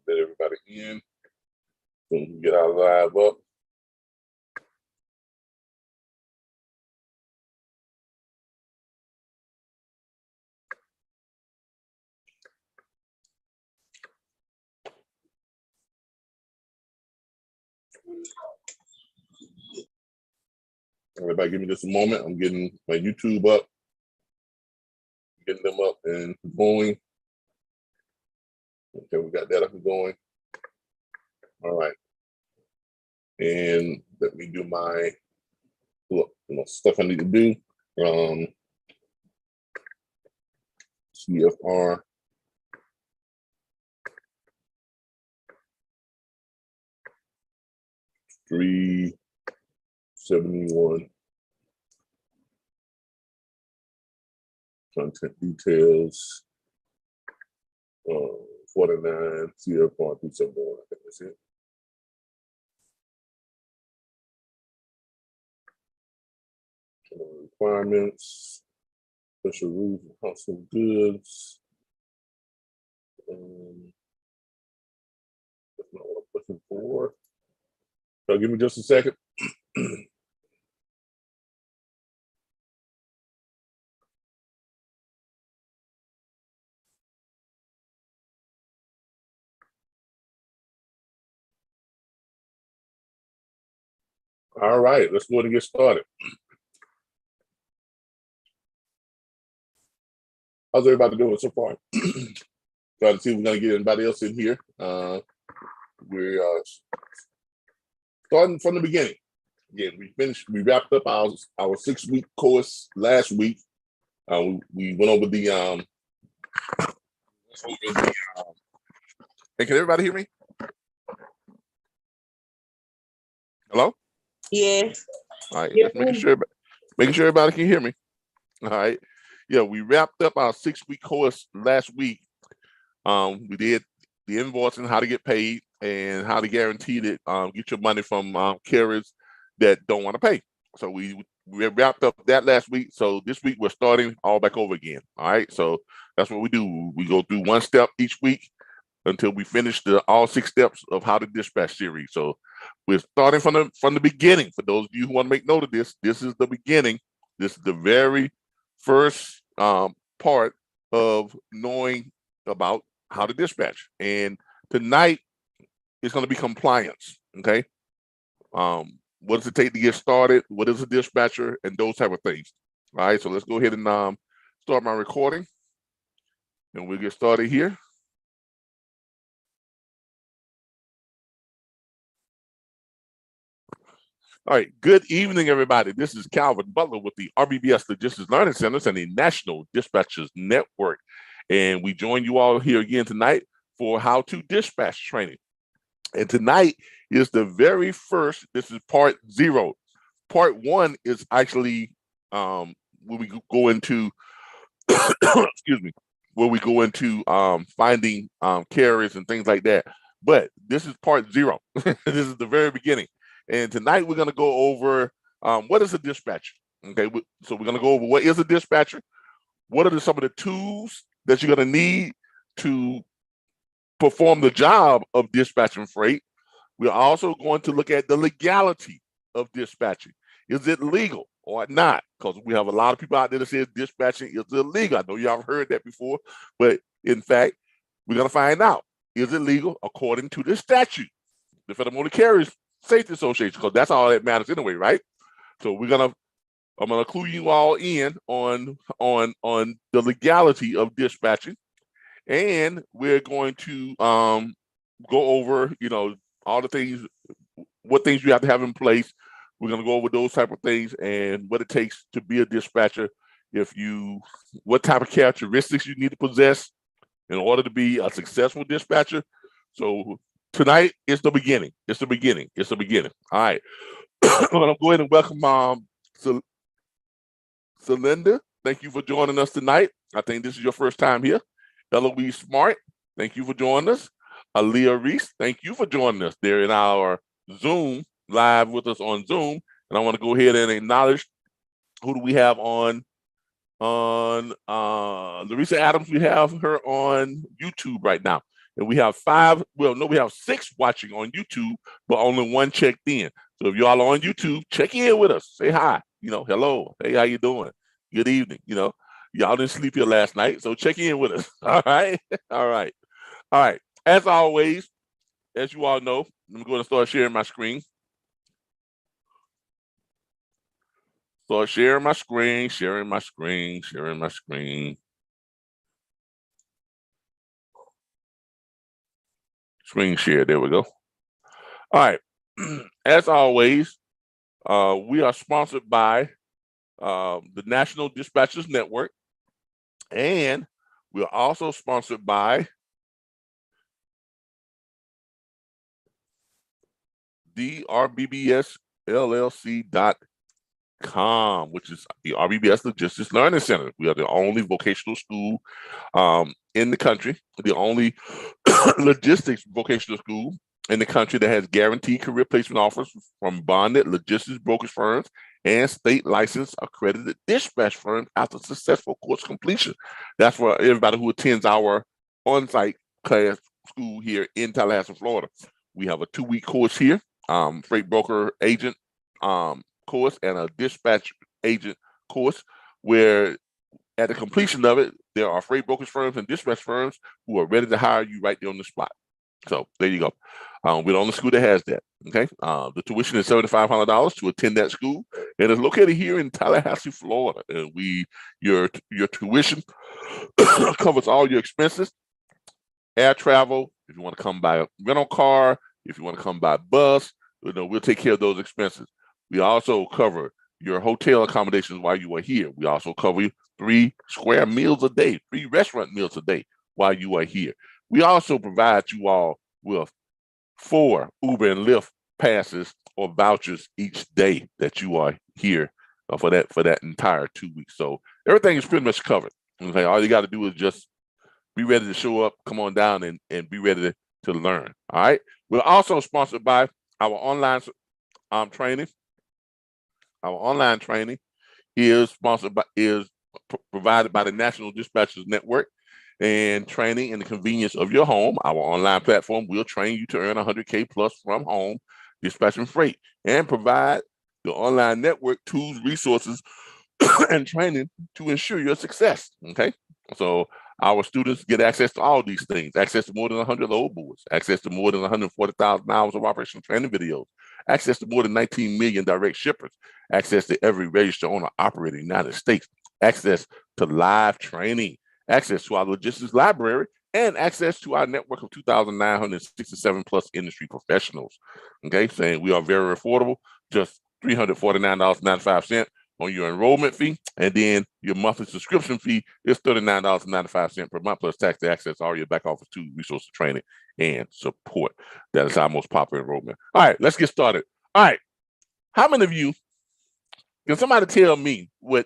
let everybody in so we can get our live up. Everybody give me just a moment. I'm getting my YouTube up, getting them up and going. Okay, we got that up and going. All right. And let me do my stuff I need to do. CFR. $371. Content details. 49 CFR 271. I think that's it. Requirements. Special rules of household goods. That's not what I'm looking for. So give me just a second. All right, let's go ahead and get started. How's everybody doing so far? Try to see if we're gonna get anybody else in here. We're starting from the beginning. Again, we wrapped up our 6-week course last week. We went over the hey, can everybody hear me? Hello? Yes. All right, just making sure everybody can hear me. All right. Yeah, we wrapped up our 6-week course last week. We did the invoicing, how to get paid, and how to guarantee that get your money from carriers that don't want to pay. So we wrapped up that last week. So this week we're starting all back over again. All right. So that's what we do. We go through one step each week until we finish all 6 steps of how to dispatch series. So we're starting from the beginning. For those of you who want to make note of this, this is the beginning. This is the very first part of knowing about how to dispatch. And tonight is going to be compliance. Okay. What does it take to get started? What is a dispatcher? And those type of things. All right. So let's go ahead and start my recording. And we'll get started here. All right, good evening, everybody. This is Calvin Butler with the RBBS Logistics Learning Centers and the National Dispatchers Network. And we join you all here again tonight for how to dispatch training. And tonight is the very first, this is part 0. Part 1 is actually when we go into, excuse me, where we go into finding carriers and things like that. But this is part 0. This is the very beginning. And tonight we're going to go over what is a dispatcher. Okay, so we're going to go over what is a dispatcher, what are some of the tools that you're going to need to perform the job of dispatching freight. We're also going to look at the legality of dispatching. Is it legal or not? Because we have a lot of people out there that says dispatching is illegal. I know y'all have heard that before, but in fact, we're going to find out, is it legal according to the statute, the Federal Motor Carriers Safety Association, because that's all that matters anyway, right? So I'm gonna clue you all in on the legality of dispatching, and we're going to go over, all the things, what things you have to have in place. We're gonna go over those type of things and what it takes to be a dispatcher. What type of characteristics you need to possess in order to be a successful dispatcher. So tonight is the beginning. It's the beginning. It's the beginning. All right. I'm going to go ahead and welcome Celinda. Thank you for joining us tonight. I think this is your first time here. Eloise Smart, thank you for joining us. Aaliyah Reese, thank you for joining us. They're in our Zoom, live with us on Zoom. And I want to go ahead and acknowledge, who do we have on Larissa Adams? We have her on YouTube right now. And we have 5, well, no, we have 6 watching on YouTube, but only 1 checked in. So if y'all are on YouTube, check in with us. Say hi, hello. Hey, how you doing? Good evening. Y'all didn't sleep here last night, so check in with us. All right. All right. All right. As always, as you all know, I'm going to start sharing my screen. Start sharing my screen, sharing my screen. Screen share, there we go. All right. As always, we are sponsored by the National Dispatchers Network, and we're also sponsored by the RBBS LLC.com, which is the RBBS Logistics Learning Center. We are the only vocational school in the country, the only logistics vocational school in the country that has guaranteed career placement offers from bonded logistics brokerage firms and state licensed accredited dispatch firms after successful course completion. That's for everybody who attends our on-site class school here in Tallahassee, Florida. We have a 2-week course here, freight broker agent course and a dispatch agent course, where at the completion of it, there are freight brokerage firms and dispatch firms who are ready to hire you right there on the spot. So there you go. We're the only school that has that. Okay. The tuition is $7,500 to attend that school, and it's located here in Tallahassee, Florida. And your tuition covers all your expenses, air travel. If you want to come by rental car, if you want to come by bus, we'll take care of those expenses. We also cover your hotel accommodations while you are here. We also cover 3 square meals a day, 3 restaurant meals a day while you are here. We also provide you all with 4 Uber and Lyft passes or vouchers each day that you are here for that entire 2 weeks. So everything is pretty much covered. Okay, all you got to do is just be ready to show up, come on down, and be ready to learn. All right. We're also sponsored by our online training. Our online training is provided by the National Dispatchers Network, and training in the convenience of your home. Our online platform will train you to earn $100K plus from home dispatching freight, and provide the online network tools, resources, and training to ensure your success. Okay, so our students get access to all these things: access to more than 100 load boards, access to more than 140,000 hours of operational training videos, access to more than 19 million direct shippers, access to every registered owner operator in the United States, access to live training, access to our logistics library, and access to our network of 2,967 plus industry professionals. Okay, saying we are very affordable, just $349.95 on your enrollment fee, and then your monthly subscription fee is $39.95 per month plus tax to access all your back office tools, resources, training, and support. That is our most popular enrollment. All right, let's get started. All right, how many of you, can somebody tell me what,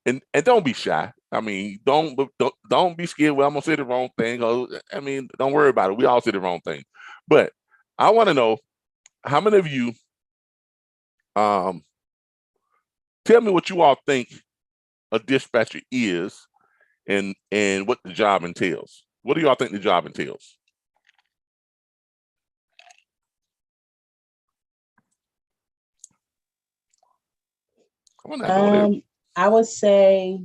and don't be shy. I mean, don't be scared. Well, I'm gonna say the wrong thing. I mean, don't worry about it. We all say the wrong thing. But I want to know, how many of you tell me what you all think a dispatcher is, and what the job entails. What do y'all think the job entails? Come on, I would say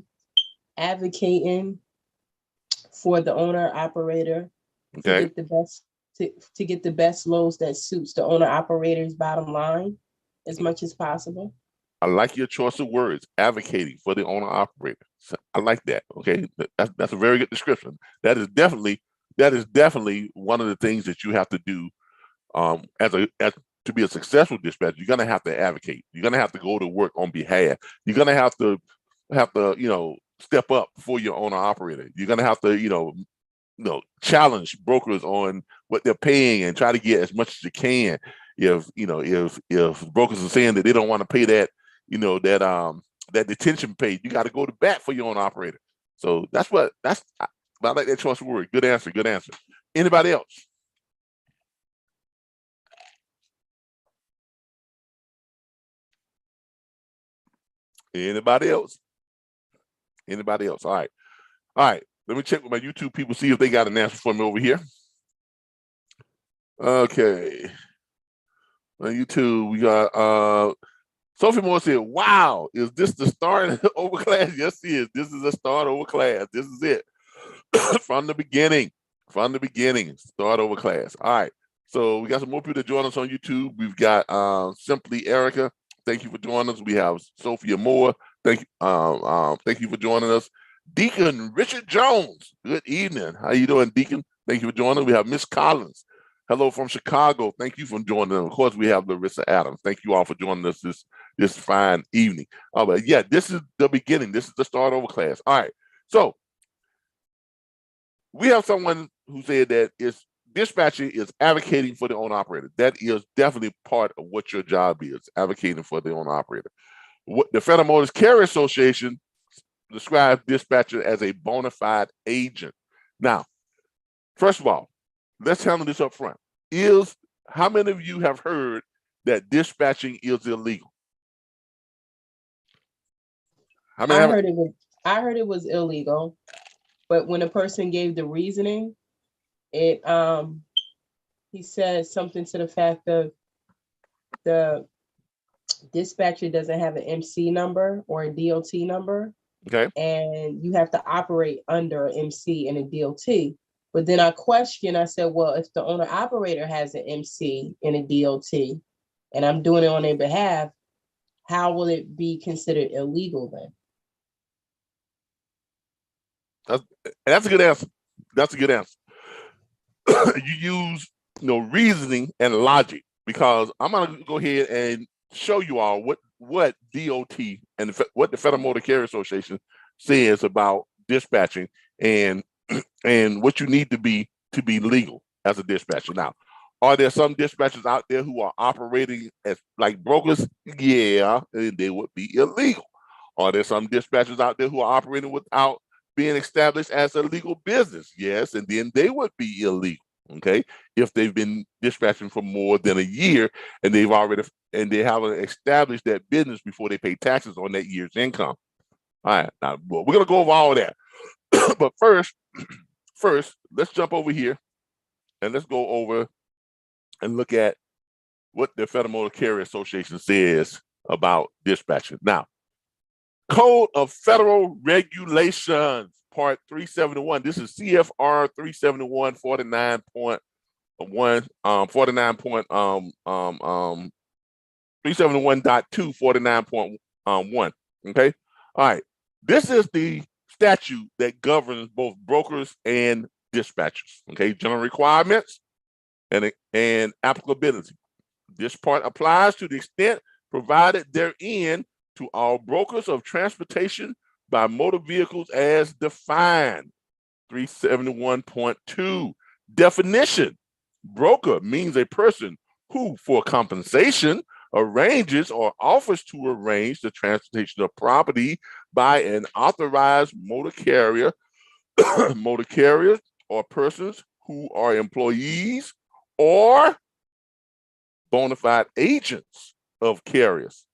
advocating for the owner operator to get the best to get the best loads that suits the owner operator's bottom line as much as possible. I like your choice of words, advocating for the owner operator. So I like that. Okay, that's a very good description. That is definitely one of the things that you have to do to be a successful dispatcher. You're gonna have to advocate. You're gonna have to go to work on behalf. You're gonna have to step up for your owner operator. You're gonna have to challenge brokers on what they're paying and try to get as much as you can. If brokers are saying that they don't want to pay that that detention pay, you got to go to bat for your own operator. So I like that choice of word. Good answer. Good answer. Anybody else? Anybody else? Anybody else? All right. All right. Let me check with my YouTube people, see if they got an answer for me over here. Okay. On YouTube, we got Sophie Moore said, wow, is this the start over class? Yes, it is. This is a start over class. This is it. From the beginning. From the beginning. Start over class. All right. So we got some more people that join us on YouTube. We've got Simply Erica. Thank you for joining us. We have Sophia Moore. Thank you for joining us. Deacon Richard Jones. Good evening. How you doing, Deacon? Thank you for joining us. We have Miss Collins. Hello from Chicago. Thank you for joining us. Of course, we have Larissa Adams. Thank you all for joining us this fine evening. But yeah, this is the beginning. This is the start over class. All right. So we have someone who said that dispatching is advocating for the owner operator. That is definitely part of what your job is, advocating for the owner operator. What the Federal Motor Carrier Association describes dispatcher as a bona fide agent. Now, first of all, let's handle this up front. How many of you have heard that dispatching is illegal? I heard it was illegal, but when a person gave the reasoning, he said something to the fact of the dispatcher doesn't have an MC number or a DOT number. Okay. And you have to operate under an MC and a DOT. But then I said, well, if the owner operator has an MC and a DOT and I'm doing it on their behalf, how will it be considered illegal then? That's a good answer. That's a good answer. You use reasoning and logic, because I'm going to go ahead and show you all what DOT and what the Federal Motor Carrier Association says about dispatching and what you need to be legal as a dispatcher. Now, are there some dispatchers out there who are operating as like brokers? Yeah, they would be illegal. Are there some dispatchers out there who are operating without being established as a legal business? Yes, and then they would be illegal. Okay, if they've been dispatching for more than a year and they haven't established that business before they pay taxes on that year's income. All right, now we're gonna go over all of that. But first, let's jump over here and let's go over and look at what the Federal Motor Carrier Association says about dispatching. Now, Code of Federal Regulations, Part 371. This is CFR 371 49.1 371.2 49.1. Okay. All right. This is the statute that governs both brokers and dispatchers. Okay. General requirements and applicability. This part applies to the extent provided therein to all brokers of transportation by motor vehicles as defined. 371.2. Definition. Broker means a person who, for compensation, arranges or offers to arrange the transportation of property by an authorized motor carrier, motor carriers, or persons who are employees or bona fide agents of carriers,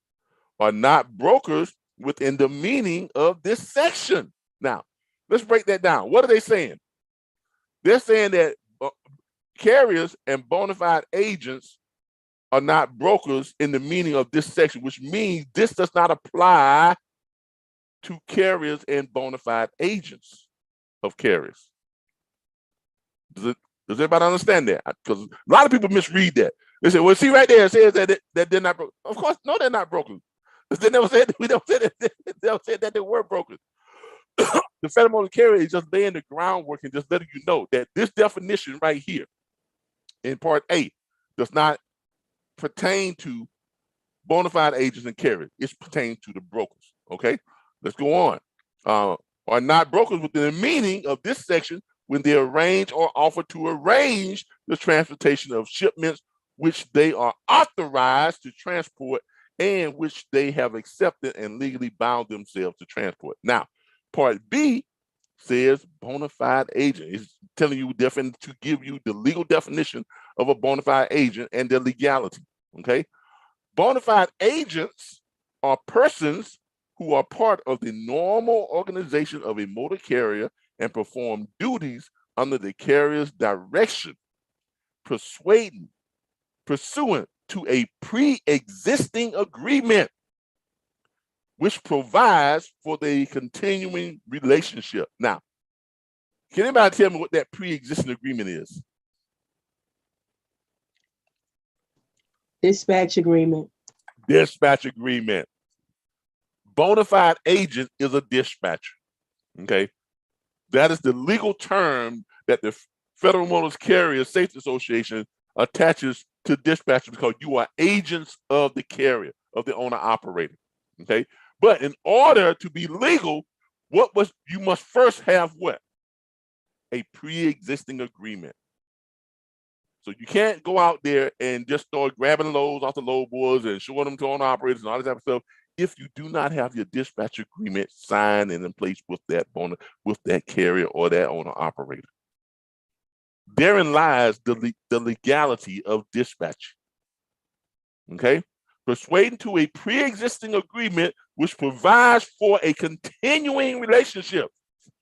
are not brokers within the meaning of this section. Now, let's break that down. What are they saying? They're saying that carriers and bona fide agents are not brokers in the meaning of this section, which means this does not apply to carriers and bona fide agents of carriers. Does everybody understand that? Because a lot of people misread that. They say, well, see right there, it says that they're not brokers. Of course, no, they're not brokers. They never said that they were brokers. The Federal Motor Carrier is just laying the groundwork and just letting you know that this definition right here in Part A does not pertain to bona fide agents and carriers. It's pertaining to the brokers. Okay, let's go on. Are not brokers within the meaning of this section when they arrange or offer to arrange the transportation of shipments which they are authorized to transport and which they have accepted and legally bound themselves to transport. Now, Part B says bona fide agent. It's telling you to give you the legal definition of a bona fide agent and their legality. Okay, bona fide agents are persons who are part of the normal organization of a motor carrier and perform duties under the carrier's direction. pursuant to a pre-existing agreement which provides for the continuing relationship. Now, can anybody tell me what that pre-existing agreement is? Dispatch agreement. Dispatch agreement. Bona fide agent is a dispatcher, okay? That is the legal term that the Federal Motor Carrier Safety Association attaches to dispatchers because you are agents of the carrier, of the owner operator, okay? But in order to be legal, you must first have what? A pre-existing agreement. So you can't go out there and just start grabbing loads off the load boards and showing them to owner operators and all that type of stuff if you do not have your dispatch agreement signed and in place with that owner, with that carrier or that owner operator. Therein lies the legality of dispatch. Okay? Persuading to a pre-existing agreement which provides for a continuing relationship,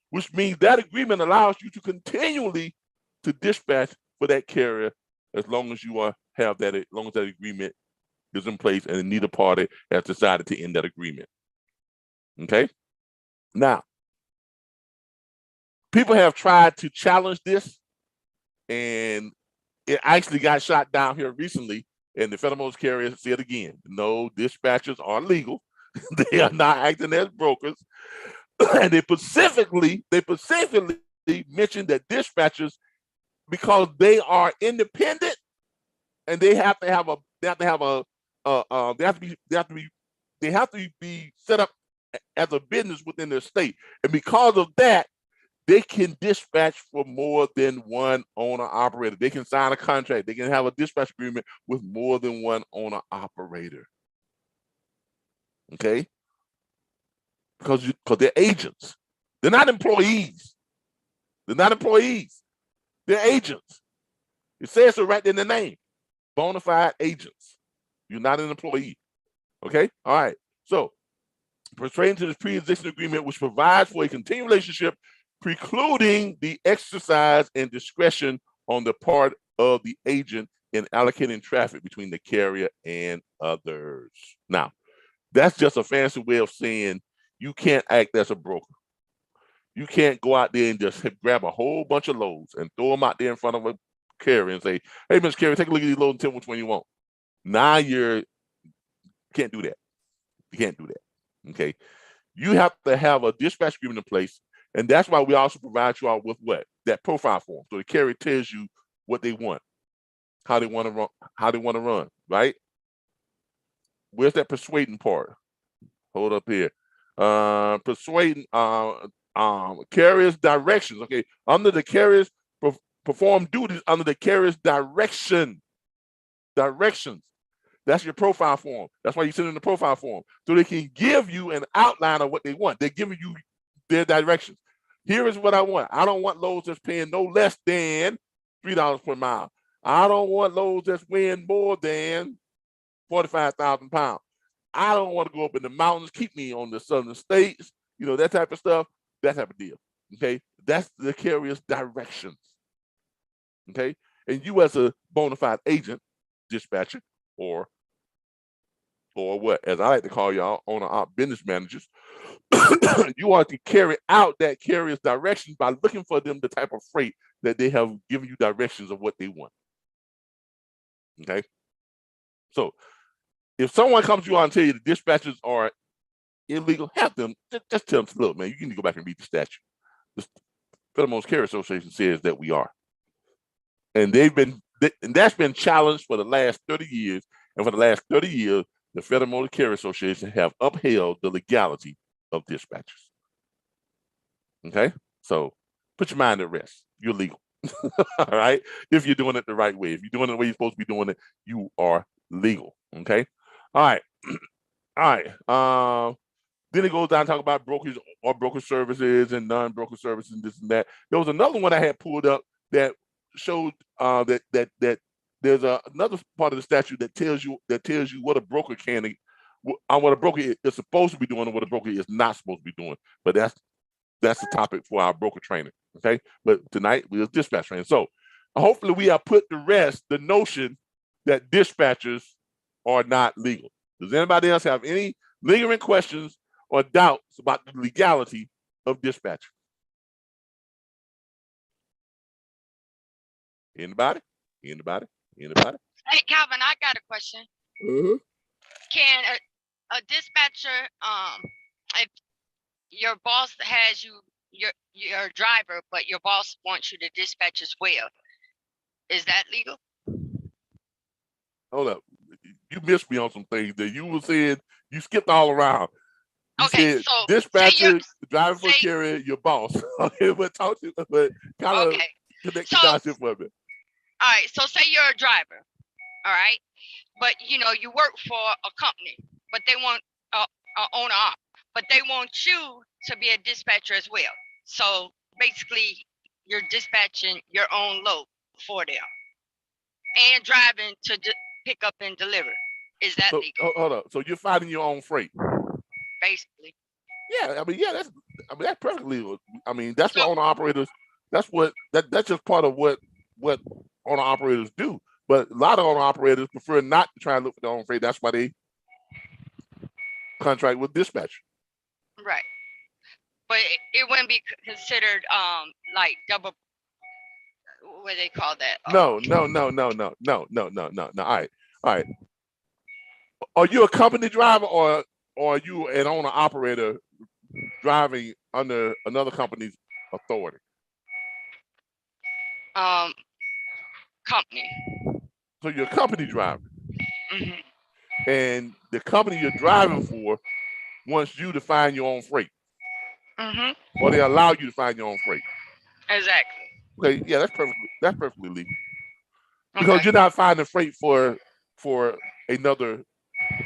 which means that agreement allows you to continually to dispatch for that carrier as long as you have that, as long as that agreement is in place and neither party has decided to end that agreement. Okay? Now, people have tried to challenge this, and it actually got shot down here recently, and the Federal Motor Carrier said again, no, dispatchers are legal. They are not acting as brokers. And they specifically mentioned that dispatchers, because they are independent and they have to be set up as a business within their state. And because of that, they can dispatch for more than one owner operator. They can sign a contract. They can have a dispatch agreement with more than one owner operator. Okay? Because they're agents. They're not employees. They're not employees. They're agents. It says so right in the name. Bona fide agents. You're not an employee. Okay? All right. So, pertaining to this pre-existing agreement, which provides for a continued relationship, precluding the exercise and discretion on the part of the agent in allocating traffic between the carrier and others. Now, that's just a fancy way of saying you can't act as a broker. You can't go out there and just grab a whole bunch of loads and throw them out there in front of a carrier and say, hey, Mr. Carrier, take a look at these loads and tell me which one you want. Now you can't do that. You can't do that, okay? You have to have a dispatch agreement in place, and that's why we also provide you all with what? That profile form. So the carrier tells you what they want, how they want to run, right? Where's that persuading part? Hold up here. Persuading carrier's directions. Okay, under the carrier's perform duties under the carrier's directions. That's your profile form. That's why you send in the profile form, so they can give you an outline of what they want. They're giving you their directions. Here is what I want. I don't want loads that's paying no less than $3 per mile. I don't want loads that's weighing more than 45,000 pounds. I don't want to go up in the mountains. Keep me on the southern states. You know, that type of stuff. That type of deal. Okay, that's the carrier's directions. Okay, and you as a bona fide agent, dispatcher, or what, as I like to call y'all, owner op business managers, you are to carry out that carrier's directions by looking for them the type of freight that they have given you directions of what they want. Okay, so if someone comes to you and tell you the dispatchers are illegal, have them just tell them, look, man, you need to go back and read the statute. The Federal Motor Carrier Association says that we are, and that's been challenged for the last 30 years. And for the last 30 years, the Federal Motor Carrier Association have upheld the legality of dispatchers. Okay, so put your mind at rest. You're legal. All right, if you're doing it the right way, if you're doing it the way you're supposed to be doing it, you are legal. Okay, all right, all right. Then it goes down to talk about brokers or broker services and non-broker services and this and that. There was another one I had pulled up that showed that there's another part of the statute that tells you what a broker can, what a broker is supposed to be doing and what a broker is not supposed to be doing. But that's the topic for our broker training. Okay, but tonight we are dispatch training. So hopefully we have put to rest the notion that dispatchers are not legal. Does anybody else have any lingering questions or doubts about the legality of dispatching? Anybody? Anybody? Anybody? Hey, Calvin, I got a question. Can a dispatcher, if your boss has your driver, but your boss wants you to dispatch as well, is that legal? Hold up. You missed me on some things that you were saying. You skipped all around. You said so dispatcher, driver for carrier, your boss. Okay, but talk to, but kind of connect the dots here for a minute. All right, so say you're a driver, all right, but you know you work for a company, but they want a owner op, but they want you to be a dispatcher as well. So basically, you're dispatching your own load for them and driving to pick up and deliver. Is that legal? Hold up. So you're finding your own freight, basically. Yeah, that's perfectly legal. I mean, that's what owner operators. That's just part of what owner operators do. But a lot of owner operators prefer not to try and look for their own freight. That's why they contract with dispatch. Right. But it wouldn't be considered like double. What do they call that? No. All right. Are you a company driver or are you an owner operator driving under another company's authority? Company. So you're a company driver. And the company you're driving for wants you to find your own freight. Or they allow you to find your own freight. Exactly. Okay, yeah, that's perfectly legal. Because you're not finding freight for another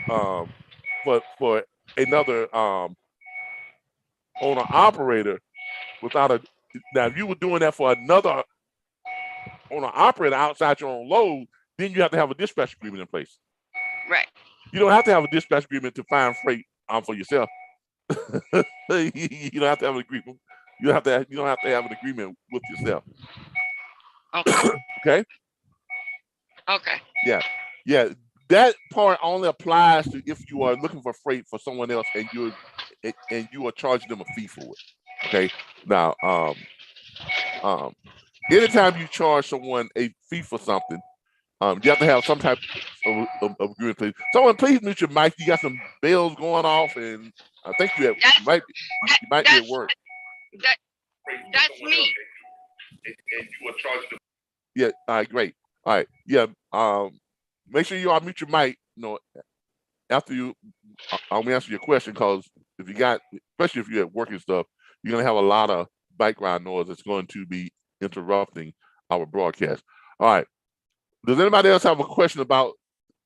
for another owner operator without a. Now, if you were doing that for another owner operator outside your own load, then you have to have a dispatch agreement in place. Right. You don't have to have a dispatch agreement to find freight for yourself. You don't have to have an agreement. You don't have to have an agreement with yourself. Okay. Okay. Okay. Yeah. That part only applies to if you are looking for freight for someone else and you are charging them a fee for it. Okay. Now, anytime you charge someone a fee for something, you have to have some type of agreement. Please, someone please mute your mic. You got some bells going off, and I think you might be at work. That's me. And you are charging them. Yeah. All right. Great. All right. Yeah. Make sure you all mute your mic. After I'm gonna answer your question, because if you got, especially if you're at work and stuff, you're gonna have a lot of background noise that's going to be interrupting our broadcast. All right. Does anybody else have a question about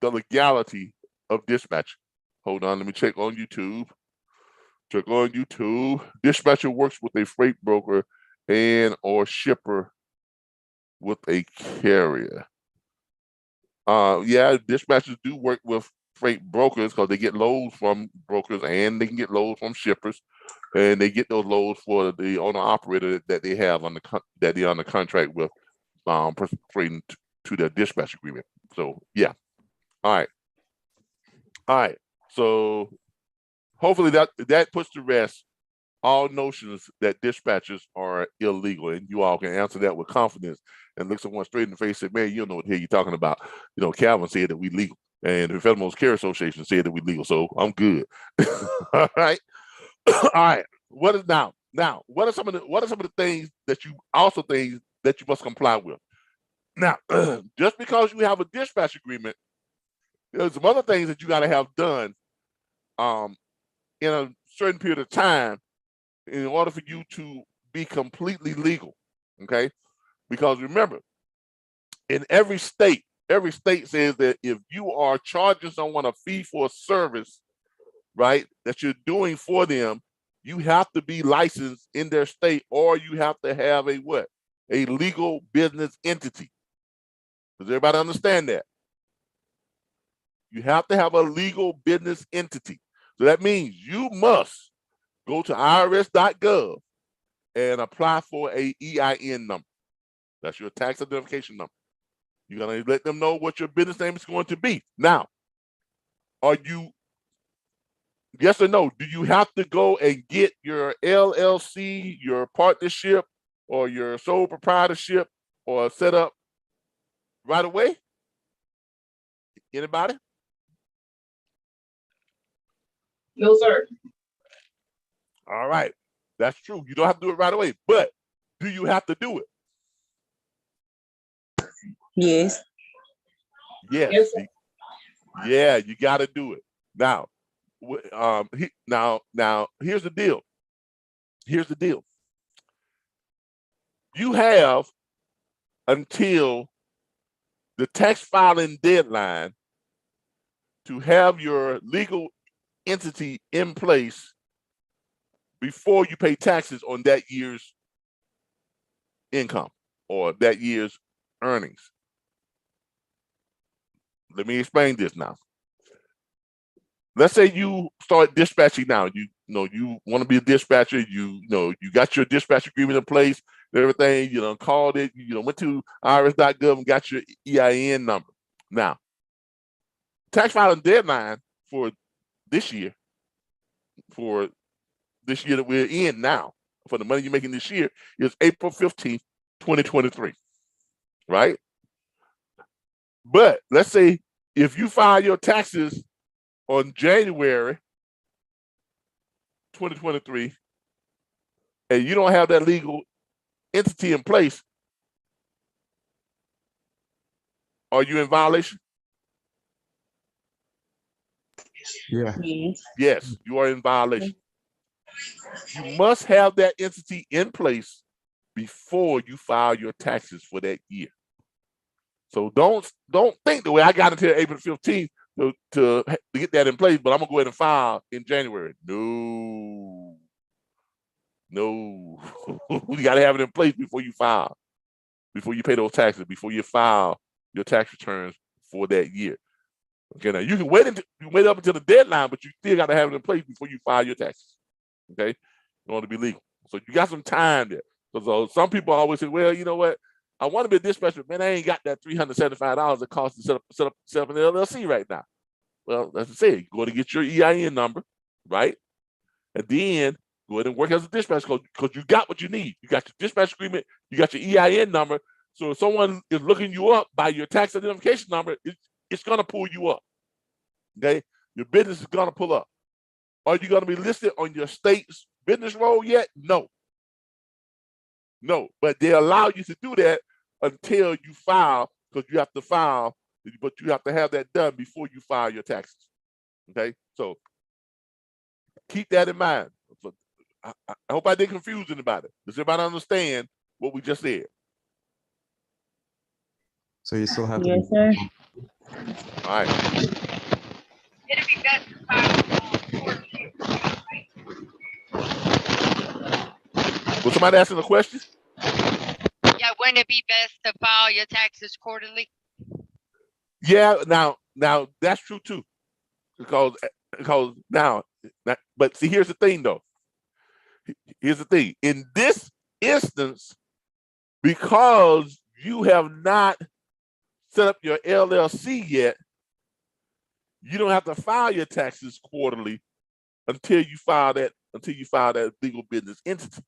the legality of dispatch? Hold on, let me check on YouTube. Dispatcher works with a freight broker and or shipper with a carrier. Yeah, dispatchers do work with freight brokers because they get loads from brokers and they can get loads from shippers, and they get those loads for the owner operator that they have that they're on the contract with, freighting to their dispatch agreement. So yeah. All right. So hopefully that puts to rest all notions that dispatchers are illegal, and you all can answer that with confidence and look someone straight in the face and say, man, you don't know what the hell you're talking about. Calvin said that we legal, and the Federal Carrier Association said that we legal, so I'm good. All right. All right. What are some of the things that you must comply with? Now, just because you have a dispatch agreement, there's some other things that you got to have done in a certain period of time in order for you to be completely legal, okay? Because remember, in every state says that if you are charging someone a fee for a service, right, that you're doing for them, you have to be licensed in their state, or you have to have a what? A legal business entity. Does everybody understand that? You have to have a legal business entity. So that means you must go to irs.gov and apply for a EIN number. That's your tax identification number. You're going to let them know what your business name is going to be. Now, are you, yes or no, do you have to go and get your LLC, your partnership, or your sole proprietorship or set up right away? Anybody? No, sir. All right. That's true. You don't have to do it right away, but do you have to do it? Yes. Yes. Yes, sir. Yeah, you got to do it. Now, now here's the deal. Here's the deal. You have until the tax filing deadline to have your legal entity in place before you pay taxes on that year's income or that year's earnings. Let me explain this now. Let's say you start dispatching now. You want to be a dispatcher. You got your dispatch agreement in place, everything. Called it. Went to irs.gov and got your EIN number. Now, tax filing deadline for this year that we're in now, for the money you're making this year, is April 15th, 2023, right? But let's say if you file your taxes on January 2023 and you don't have that legal entity in place, are you in violation? Yeah. Yes, you are in violation. You must have that entity in place before you file your taxes for that year. So don't think the way I got until April 15th to get that in place, but I'm gonna go ahead and file in January. No. You gotta have it in place before you file, before you pay those taxes, before you file your tax returns for that year. Okay, now you can wait up until the deadline, but you still gotta have it in place before you file your taxes. Okay, in order to be legal. So you got some time there. So some people always say, well, you know what? I want to be a dispatcher, man. I ain't got that $375 it costs to set up an LLC right now. Well, as I said, you go to get your EIN number, right? And then go ahead and work as a dispatcher because you got what you need. You got your dispatch agreement, you got your EIN number. So if someone is looking you up by your tax identification number, it's going to pull you up. Okay, your business is going to pull up. Are you going to be listed on your state's business roll yet? No. No, but they allow you to do that until you file, because you have to file, but you have to have that done before you file your taxes. Okay, so keep that in mind. I hope I didn't confuse anybody. Does everybody understand what we just said? So you still have to. Yes, sir. All right. It'd be best to file quarterly, right? Was somebody asking a question? Yeah, wouldn't it be best to file your taxes quarterly? Yeah, now that's true too, because now, but see, here's the thing though. Here's the thing. In this instance, because you have not set up your LLC yet, you don't have to file your taxes quarterly until you file that legal business entity.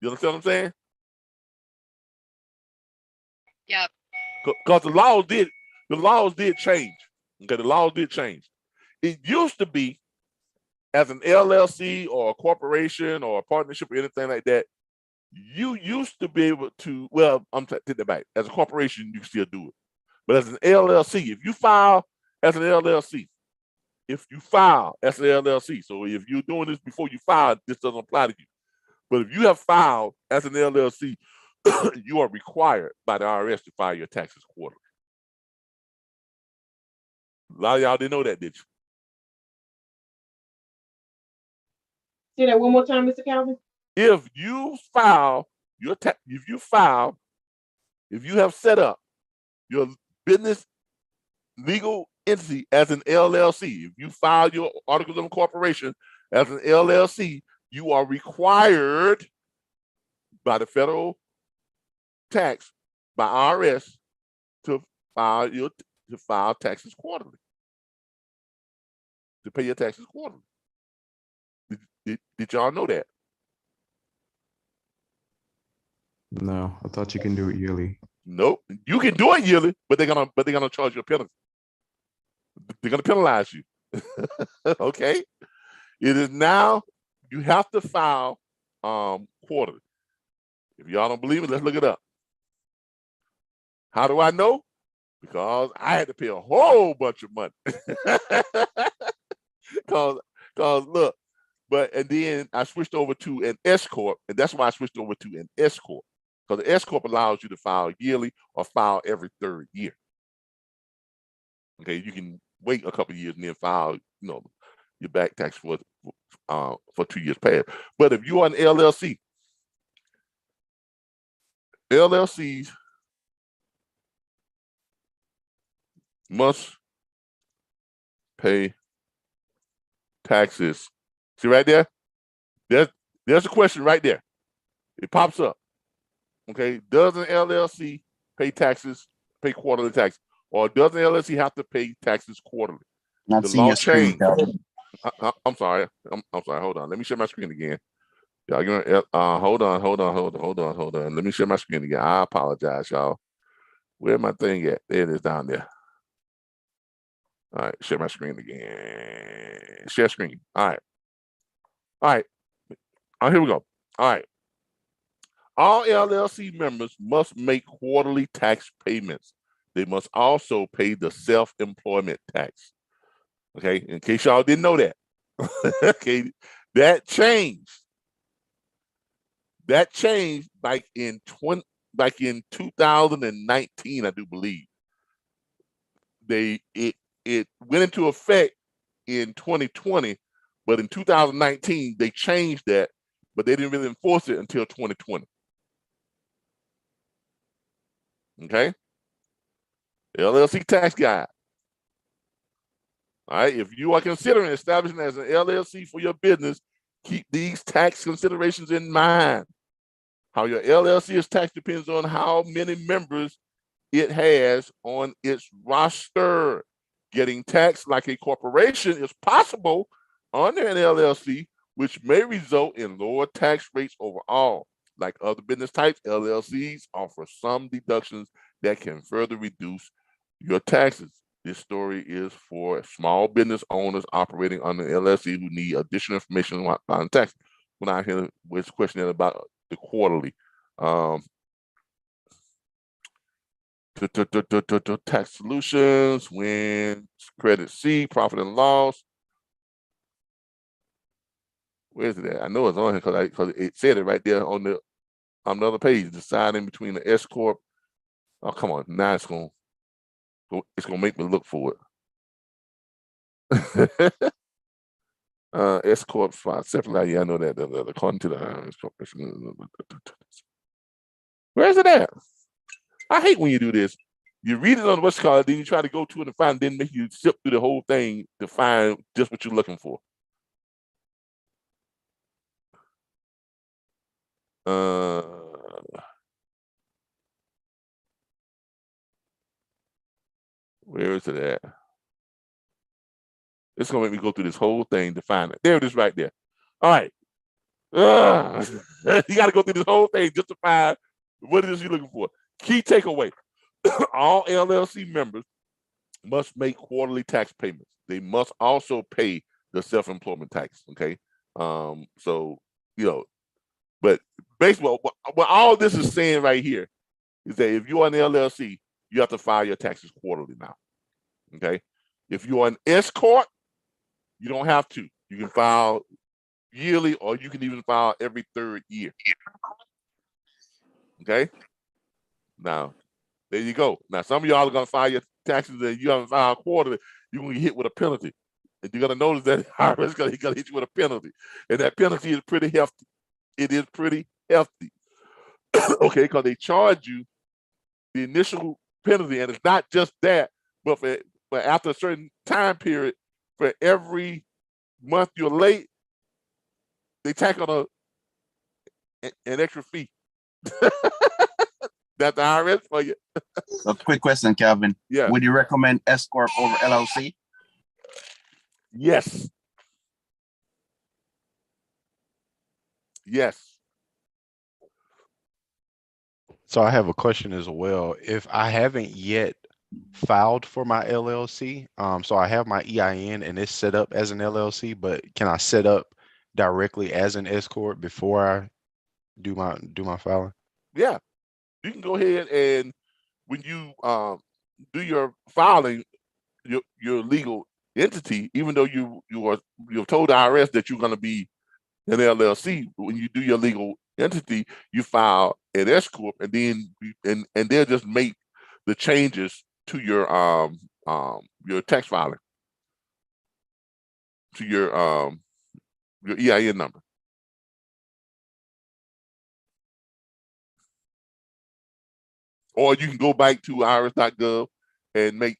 You understand what I'm saying? Yep. Because the laws did change. Okay, the laws did change. It used to be, as an LLC or a corporation or a partnership or anything like that, you used to be able to, well, I'm taking it back. As a corporation, you can still do it. But as an LLC, if you file as an LLC, so if you're doing this before you file, this doesn't apply to you. But if you have filed as an LLC, you are required by the IRS to file your taxes quarterly. A lot of y'all didn't know that, did you? Say that one more time, Mr. Calvin. If you file if you have set up your business legal entity as an LLC, if you file your articles of incorporation as an LLC, you are required by the federal taxed by IRS to file taxes quarterly, to pay your taxes quarterly. Did y'all know that? No, I thought you can do it yearly. Nope. You can do it yearly, but they're gonna charge you a penalty. They're gonna penalize you. Okay. It is now, you have to file quarterly. If y'all don't believe it, let's look it up. How do I know? Because I had to pay a whole bunch of money. Cause look, and then I switched over to an S corp, and that's why I switched over to an S corp. Because the S corp allows you to file yearly or file every 3rd year. Okay, you can wait a couple of years and then file, your back tax for 2 years past. But if you are an LLC, LLCs must pay taxes. See right there? There's a question right there. It pops up. Okay, does an LLC pay taxes, pay quarterly taxes, or does an LLC have to pay taxes quarterly? Not The seeing law your screen, changed. Calvin. I'm sorry. I'm sorry. Hold on. Let me share my screen again. Y'all gonna hold on. Let me share my screen again. I apologize, y'all. Where my thing at? There it is down there. All right, share my screen again. Share screen. All right. All right. Here we go. All right. All LLC members must make quarterly tax payments. They must also pay the self-employment tax. Okay, in case y'all didn't know that. Okay, that changed. That changed like in 2019, I do believe. It went into effect in 2020, but in 2019 they changed that, but they didn't really enforce it until 2020. Okay, LLC tax guide. All right, if you are considering establishing as an LLC for your business, keep these tax considerations in mind. How your LLC is taxed depends on how many members it has on its roster. Getting taxed like a corporation is possible under an LLC, which may result in lower tax rates overall. Like other business types, LLCs offer some deductions that can further reduce your taxes. This story is for small business owners operating under LLC who need additional information on tax. When I hear was questioning about the quarterly tax solutions, when credit C, profit and loss. Where is it at? I know it's on here because it said it right there on the other page. Deciding between the S corp. Oh, come on! Now it's gonna make me look for it. S corp file separately. Yeah, I know that. According to the where is it at? I hate when you do this. You read it on what's called, then you try to go to it and find, then make you zip through the whole thing to find just what you're looking for. Where is it at? It's gonna make me go through this whole thing to find it. There it is right there. All right. You got to go through this whole thing just to find what it is you're looking for. Key takeaway. All LLC members must make quarterly tax payments. They must also pay the self-employment tax, okay? So, but basically what all this is saying right here is that if you're an LLC, you have to file your taxes quarterly now, okay? If you're an S corp, you don't have to. You can file yearly, or you can even file every 3rd year. Okay. Now, there you go. Now, some of y'all are gonna file your taxes and you haven't filed quarterly. You're gonna get hit with a penalty, and you're gonna notice that IRS is gonna hit you with a penalty, and that penalty is pretty hefty. It is pretty hefty. Okay, because they charge you the initial penalty, and it's not just that, but after a certain time period, for every month you're late, they tack on an extra fee. That's the IRS for you. A quick question, Calvin. Yeah. Would you recommend S Corp over LLC? Yes. Yes. So I have a question as well. If I haven't yet filed for my LLC, so I have my EIN and it's set up as an LLC, but can I set up directly as an S corp before I do my filing? Yeah. You can go ahead and when you do your filing, your legal entity, even though you've told the IRS that you're going to be an LLC, when you do your legal entity, you file an S corp, and then and they'll just make the changes to your tax filing, to your EIN number. Or you can go back to irs.gov and make,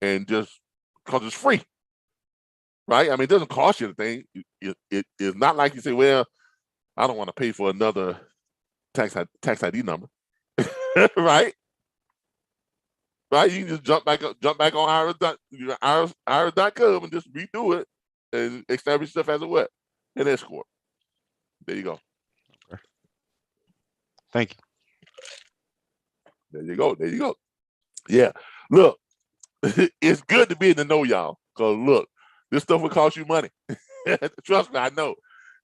and just, because it's free, right? I mean, it doesn't cost you anything. It's not like you say, well, I don't want to pay for another tax ID number, right? Right? You can just jump back on irs.gov and just redo it and establish stuff as a what? An S corp. There you go. Okay. Thank you. There you go. There you go. Yeah. Look, it's good to be in the know, y'all. Because look, this stuff will cost you money. Trust me, I know.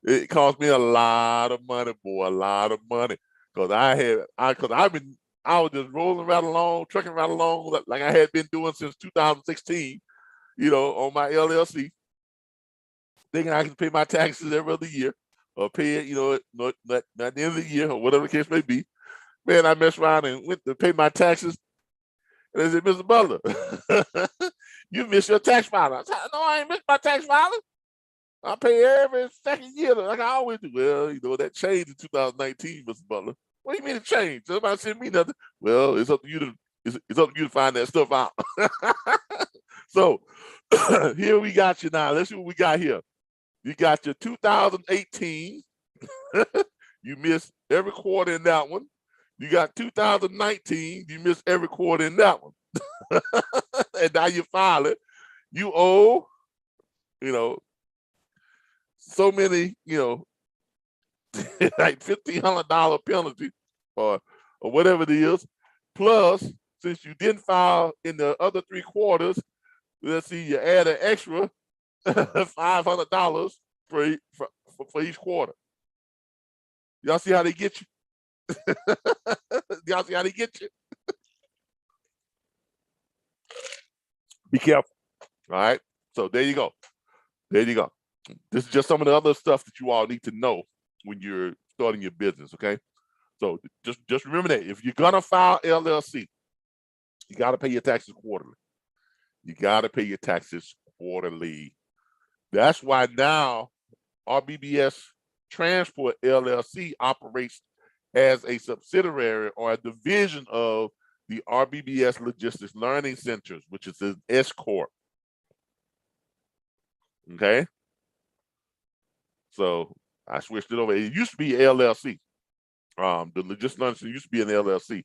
It cost me a lot of money, boy, a lot of money. Because I was just rolling right along, trucking right along like I had been doing since 2016, on my LLC, thinking I can pay my taxes every other year or pay it, at the end of the year or whatever the case may be. Man, I messed around and went to pay my taxes. And they said, Mr. Butler, you missed your tax filing. I said, no, I ain't missed my tax filing. I pay every second year like I always do. Well, that changed in 2019, Mr. Butler. What do you mean it changed? Somebody sent me nothing. Well, it's up to you to find that stuff out. So here we got you now. Let's see what we got here. You got your 2018. You missed every quarter in that one. You got 2019, you missed every quarter in that one. And now you file it. You owe, so many, like $1,500 penalty or whatever it is. Plus, since you didn't file in the other 3 quarters, let's see, you add an extra $500 for each quarter. Y'all see how they get you? Y'all see how they get you? Be careful. All right. So there you go. There you go. This is just some of the other stuff that you all need to know when you're starting your business. Okay. So just remember that if you're gonna file LLC, you got to pay your taxes quarterly. You got to pay your taxes quarterly. That's why now RBBS Transport LLC operates as a subsidiary or a division of the RBBS Logistics Learning Centers, which is an S corp. Okay, so I switched it over. It used to be LLC. The Logistics Learning Center used to be an LLC,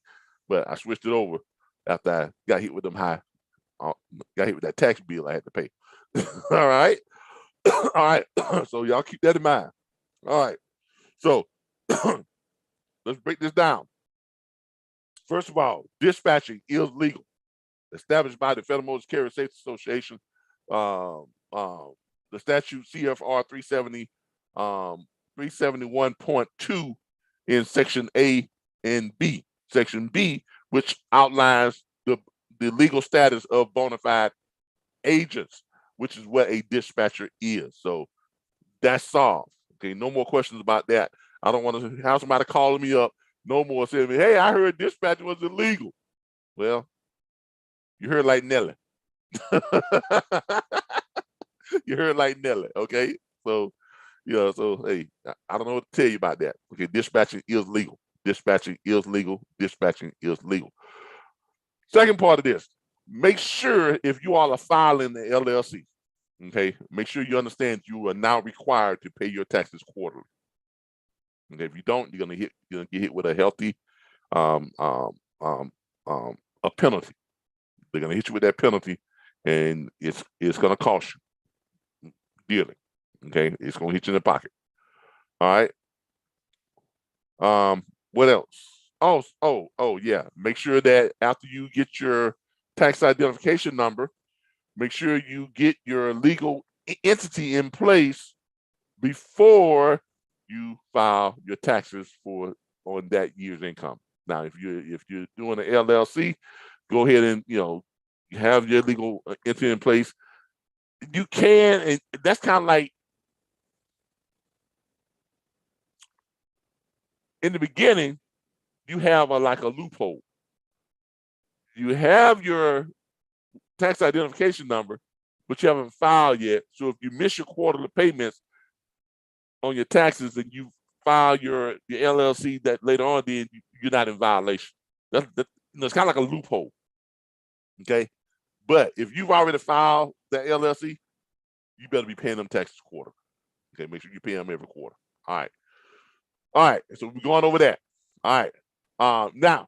but I switched it over after I got hit with got hit with that tax bill I had to pay. All right, all right. So y'all keep that in mind. All right, so let's break this down. First of all, dispatching is legal, established by the Federal Motor Carrier Safety Association. The statute CFR 371.2 in Section A and B. Section B, which outlines the legal status of bona fide agents, which is what a dispatcher is. So that's solved. Okay, no more questions about that. I don't want to have somebody calling me up no more saying, hey, I heard dispatching was illegal. Well, you heard like Nelly. You heard like Nelly, okay? So, so hey, I don't know what to tell you about that. Okay, dispatching is legal. Dispatching is legal. Dispatching is legal. Second part of this, make sure if you all are filing the LLC, okay, make sure you understand you are now required to pay your taxes quarterly. Okay, if you don't, you're gonna get hit with a healthy a penalty. They're going to hit you with that penalty, and it's going to cost you dearly. Okay, it's going to hit you in the pocket. All right. What else? Oh, yeah. Make sure that after you get your tax identification number, make sure you get your legal entity in place before you file your taxes on that year's income. Now, if you're doing an LLC, go ahead and you have your legal entity in place. You can, and that's kind of like in the beginning, you have like a loophole. You have your tax identification number, but you haven't filed yet. So if you miss your quarterly payments on your taxes and you file your LLC that later on, then you're not in violation. It's kind of like a loophole. Okay. But if you've already filed that LLC, you better be paying them taxes quarter. Okay. Make sure you pay them every quarter. All right. So we're going over that. All right. Now,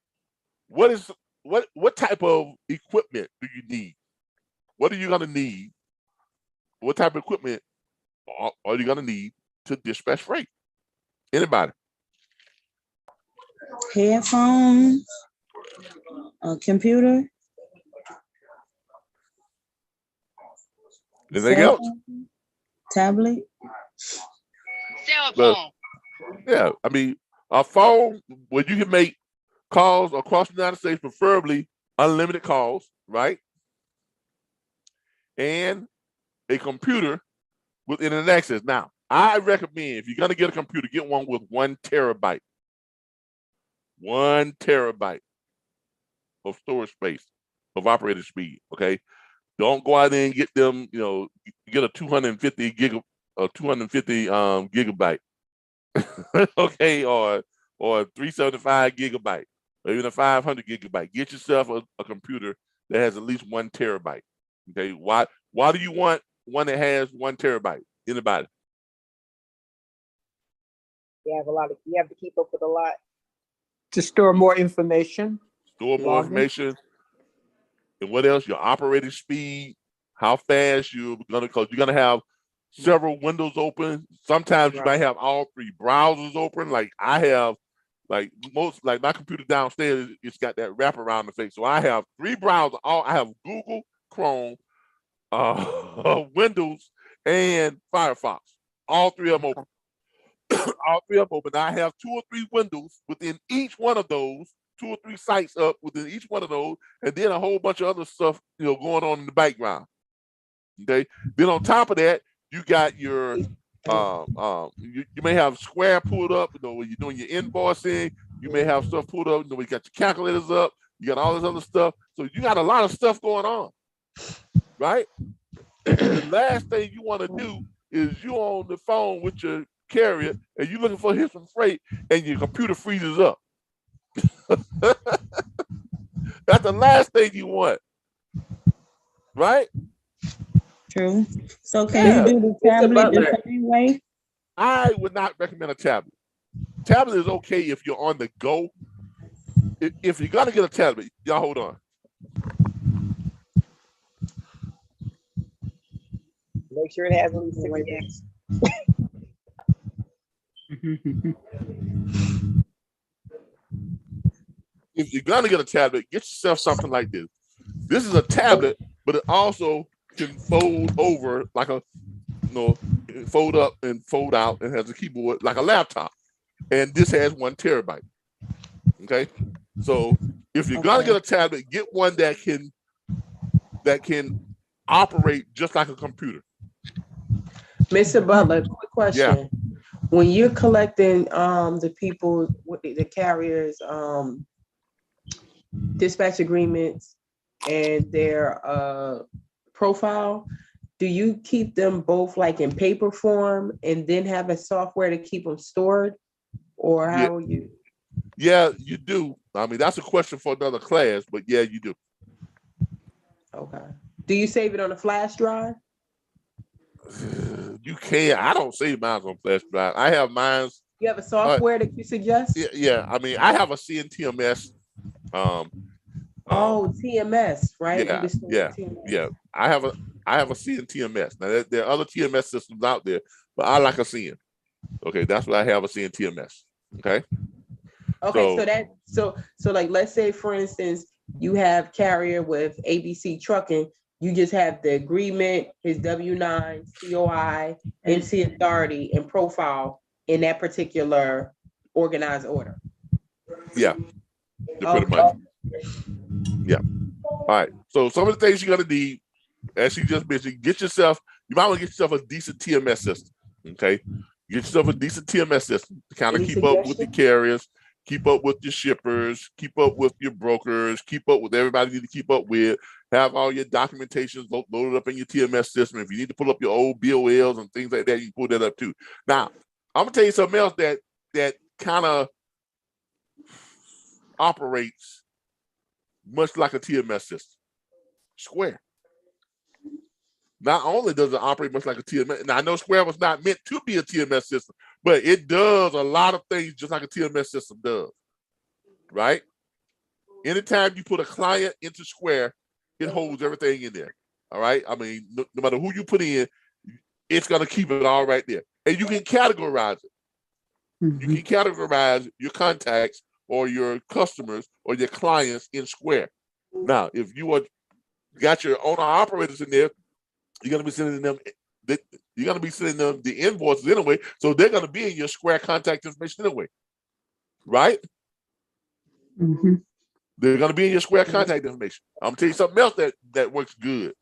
what type of equipment do you need? What are you going to need? What type of equipment are you going to need to dispatch freight? Anybody? Headphones, a computer. Anything else? Tablet. Cell phone. Yeah, I mean, a phone where you can make calls across the United States, preferably unlimited calls, right? And a computer with internet access. Now, I recommend if you're going to get a computer, get one with 1 terabyte. 1 terabyte of storage space, of operating speed, okay? Don't go out there and get them, get a 250 gigabyte, okay, or 375 gigabyte, or even a 500 gigabyte. Get yourself a computer that has at least 1 terabyte, okay? Why do you want one that has 1 terabyte? Anybody? You have to keep up with a lot. To store more information. Store more information. And what else? Your operating speed, how fast because you're gonna have several windows open. Sometimes you might have all 3 browsers open. Like I have, like my computer downstairs, it's got that wraparound effect. So I have 3 browsers. I have Google, Chrome, Windows, and Firefox. All 3 of them open. All 3 of them open. I have 2 or 3 windows within each one of those. 2 or 3 sites up within each one of those, and then a whole bunch of other stuff, going on in the background. Okay. Then on top of that, you got your you may have Square pulled up, when you're doing your invoicing. You may have stuff pulled up, you got your calculators up. You got all this other stuff. So you got a lot of stuff going on, right? The last thing you want to do is you on the phone with your carrier and you're looking for some freight, and your computer freezes up. That's the last thing you want, right? True. So can you do the tablet the same way? I would not recommend a tablet. Tablet is okay if you're on the go. If you're gonna get a tablet, y'all hold on. Make sure it has at least 6 gigs. If you're gonna get a tablet, get yourself something like this. This is a tablet, but it also can fold over like fold up and fold out, and has a keyboard like a laptop. And this has 1 terabyte. Okay, so if you're gonna get a tablet, get one that can operate just like a computer. Mr. Butler, quick question. Yeah. When you're collecting the carriers, dispatch agreements and their profile, do you keep them both like in paper form and then have a software to keep them stored, or how are you? Yeah, you do. I mean, that's a question for another class, but yeah, you do. Okay. Do you save it on a flash drive? You can. I don't save mine on flash drive. I have mine You have a software that you suggest? Yeah. I mean, I have a CNTMS. Oh, TMS, right? Yeah. I have a CNTMS. Now there are other TMS systems out there, but I like a CN. Okay, that's what I have, a CNTMS. Okay. Okay, so like, let's say for instance, you have carrier with ABC Trucking. You just have the agreement, his W-9, COI, NC authority, and profile in that particular organized order. Yeah, pretty much. Yeah. All right. So some of the things you're gonna need, as you just mentioned, you might want to get yourself a decent TMS system. Okay. Get yourself a decent TMS system to kind of keep up with the carriers, keep up with your shippers, keep up with your brokers, keep up with everybody you need to keep up with. Have all your documentations loaded up in your TMS system. If you need to pull up your old BOLs and things like that, you can pull that up too. Now, I'm gonna tell you something else that kind of operates much like a TMS system. Square. Not only does it operate much like a TMS, now I know Square was not meant to be a TMS system, but it does a lot of things just like a TMS system does, right? Anytime you put a client into Square, it holds everything in there, all right? I mean, no matter who you put in, it's going to keep it all right there. And you can categorize it. You can categorize your contacts or your customers or your clients in Square. Now, if you got your owner operators in there, you're gonna be sending them the invoices anyway, so they're gonna be in your Square contact information anyway, right? They're gonna be in your Square contact information. I'm gonna tell you something else that works good.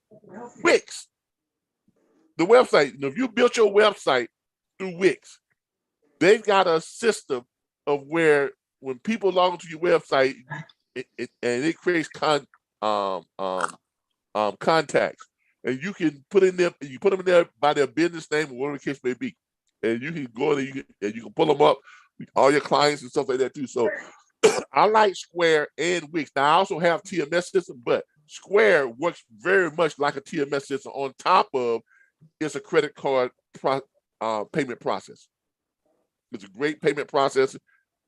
Wix, the website. If you built your website through Wix, they've got a system of where when people log into your website, it creates contacts. And you can put in them, you put them in there by their business name or whatever the case may be. And you can go in and you can pull them up, all your clients and stuff like that too. So I like Square and Wix. Now I also have TMS system, but Square works very much like a TMS system. On top of it's a credit card payment process. It's a great payment process,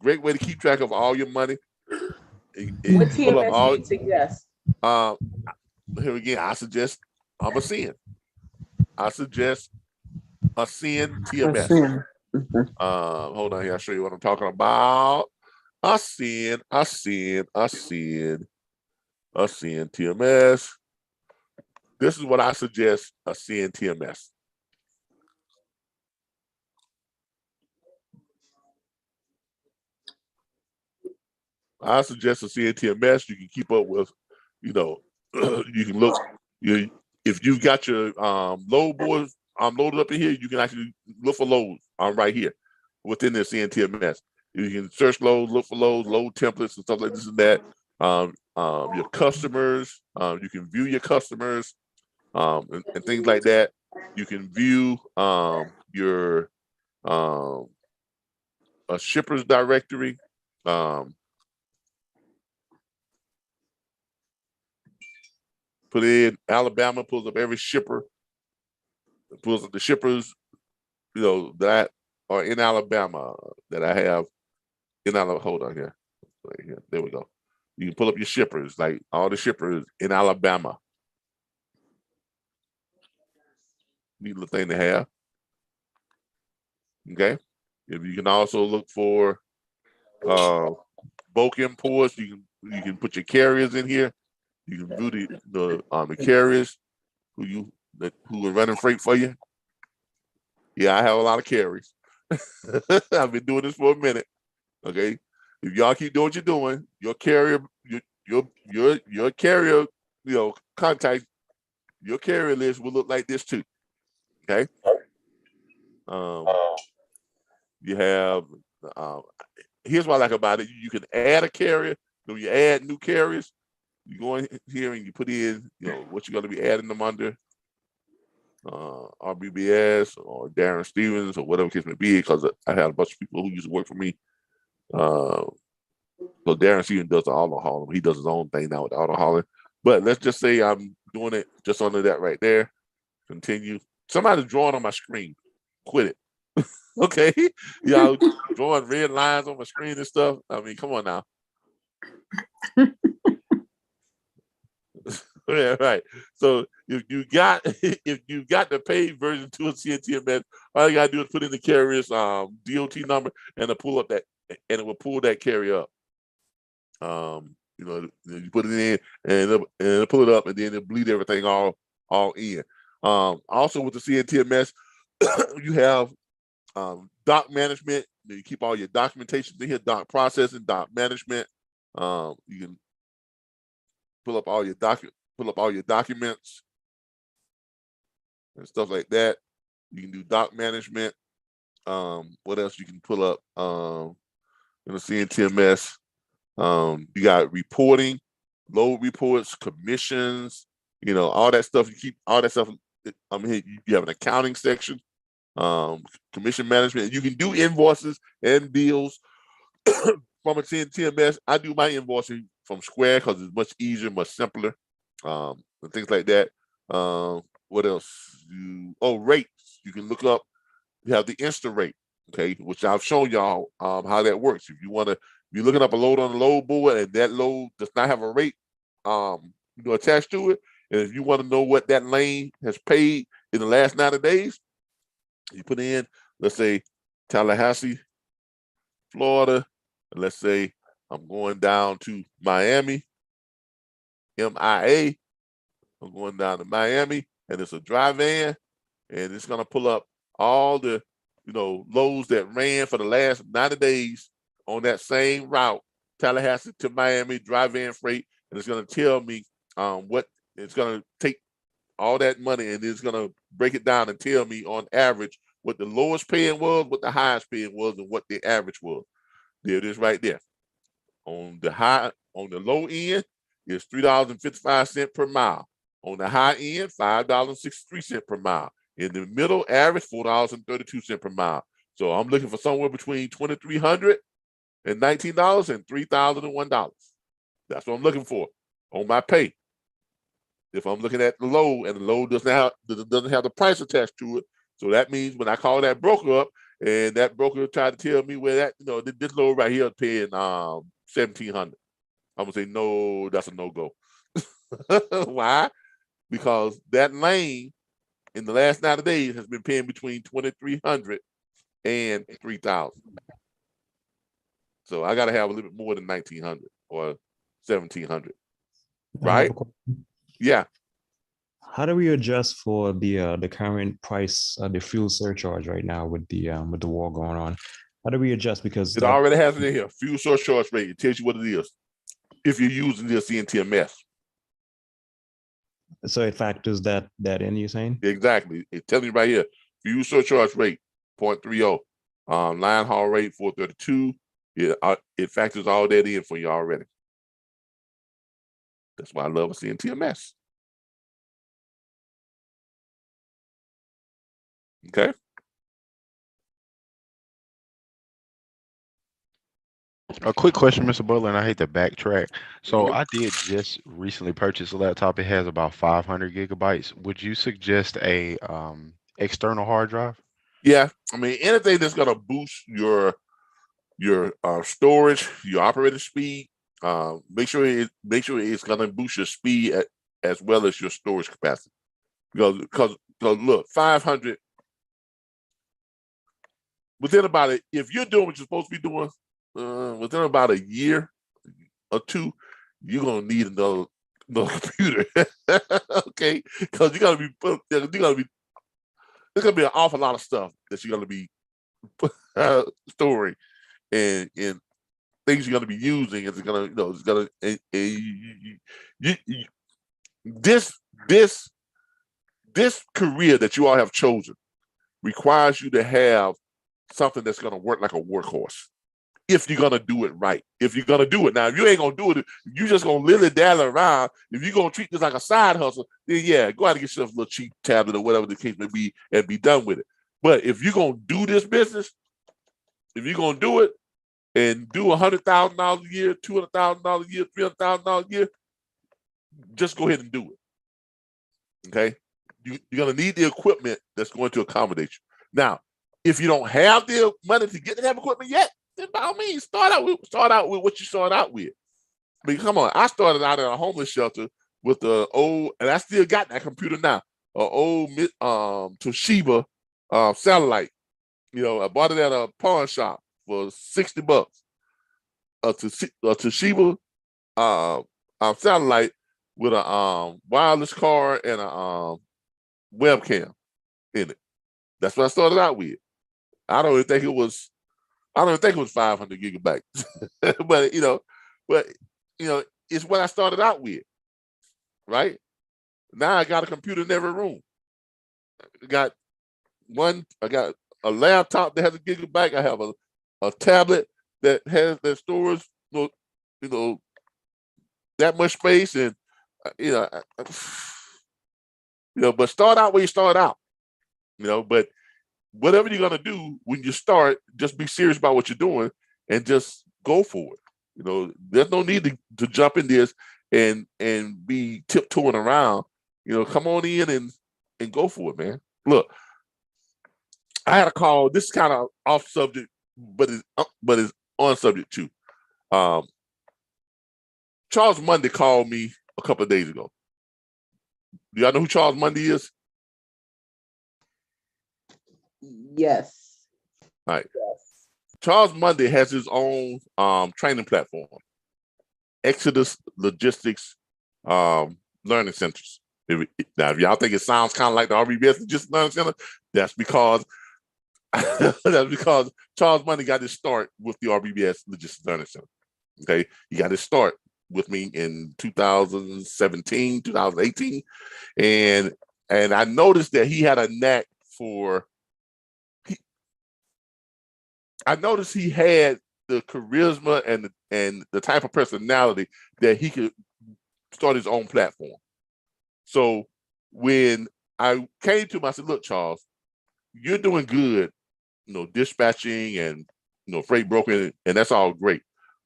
great way to keep track of all your money. What TMS do you suggest? Here again, I suggest I suggest a CN TMS. Hold on here, I'll show you what I'm talking about. A CN TMS. This is what I suggest, a CN TMS. I suggest a CN TMS. You can keep up with, you can look, if you've got your load boards loaded up in here, you can actually look for loads right here within the CNTMS. You can search loads, look for loads, load templates and stuff like this and that. Your customers, you can view your customers and things like that. You can view your a shippers directory. Put in Alabama, pulls up every shipper, pulls up the shippers, that are in Alabama that I have in Alabama. Hold on here. Right here. There we go. You can pull up your shippers, like all the shippers in Alabama. Neat little thing to have. Okay. If you can also look for bulk imports, you can put your carriers in here. You can view the carriers who are running freight for you. Yeah, I have a lot of carriers. I've been doing this for a minute. Okay, if y'all keep doing what you're doing, your carrier, your carrier, contact, your carrier list will look like this too. Okay. You have. Here's what I like about it: you can add a carrier. When you add new carriers, you go in here and you put in, what you're going to be adding them under, RBBS or Darren Stevens or whatever case may be, because I had a bunch of people who used to work for me. So Darren Stevens does the auto hauling. He does his own thing now with auto hauling. But let's just say I'm doing it just under that right there. Continue. Somebody's drawing on my screen. Quit it. Okay, y'all drawing red lines on my screen and stuff. I mean, come on now. Yeah, right. So if you got the paid version to a CNTMS, all you gotta do is put in the carrier's DOT number and it'll pull up that, and it will pull that carrier up. You know, you put it in and it'll pull it up, and then it'll bleed everything all in. Also with the CNTMS, you have doc management. You keep all your documentation in here, doc processing, doc management. You can pull up all your documents and stuff like that. You can do doc management. What else you can pull up in the CNTMS? You got reporting, load reports, commissions, you know, all that stuff. You keep all that stuff. I mean, you have an accounting section, commission management. You can do invoices and bills from a CNTMS. I do my invoicing from Square because it's much easier, much simpler, and things like that. What else? Rates. You can look up. You have the Insta rate, okay, which I've shown y'all how that works. If you want to, you're looking up a load on the load board and that load does not have a rate attached to it, and if you want to know what that lane has paid in the last 90 days, you put in, let's say, Tallahassee, Florida, and let's say I'm going down to Miami, MIA. I'm going down to Miami, and it's a dry van, and it's going to pull up all the loads that ran for the last 90 days on that same route, Tallahassee to Miami, dry van freight, and it's going to tell me what it's going to take, all that money, and it's going to break it down and tell me on average what the lowest paying was, what the highest paying was, and what the average was. There it is right there. On the low end, it's $3.55 per mile. On the high end, $5.63 per mile. In the middle, average $4.32 per mile. So I'm looking for somewhere between $2,319 and $3,001. That's what I'm looking for on my pay. If I'm looking at the load and the load doesn't have the price attached to it, so that means when I call that broker up and that broker tried to tell me where that this load right here is paying $1,700, I'm gonna say no, that's a no-go. Why? Because that lane in the last 90 days has been paying between $2,300 and $3,000. So I got to have a little bit more than $1,900 or $1,700, right? Yeah. How do we adjust for the current price, the fuel surcharge right now with the war going on? How do we adjust? Because it already has it in here. Fuel surcharge rate. It tells you what it is if you're using the CNTMS. So it factors that in, you're saying? Exactly. It tells you right here. Fuel surcharge rate 0.30. Line haul rate 432. It factors all that in for you already. That's why I love a CNTMS. Okay. A quick question, Mr. Butler, and I hate to backtrack. So I did just recently purchase a laptop. It has about 500 gigabytes. Would you suggest a external hard drive? Yeah, I mean anything that's gonna boost your storage, your operating speed. Make sure it's gonna boost your speed as well as your storage capacity. Because look, 500 within about if you're doing what you're supposed to be doing, within about a year or two, you're gonna need another computer. Okay, because there's gonna be an awful lot of stuff that you're gonna be storing and things you're gonna be using. It's gonna this career that you all have chosen requires you to have something that's gonna work like a workhorse. If you're gonna do it right, if you're gonna do it. Now, if you ain't gonna do it, if you just gonna lily-dally around, if you're gonna treat this like a side hustle, then yeah, go out and get yourself a little cheap tablet or whatever the case may be and be done with it. But if you're gonna do this business, if you're gonna do it and do $100,000 a year, $200,000 a year, $300,000 a year, just go ahead and do it. Okay, you're gonna need the equipment that's going to accommodate you. Now, If you don't have the money to get that equipment yet, then by all means, start out with what you started out with. I mean, come on. I started out in a homeless shelter with the old, and I still got that computer now, an old Toshiba satellite. You know, I bought it at a pawn shop for $60. A Toshiba satellite with a wireless card and a webcam in it. That's what I started out with. I don't even think it was 500 gigabytes, but it's what I started out with, right? Now I got a computer in every room. I got a laptop that has a gigabyte. I have a tablet that stores that much space, and but start out where you start out, but whatever you're gonna do when you start, just be serious about what you're doing and just go for it. There's no need to jump in this and be tiptoeing around. Come on in and go for it, man. Look, I had a call. This is kind of off subject, but it's on subject too. Charles Mundy called me a couple of days ago. Do y'all know who Charles Mundy is? Yes. All right. Yes. Charles Mundy has his own training platform, Exodus Logistics Learning Centers. If y'all think it sounds kind of like the RBBS Logistics Learning Center, that's because Charles Mundy got his start with the RBBS Logistics Learning Center. Okay, he got his start with me in 2017, 2018, and I noticed that he had a knack for. I noticed he had the charisma and the type of personality that he could start his own platform. So when I came to him, I said, "Look, Charles, you're doing good, dispatching and freight brokering, and that's all great.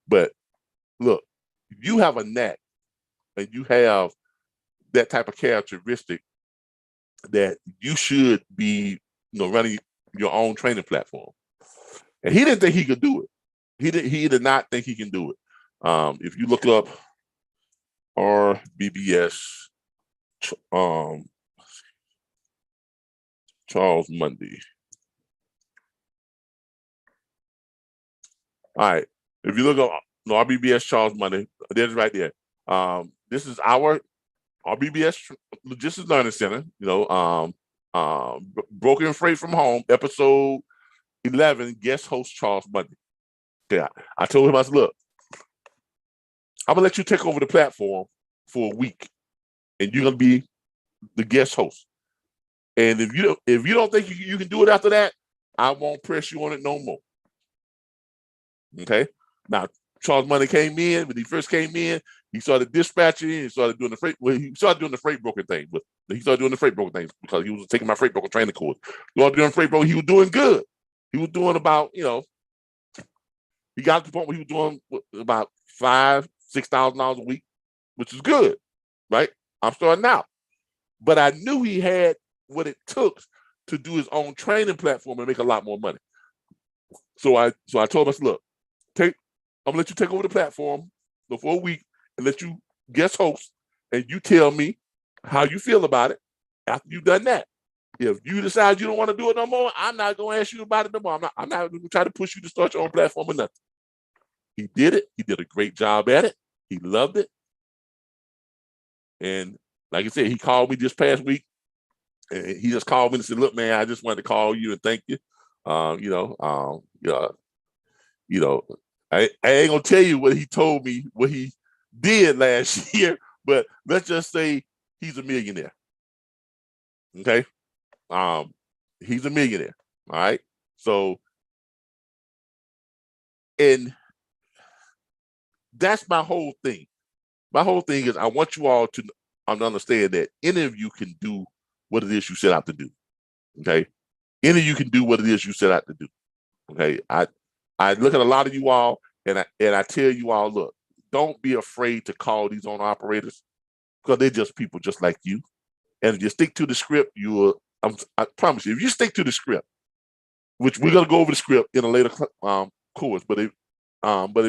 But look, you have a knack, and you have that type of characteristic that you should be, running your own training platform." And he didn't think he could do it. He did not think he can do it. If you look up RBBS Charles Mundy. All right. If you look up RBBS Charles Mundy, there's right there. This is our RBBS Logistics Learning Center, Broken Freight from Home, episode 11, guest host Charles Mundy. Yeah, I told him, I said, "Look, I'm gonna let you take over the platform for a week, and you're gonna be the guest host. And if you don't think you can do it after that, I won't press you on it no more." Okay. Now, Charles Mundy came in. When he first came in, he started dispatching. He started doing the freight. Well, he started doing the freight broker thing. But he started doing the freight broker thing because he was taking my freight broker training course. He was doing freight broker. He was doing good. He was doing about, he got to the point where he was doing about $5,000-6,000 a week, which is good, right? I'm starting out. But I knew he had what it took to do his own training platform and make a lot more money. So I told him, I said, "Look, I'm gonna let you take over the platform for a week and let you guest host, and you tell me how you feel about it after you've done that. If you decide you don't want to do it no more, I'm not going to ask you about it no more. I'm not going to try to push you to start your own platform or nothing." He did it. He did a great job at it. He loved it. And like I said, he called me this past week, and he just called me and said, "Look, man, I just wanted to call you and thank you. I ain't gonna tell you what he told me, what he did last year, but let's just say he's a millionaire. Okay, he's a millionaire. All right. So, and that's my whole thing. My whole thing is I want you all to understand that any of you can do what it is you set out to do. Okay, any of you can do what it is you set out to do. Okay, I look at a lot of you all, and I tell you all, look, don't be afraid to call these owner operators, because they're just people just like you. And if you stick to the script, I promise you, if you stick to the script, which we're gonna go over the script in a later course. But if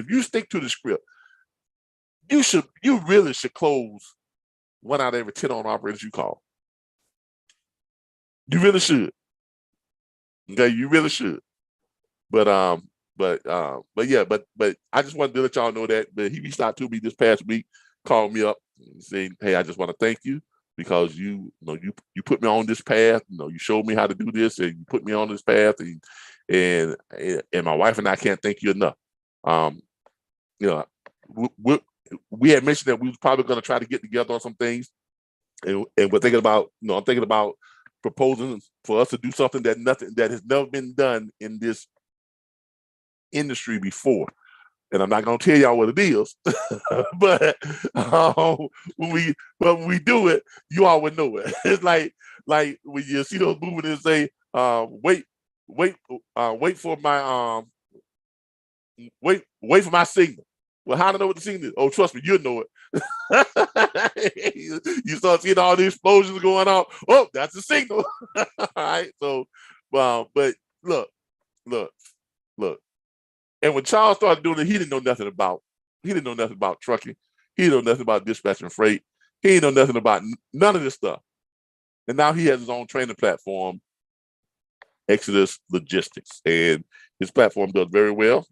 you stick to the script, you really should close 1 out of every 10 owner operators you call. You really should. Okay, you really should. But yeah, but I just wanted to let y'all know that. But he reached out to me this past week, called me up, saying, "Hey, I just want to thank you because you put me on this path. You showed me how to do this, and you put me on this path, and my wife and I can't thank you enough." We had mentioned that we was probably going to try to get together on some things, and we're thinking about, I'm thinking about proposing for us to do something that has never been done in this industry before. And I'm not going to tell y'all what it is, but when we do it, you all would know it. It's like when you see those movies and say, wait for my wait for my signal. Well, how do I know what the signal is? Oh, trust me, you'll know it. You start seeing all the explosions going on. Oh, that's the signal. All right. So, but look. And when Charles started doing it, he didn't know nothing about trucking. He didn't know nothing about dispatching freight. He didn't know nothing about none of this stuff. And now he has his own training platform, Exodus Logistics, and his platform does very well.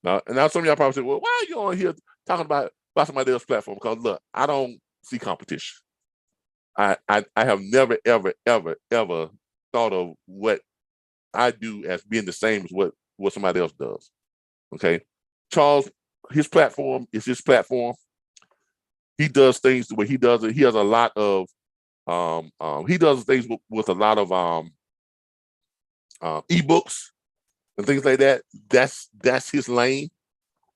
Now some of y'all probably say, well, why are you on here talking about somebody else's platform? Because look, I don't see competition. I have never, ever, ever, ever thought of what I do as being the same as what somebody else does. Okay. Charles, his platform is his platform. He does things the way he does it. He has a lot of he does things with a lot of ebooks and things like that. That's his lane,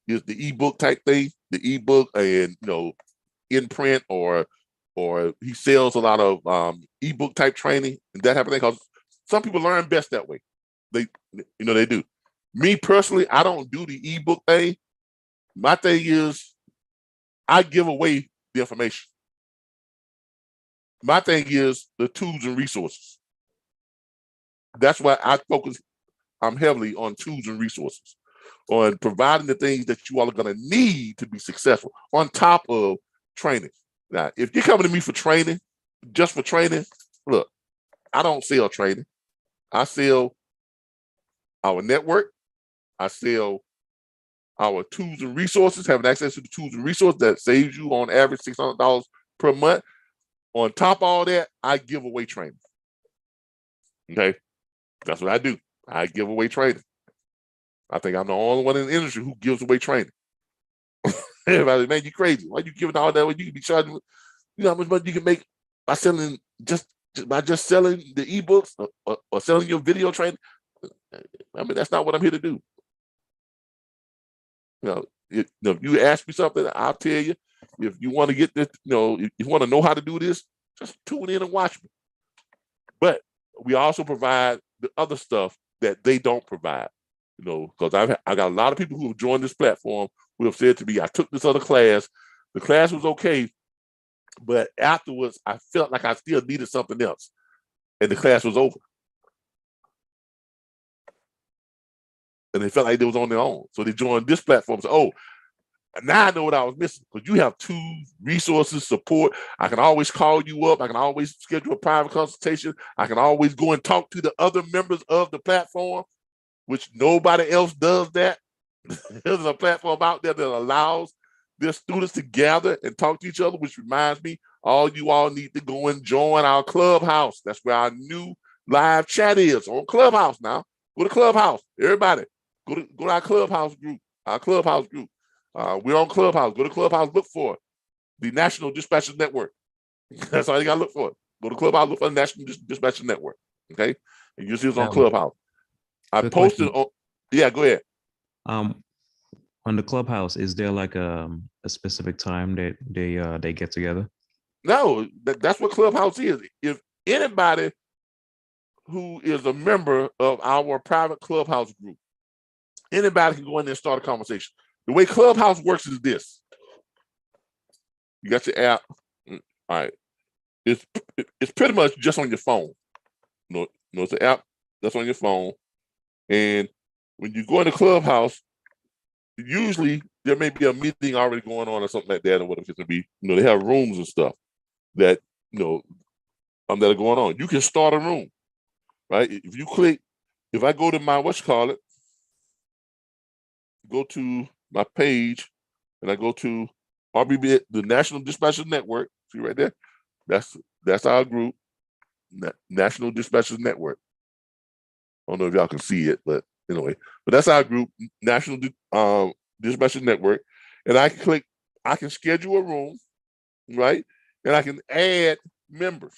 is the ebook type thing, the ebook, and in print, or he sells a lot of ebook type training and that type of thing, because some people learn best that way. They do. Me personally, I don't do the ebook thing. My thing is I give away the information. My thing is the tools and resources. That's why I'm heavily on tools and resources, on providing the things that you all are going to need to be successful, on top of training. Now, if you're coming to me for training, just for training, look, I don't sell training. I sell our network. I sell our tools and resources, having access to the tools and resources that saves you on average $600 per month. On top of all that, I give away training. Okay, that's what I do. I give away training. I think I'm the only one in the industry who gives away training. Everybody, man, you crazy. Why you giving all that when you can be charging? You know how much money you can make by selling just selling the ebooks or selling your video training? I mean, that's not what I'm here to do. If you ask me something, I'll tell you. If you want to get this, if you want to know how to do this, just tune in and watch me. But we also provide the other stuff that they don't provide, because I got a lot of people who have joined this platform who have said to me, I took this other class. The class was okay, but afterwards I felt like I still needed something else, and the class was over. And they felt like they was on their own. So they joined this platform. So, now I know what I was missing, because you have tools, resources, support. I can always call you up. I can always schedule a private consultation. I can always go and talk to the other members of the platform, which nobody else does that. There's a platform out there that allows their students to gather and talk to each other, which reminds me, all you all need to go and join our Clubhouse. That's where our new live chat is, on Clubhouse now. Go to Clubhouse. Everybody, go to our Clubhouse group. We're on Clubhouse. Go to Clubhouse, look for the National Dispatchers Network. That's all you got to look for. Go to Clubhouse, look for the National Dispatchers Network. Okay? And you'll see it's on Clubhouse. I posted on, yeah, go ahead. On the Clubhouse, is there like a specific time that they get together? No, that's what Clubhouse is. If anybody who is a member of our private Clubhouse group, anybody can go in there and start a conversation. The way Clubhouse works is this. You got your app. All right. It's pretty much just on your phone. It's an app That's on your phone. And when you go in the clubhouse, usually there may be a meeting already going on or something like that, or whatever it's going to be. You know, they have rooms and stuff that, you know, that are going on. You can start a room, right? If you click, if I go to my, go to my page, and I go to RBB, the National Dispatchers Network, see right there? That's our group, National Dispatchers Network. I don't know if y'all can see it, but anyway, but that's our group, National Dispatchers Network. And I can schedule a room, right? And I can add members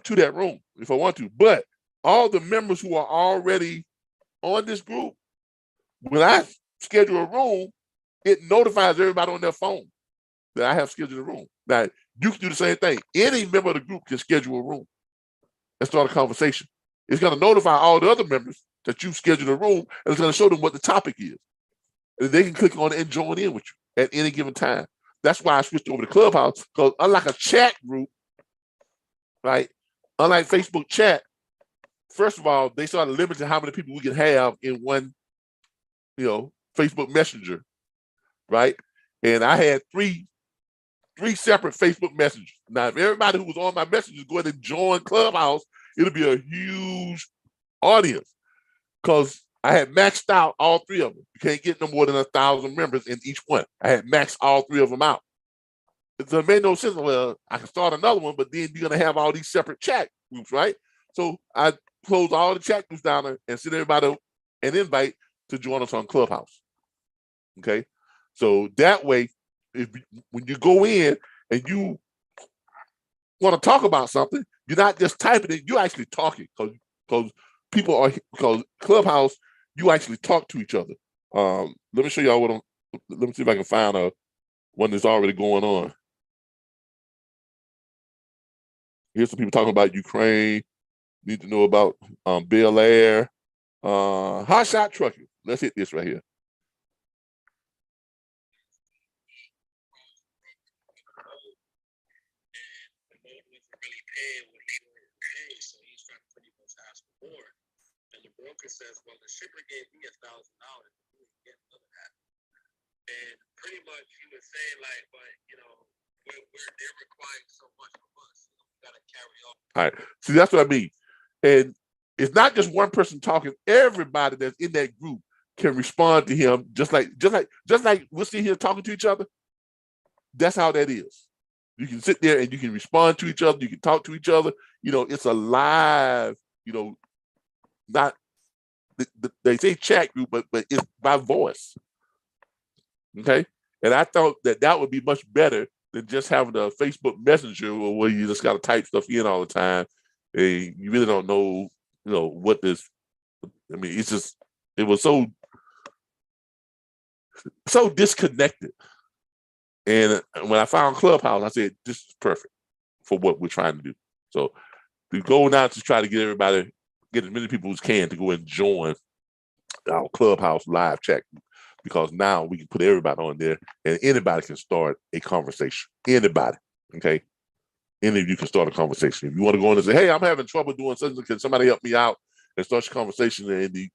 to that room if I want to. But all the members who are already on this group, when I schedule a room, it notifies everybody on their phone that I have scheduled a room. Now, you can do the same thing. Any member of the group can schedule a room and start a conversation. It's going to notify all the other members that you've scheduled a room, and it's going to show them what the topic is. And they can click on it and join in with you at any given time. That's why I switched over to Clubhouse, because unlike a chat group, right? Unlike Facebook chat, first of all, they started limiting how many people we can have in one, Facebook Messenger, right? And I had three separate Facebook messengers. Now, if everybody who was on my messages go ahead and join Clubhouse, it'll be a huge audience, because I had maxed out all three of them. You can't get no more than 1,000 members in each one. I had maxed all three of them out. So it made no sense. Well, I can start another one, but then you're going to have all these separate chat groups, right? So I closed all the chat groups down and sent everybody an invite to join us on Clubhouse. Okay? So that way, when you go in and you want to talk about something, you're not just typing it, you're actually talking, because Clubhouse, you actually talk to each other. Let me show y'all let me see if I can find one that's already going on. Here's some people talking about Ukraine. Need to know about Bel Air. Hot shot trucking. Let's hit this right here. And the broker says, well, the shipper gave me $1,000. You didn't get none of that. And pretty much he was saying, like, but they're requiring so much from us. We gotta carry on. All right. See, that's what I mean. And it's not just one person talking. Everybody that's in that group can respond to him, just like we're sitting here talking to each other. That's how that is. You can sit there and you can respond to each other. You can talk to each other. It's a live, not they say chat group, but it's by voice. Okay. And I thought that would be much better than just having a Facebook Messenger where you just got to type stuff in all the time. And you really don't know, what this, it was so disconnected. And when I found Clubhouse, I said, this is perfect for what we're trying to do. So we go now to try to get as many people as can to go and join our Clubhouse live chat group, because now we can put everybody on there and anybody can start a conversation. Anybody, okay? Any of you can start a conversation. If you want to go in and say, hey, I'm having trouble doing something, can somebody help me out? And start your conversation, and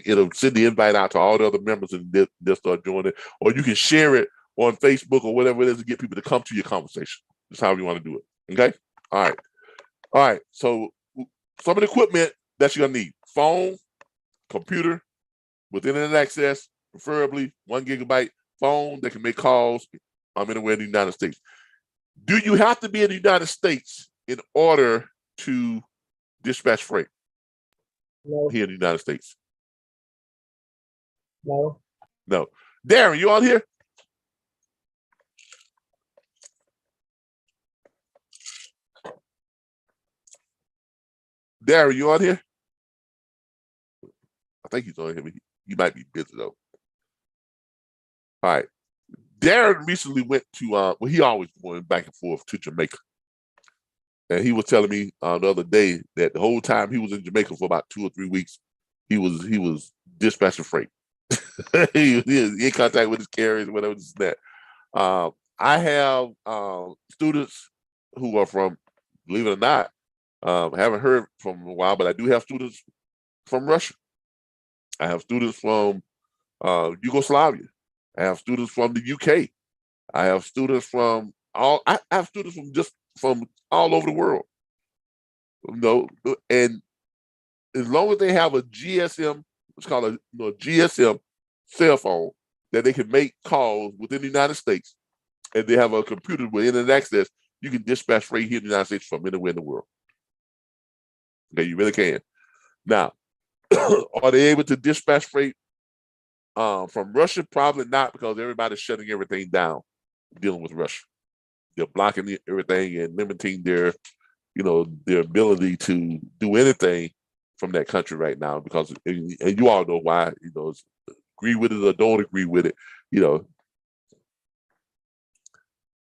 it'll send the invite out to all the other members, and they'll start doing it. Or you can share it on Facebook or whatever it is to get people to come to your conversation. That's how you want to do it. Okay? All right. So some of the equipment that you're gonna need: phone, computer with internet access, preferably 1 gigabyte phone that can make calls anywhere in the United States. Do you have to be in the United States in order to dispatch freight? No. Here in the United States? No. No. Darren, you on here? Darren, you on here? I think he's on here, but he might be busy though. All right. Darren recently went to, he always going back and forth to Jamaica. And he was telling me the other day that the whole time he was in Jamaica for about 2 or 3 weeks, he was dispatching freight. he in contact with his carriers, whatever this and that. I have students who are from, believe it or not, Haven't heard from a while, but I do have students from Russia. I have students from Yugoslavia. I have students from the UK. I have students from I have students from all over the world. You know, and as long as they have a GSM, it's called a GSM cell phone that they can make calls within the United States, and they have a computer with internet access, you can dispatch freight here in the United States from anywhere in the world. Okay, you really can. Now, are they able to dispatch freight from Russia? Probably not, because everybody's shutting everything down dealing with Russia. They're blocking everything and limiting their ability to do anything from that country right now, because, and you all know why, agree with it or don't agree with it,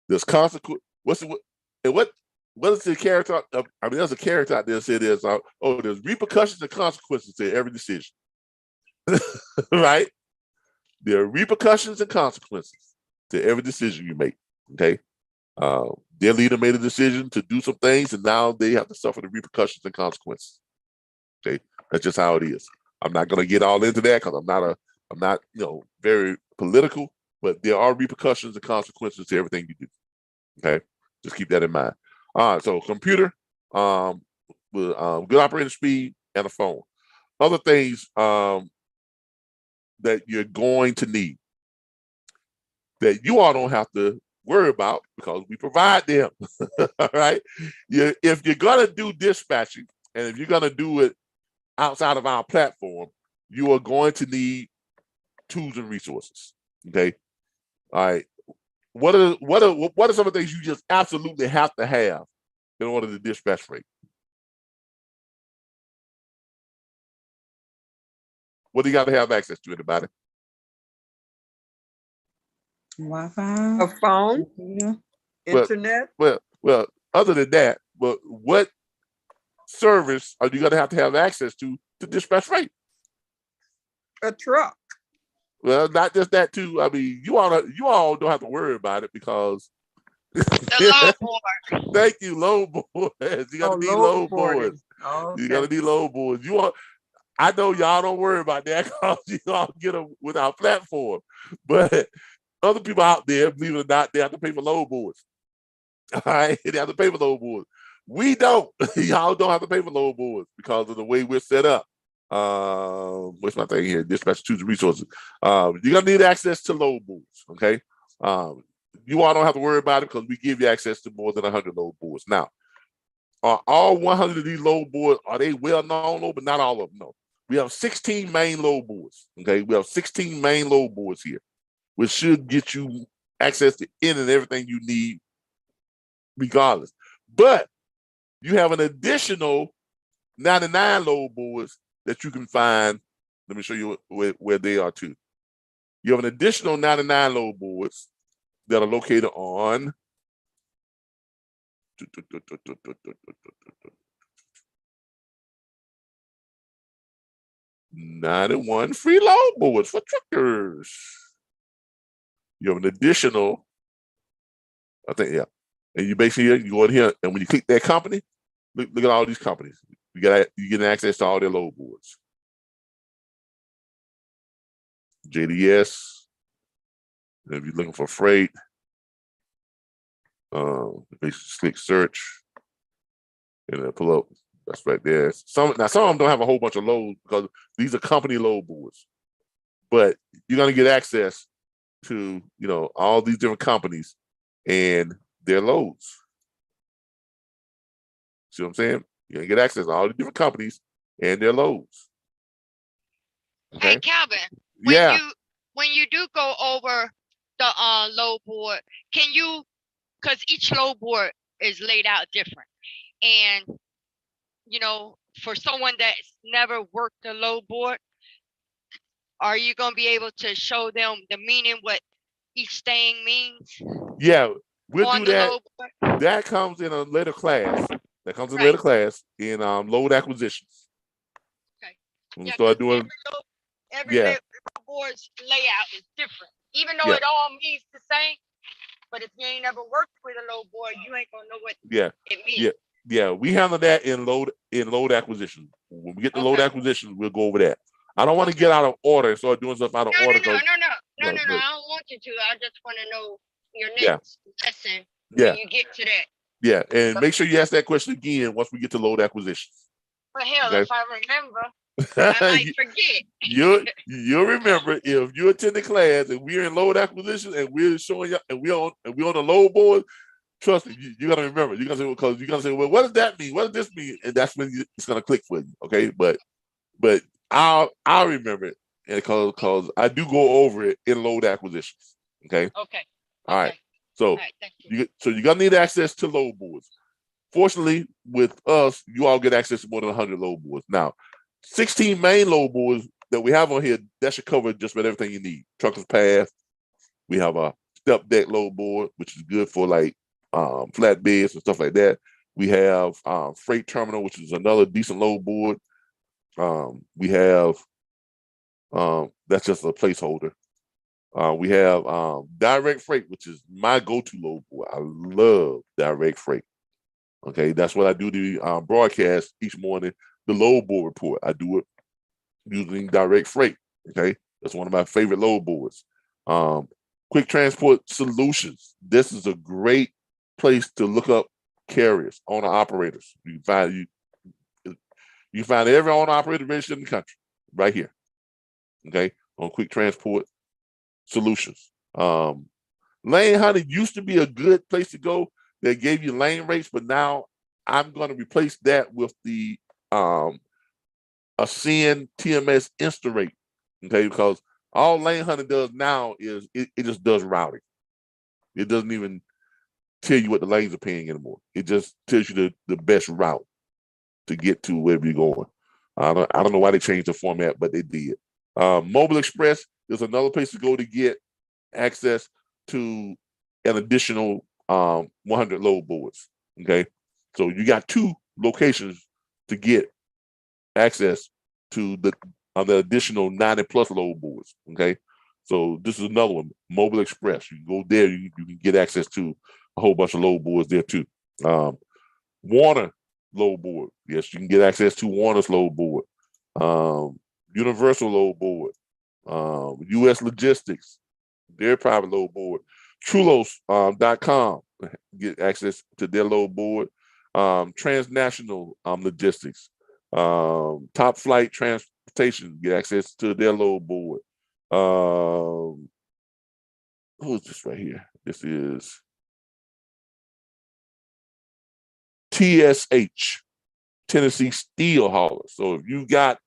there's consequence. What is the character? There's a character out there that said there's repercussions and consequences to every decision. Right? There are repercussions and consequences to every decision you make. Okay. Their leader made a decision to do some things, and now they have to suffer the repercussions and consequences. Okay, that's just how it is. I'm not going to get all into that because I'm not very political, but there are repercussions and consequences to everything you do. Okay, just keep that in mind. All right, so computer, with good operating speed, and a phone. Other things that you're going to need that you all don't have to worry about because we provide them. All right. If you're going to do dispatching, and if you're going to do it outside of our platform, you are going to need tools and resources. Okay. All right. What are some of the things you just absolutely have to have in order to dispatch freight? What do you got to have access to, anybody? Wi-Fi. A phone, computer. internet. Well, other than that, but what service are you going to have access to dispatch freight? A truck. Well, not just that too. I mean, you all don't have to worry about it because The load board. Thank you, load boards. You got to need load boards. Okay. You got to need load boards. I know y'all don't worry about that because you all get them with our platform, but other people out there, believe it or not, they have to pay for load boards. All right, they have to pay for load boards. We don't. Y'all don't have to pay for load boards because of the way we're set up. What's my thing here? Dispatch tools and resources. You're gonna need access to load boards. Okay. You all don't have to worry about it because we give you access to more than 100 load boards. Now, are all 100 of these load boards, are they well known? But not all of them. No. We have 16 main load boards. Okay, we have 16 main load boards here, which should get you access to any and everything you need, regardless. But you have an additional 99 load boards that you can find. Let me show you where they are too. You have an additional 99 load boards that are located on 91 free load boards for truckers. You have an additional, I think, yeah. And you basically you go in here, and when you click that company, look at all these companies. You get access to all their load boards. JDS. And if you're looking for freight, basically click search, and then pull up. That's right there. Some of them don't have a whole bunch of loads because these are company load boards, but you're gonna get access to all these different companies and their loads. See what I'm saying? You're gonna get access to all the different companies and their loads. Okay? Hey, Calvin. When you do go over the load board, can you? Because each load board is laid out different, and for someone that's never worked a load board, are you going to be able to show them the meaning, what each thing means? Yeah, we'll do that. That comes in a later class. That comes in a later class in load acquisitions. Okay. We'll start doing. Every load board's layout is different, even though it all means the same. But if you ain't never worked with a load board, you ain't gonna know what it means. Yeah, we handle that in load acquisition. When we get the load acquisition, we'll go over that. I don't want to get out of order and start doing stuff out of order. No. I don't want you to. I just want to know your next lesson when you get to that. Yeah, and make sure you ask that question again once we get to load acquisition. Well, hell, if I remember, I might forget. You'll remember if you attend the class and we're in load acquisition and we're showing you and we're on the load board. Trust me, you're gonna remember. You're gonna say, well, what does that mean? What does this mean? And that's when it's gonna click for you. Okay, but I'll remember it, and because I do go over it in load acquisitions. Okay. Okay. All right. So you're gonna need access to load boards. Fortunately, with us, you all get access to more than 100 load boards. Now, 16 main load boards that we have on here, that should cover just about everything you need. Truckers Path. We have a step deck load board, which is good for like flatbeds and stuff like that. We have freight terminal, which is another decent load board. We have that's just a placeholder. We have direct freight, which is my go-to load board. I love direct freight. Okay, that's what I do the broadcast each morning. The load board report, I do it using direct freight. Okay, that's one of my favorite load boards. Quick Transport Solutions. This is a great place to look up carriers, owner operators. You can find every owner operator registered in the country right here. Okay, on Quick Transport Solutions. Lane Hunter used to be a good place to go. They gave you lane rates, but now I'm going to replace that with the Ascend TMS Insta rate. Okay, because all Lane Hunter does now is it just does routing. It doesn't even tell you what the lanes are paying anymore. It just tells you the best route to get to wherever you're going. I don't know why they changed the format, but they did. Mobile Express is another place to go to get access to an additional 100 load boards. Okay, so you got 2 locations to get access to the additional 90 plus load boards. Okay, so this is another one, Mobile Express. You can go there, you can get access to a whole bunch of load boards there too. Warner load board, yes, you can get access to Warner's load board. Universal load board, US Logistics, their private load board. Trulos.com, get access to their load board. Transnational Logistics, Top Flight Transportation, get access to their load board. Who is this right here? This is TSH, Tennessee Steel Haulers. So if you got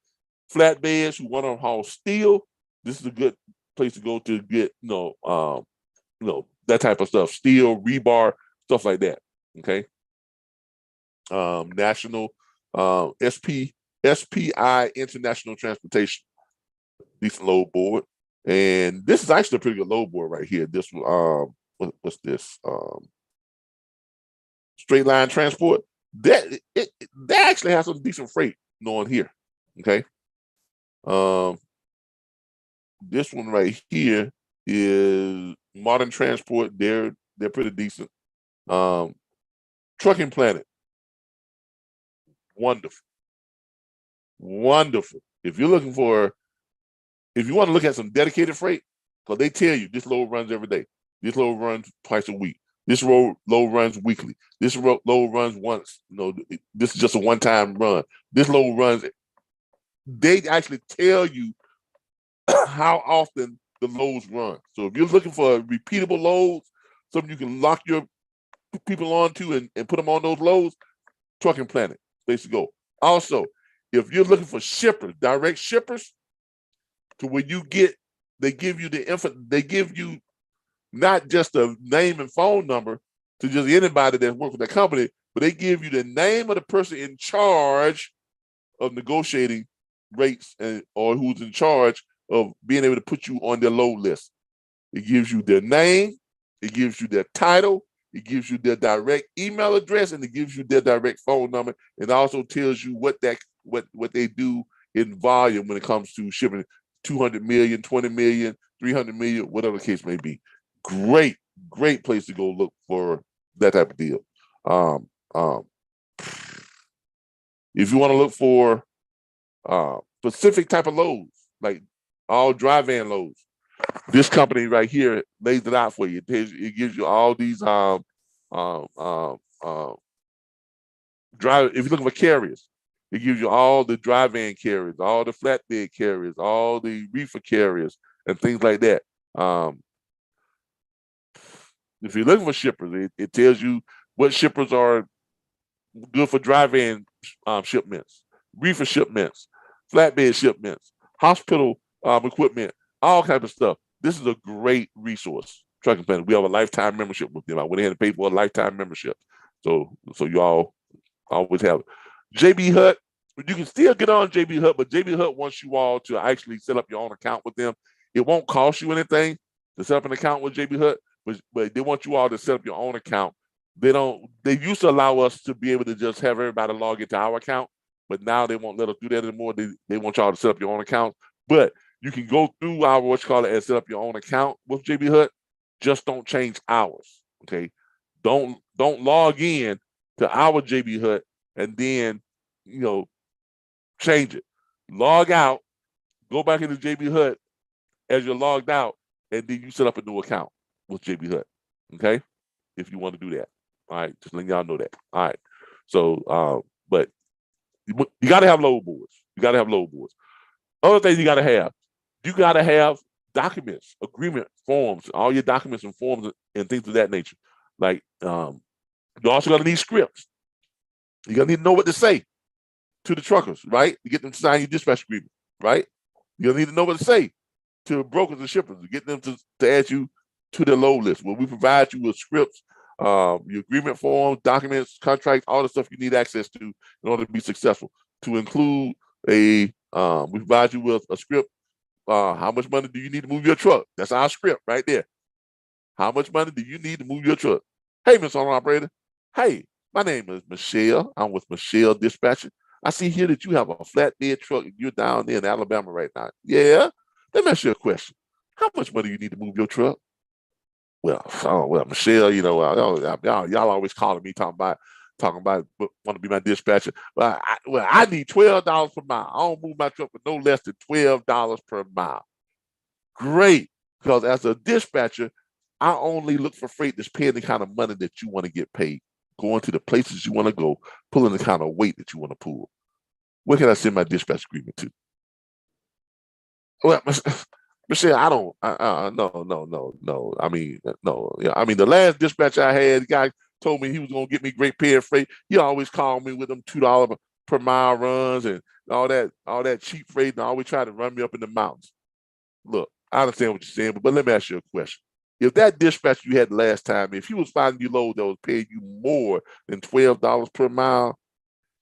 flatbeds who want to haul steel, this is a good place to go to get, that type of stuff, steel, rebar, stuff like that. Okay. National SPI International Transportation, decent load board, and this is actually a pretty good load board right here. This what's this? Straight Line Transport. That actually has some decent freight on here. Okay. This one right here is Modern Transport. They're pretty decent. Trucking Planet. Wonderful. If you want to look at some dedicated freight, because they tell you this load runs every day. This load runs twice a week. This load runs weekly. This load runs once. This is just a one-time run. This load runs. They actually tell you how often the loads run. So if you're looking for repeatable loads, something you can lock your people onto and put them on those loads, Trucking Planet, place to go. Also, if you're looking for shippers, direct shippers, to where they give you the info, they give you not just a name and phone number to just anybody that works with that company, but they give you the name of the person in charge of negotiating rates or who's in charge of being able to put you on their load list. It gives you their name, it gives you their title, it gives you their direct email address, and it gives you their direct phone number. It also tells you what they do in volume when it comes to shipping 200 million, 20 million, 300 million, whatever the case may be. Great place to go look for that type of deal. If you want to look for specific type of loads, like all dry van loads, this company right here lays it out for you. It gives you all these drive. If you're looking for carriers, it gives you all the dry van carriers, all the flatbed carriers, all the reefer carriers, and things like that. If you're looking for shippers, it tells you what shippers are good for dry van shipments, reefer shipments, flatbed shipments, hospital equipment, all kinds of stuff. This is a great resource. Trucking Planet. We have a lifetime membership with them. I went ahead and paid for a lifetime membership, so you all always have it. JB Hutt, you can still get on JB Hutt, but JB Hutt wants you all to actually set up your own account with them. It won't cost you anything to set up an account with JB Hutt, but they want you all to set up your own account. They used to allow us to be able to just have everybody log into our account, but now they won't let us do that anymore. They want y'all to set up your own account, but you can go through our and set up your own account with JB Hutt. Just don't change ours, okay? Don't log in to our JB Hutt and then, change it. Log out, go back into JB Hutt as you're logged out, and then you set up a new account with JB Hutt, okay? If you want to do that, all right? Just letting y'all know that, all right? So, but you got to have load boards. You got to have load boards. Other things you got to have documents, agreement forms, all your documents and forms and things of that nature. Like, you're also going to need scripts. You're going to need to know what to say to the truckers, right? To get them to sign your dispatch agreement, right? You'll need to know what to say to brokers and shippers to get them to add you to the load list. Where we provide you with scripts, your agreement forms, documents, contracts, all the stuff you need access to in order to be successful. To include we provide you with a script. How much money do you need to move your truck? That's our script right there. How much money do you need to move your truck? Hey, Mr. Owner Operator. Hey, my name is Michelle. I'm with Michelle Dispatching. I see here that you have a flatbed truck and you're down there in Alabama right now. Yeah? Let me ask you a question. How much money do you need to move your truck? Well, Michelle, y'all always calling me talking about want to be my dispatcher. I need $12 per mile. I don't move my truck for no less than $12 per mile. Great, because as a dispatcher, I only look for freight that's paying the kind of money that you want to get paid, going to the places you want to go, pulling the kind of weight that you want to pull. Where can I send my dispatch agreement to? Well, Michelle, I don't. No. I mean, no. Yeah, I mean, the last dispatch I had, the guy told me he was gonna get me great pay freight. He always called me with them $2 per mile runs and all that cheap freight, and always try to run me up in the mountains. Look, I understand what you're saying, but let me ask you a question. If that dispatch you had last time, if he was finding you load that was paying you more than $12 per mile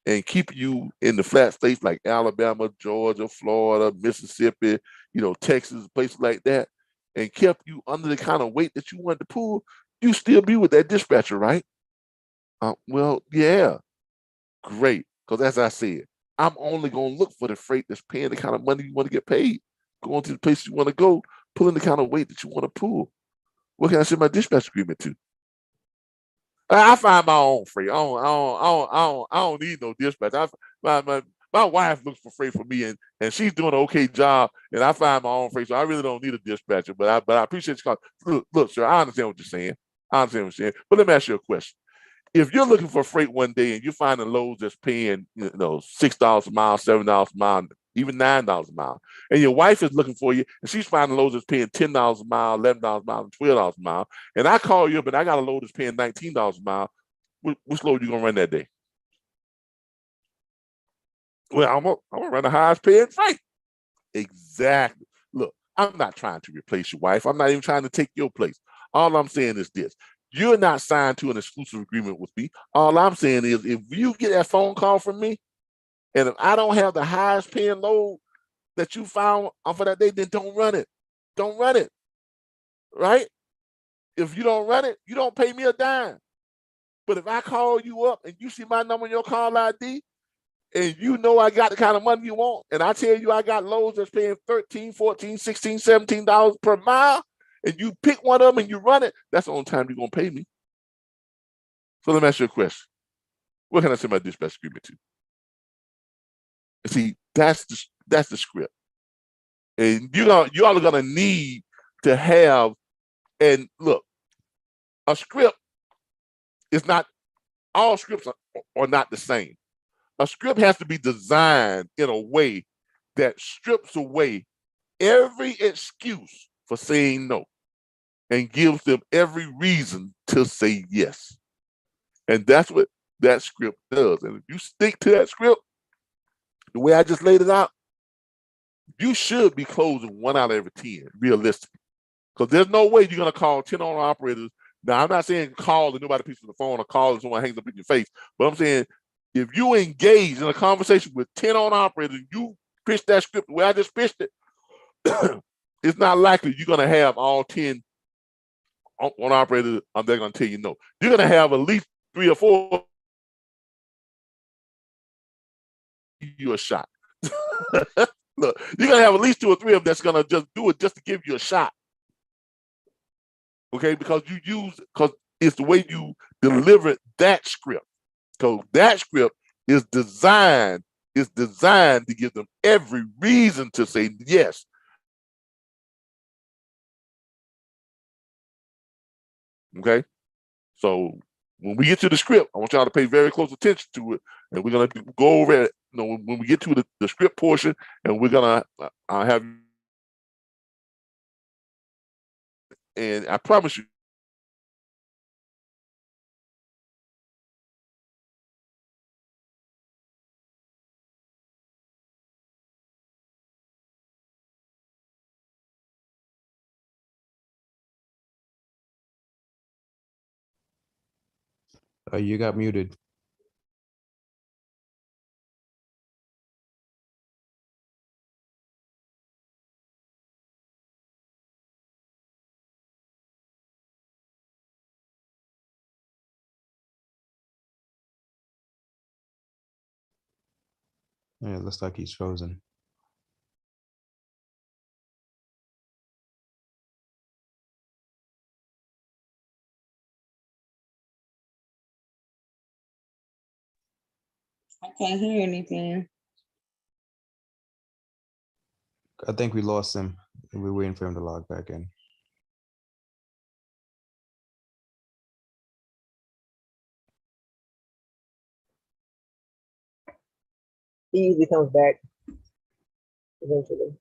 and keeping you in the flat states like Alabama, Georgia, Florida, Mississippi, Texas, places like that, and kept you under the kind of weight that you wanted to pull, you still be with that dispatcher, right? Well, yeah, great. Because as I said, I'm only going to look for the freight that's paying the kind of money you want to get paid, going to the places you want to go, pulling the kind of weight that you want to pull. What can I send my dispatch agreement to? I find my own freight. I don't need no dispatch. My wife looks for freight for me, and she's doing an okay job, and I find my own freight, so I really don't need a dispatcher. But I appreciate you calling. Look, sir, I understand what you're saying. But let me ask you a question. If you're looking for freight one day and you're finding loads that's paying, $6 a mile, $7 a mile, even $9 a mile, and your wife is looking for you, and she's finding loads that's paying $10 a mile, $11 a mile, and $12 a mile, and I call you up and I got a load that's paying $19 a mile, which load you gonna run that day? Well, I'm gonna run the highest paying freight. Exactly. Look, I'm not trying to replace your wife. I'm not even trying to take your place. All I'm saying is this. You're not signed to an exclusive agreement with me. All I'm saying is if you get that phone call from me, and if I don't have the highest paying load that you found for that day, then don't run it. Don't run it. Right? If you don't run it, you don't pay me a dime. But if I call you up and you see my number in your call ID, and you know I got the kind of money you want, and I tell you I got loads that's paying $13, $14, $16, $17 per mile, and you pick one of them and you run it, that's the only time you're going to pay me. So let me ask you a question. Where can I send my dispatch agreement to? See, that's the script. And you all are gonna need to have, and look, a script is not, all scripts are not the same. A script has to be designed in a way that strips away every excuse for saying no and gives them every reason to say yes. And that's what that script does. And if you stick to that script, the way I just laid it out, you should be closing 1 out of every 10, realistically. Because there's no way you're going to call 10 owner operators. Now, I'm not saying call and nobody picks up the phone or call and someone hangs up in your face, but I'm saying if you engage in a conversation with 10 owner operators and you pitch that script the way I just pitched it, it's not likely you're going to have all 10 owner operators, they're going to tell you no. You're going to have at least 3 or 4 you a shot. Look, you're going to have at least 2 or 3 of them that's going to just do it just to give you a shot. Okay, because it's the way you deliver that script. Because that script is designed to give them every reason to say yes. Okay, so when we get to the script, I want y'all to pay very close attention to it, and we're gonna go over it. You know, when we get to the script portion, and we're gonna have, and I promise you. You got muted. Yeah, it looks like he's frozen. I can't hear anything. I think we lost him. We're waiting for him to log back in. He usually comes back eventually.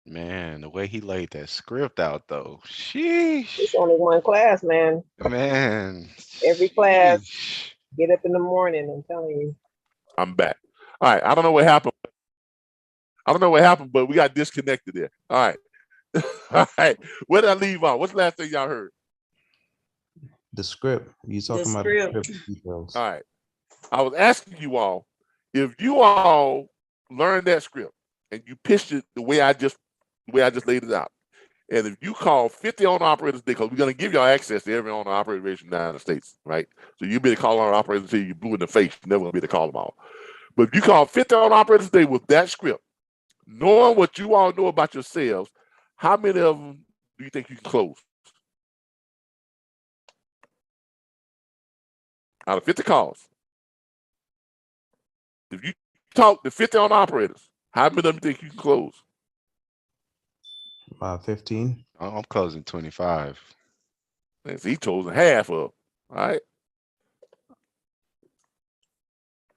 Man, the way he laid that script out though. Sheesh. It's only one class, man. Man. Every class, sheesh. get up in the morning, I'm telling you. I'm back. All right, I don't know what happened. But we got disconnected there. All right. All right. Where did I leave off? What's the last thing y'all heard? The script. You talking about the script details. All right. I was asking you all, if you all learned that script and you pitched it the way I just laid it out, and if you call 50 owner operators a day, because we're going to give y'all access to every owner operator in the United States, right? So you'll be able to call owner operators until you're blue in the face. You're never going to be able to call them all. But if you call 50 owner operators a day with that script, knowing what you all know about yourselves, how many of them do you think you can close? Out of 50 calls. If you talk to 50 owner operators, how many of them do you think you can close? 15. I'm closing 25. And so he chosen half of, all right?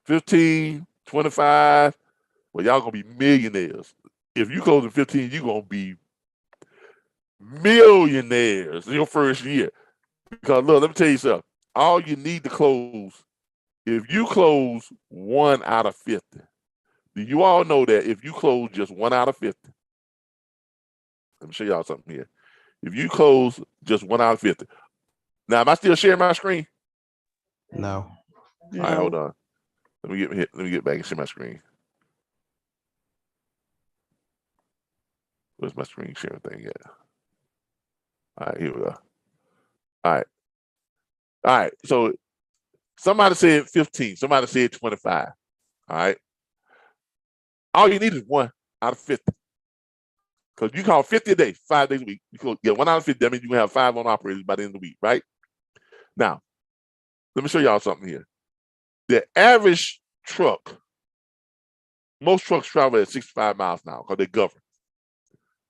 15, 25, well, y'all gonna be millionaires. If you close in 15, you're gonna be millionaires in your first year. Because look, let me tell you something. All you need to close, if you close 1 out of 50, do you all know that if you close just 1 out of 50, let me show y'all something here. If you close just 1 out of 50, now am I still sharing my screen? No. All right, hold on. Let me get back and share my screen. Where's my screen sharing thing at? All right, here we go. All right. So somebody said 15. Somebody said 25. All right. All you need is 1 out of 50. Because you call 50 a day, 5 days a week. You can get 1 out of 50. That means you can have 5 on operators by the end of the week, right? Now, let me show y'all something here. The average truck Most trucks travel at 65 miles an hour because they govern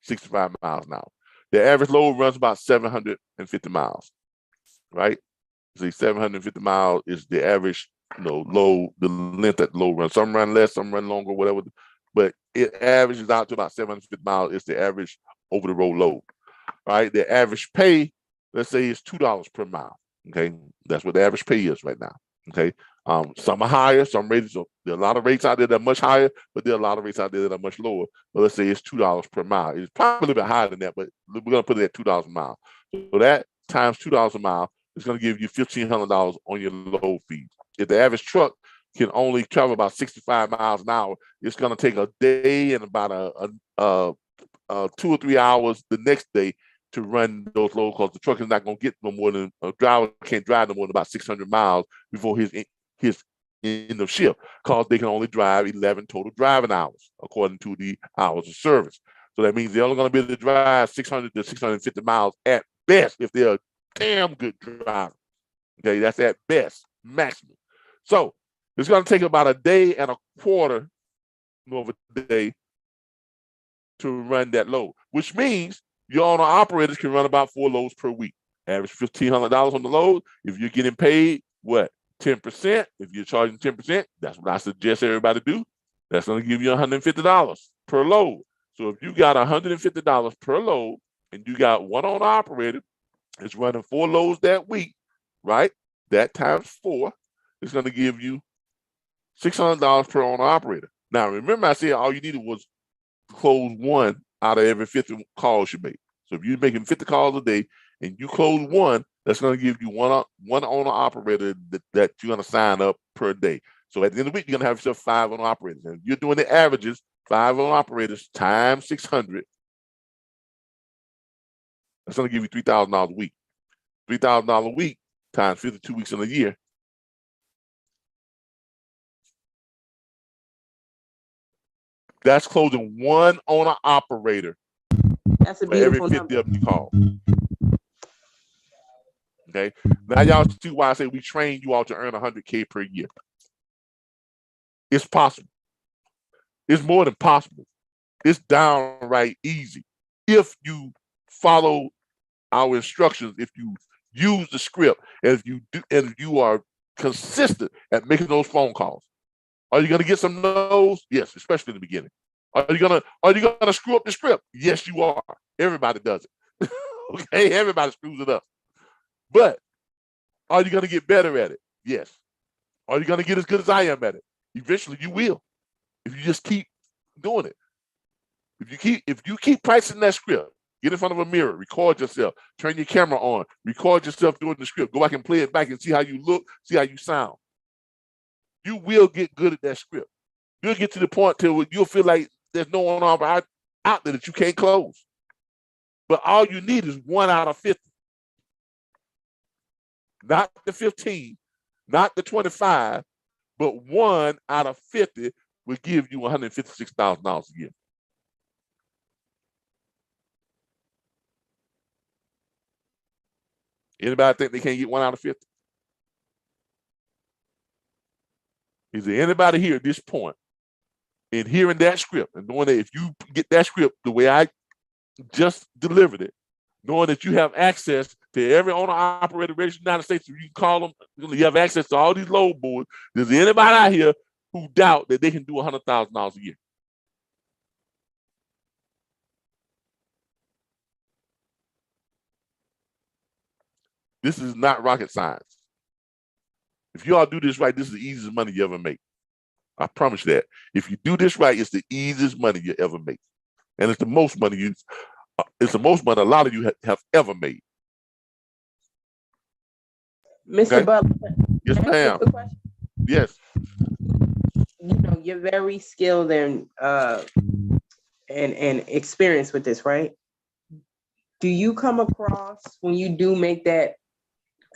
65 miles an hour. The average load runs about 750 miles, right? See, 750 miles is the average, load, the length that the load runs. Some run less, some run longer, whatever. But it averages out to about 750 miles. It's the average over the road load, right? The average pay, let's say, is $2 per mile. Okay, that's what the average pay is right now. Okay, some are higher, some rates. There are a lot of rates out there that are much higher, but there are a lot of rates out there that are much lower. But let's say it's $2 per mile. It's probably a little bit higher than that, but we're gonna put it at $2 a mile. So that times $2 a mile is gonna give you $1,500 on your load fees. If the average truck can only travel about 65 miles an hour, it's gonna take a day and about 2 or 3 hours the next day to run those loads, because the truck is not going to get no more than, a driver can't drive no more than about 600 miles before his end of shift, because they can only drive 11 total driving hours according to the hours of service. So that means they're only going to be able to drive 600 to 650 miles at best if they're a damn good driver. Okay, that's at best, maximum. So it's going to take about a day and a quarter of a day to run that load, which means your owner operators can run about 4 loads per week. Average $1,500 on the load. If you're getting paid, what, 10%? If you're charging 10%, that's what I suggest everybody do. That's going to give you $150 per load. So if you got $150 per load and you got one owner operator that's running 4 loads that week, right? That times 4 is going to give you $600 per owner operator. Now, remember I said all you needed was to close 1 out of every 50 calls you make. So if you're making 50 calls a day and you close 1, that's going to give you one owner operator that you're going to sign up per day. So at the end of the week, you're going to have yourself 5 owner operators. And if you're doing the averages, 5 owner operators times 600, that's going to give you $3,000 a week. $3,000 a week times 52 weeks in a year. That's closing 1 owner operator. That's a beautiful for every 50 of you call. Okay. Now y'all see why I say we train you all to earn $100K per year. It's possible. It's more than possible. It's downright easy if you follow our instructions. If you use the script, and if you are consistent at making those phone calls. Are you going to get some no's? Yes, especially in the beginning. Are you gonna screw up the script? Yes, you are. Everybody does it. Okay, everybody screws it up. But are you gonna get better at it? Yes. Are you gonna get as good as I am at it? Eventually, you will. If you just keep doing it. If you keep practicing that script, get in front of a mirror, record yourself, turn your camera on, record yourself doing the script, go back and play it back and see how you look, see how you sound. You will get good at that script. You'll get to the point till you'll feel like there's no one out there that you can't close. But all you need is 1 out of 50. Not the 15, not the 25, but 1 out of 50 will give you $156,000 a year. Anybody think they can't get 1 out of 50? Is there anybody here at this point in hearing that script and knowing that if you get that script the way I just delivered it, knowing that you have access to every owner operator registered in the United States, you can call them, you have access to all these load boards. Is there anybody out here who doubt that they can do $100,000 a year? This is not rocket science. If you all do this right, this is the easiest money you ever make. I promise you that. If you do this right, it's the easiest money you ever make. And it's the most money a lot of you have ever made. Mr. Okay? Butler. Yes, ma'am. Yes. You know, you're very skilled and experienced with this, right? Do you come across when you do make that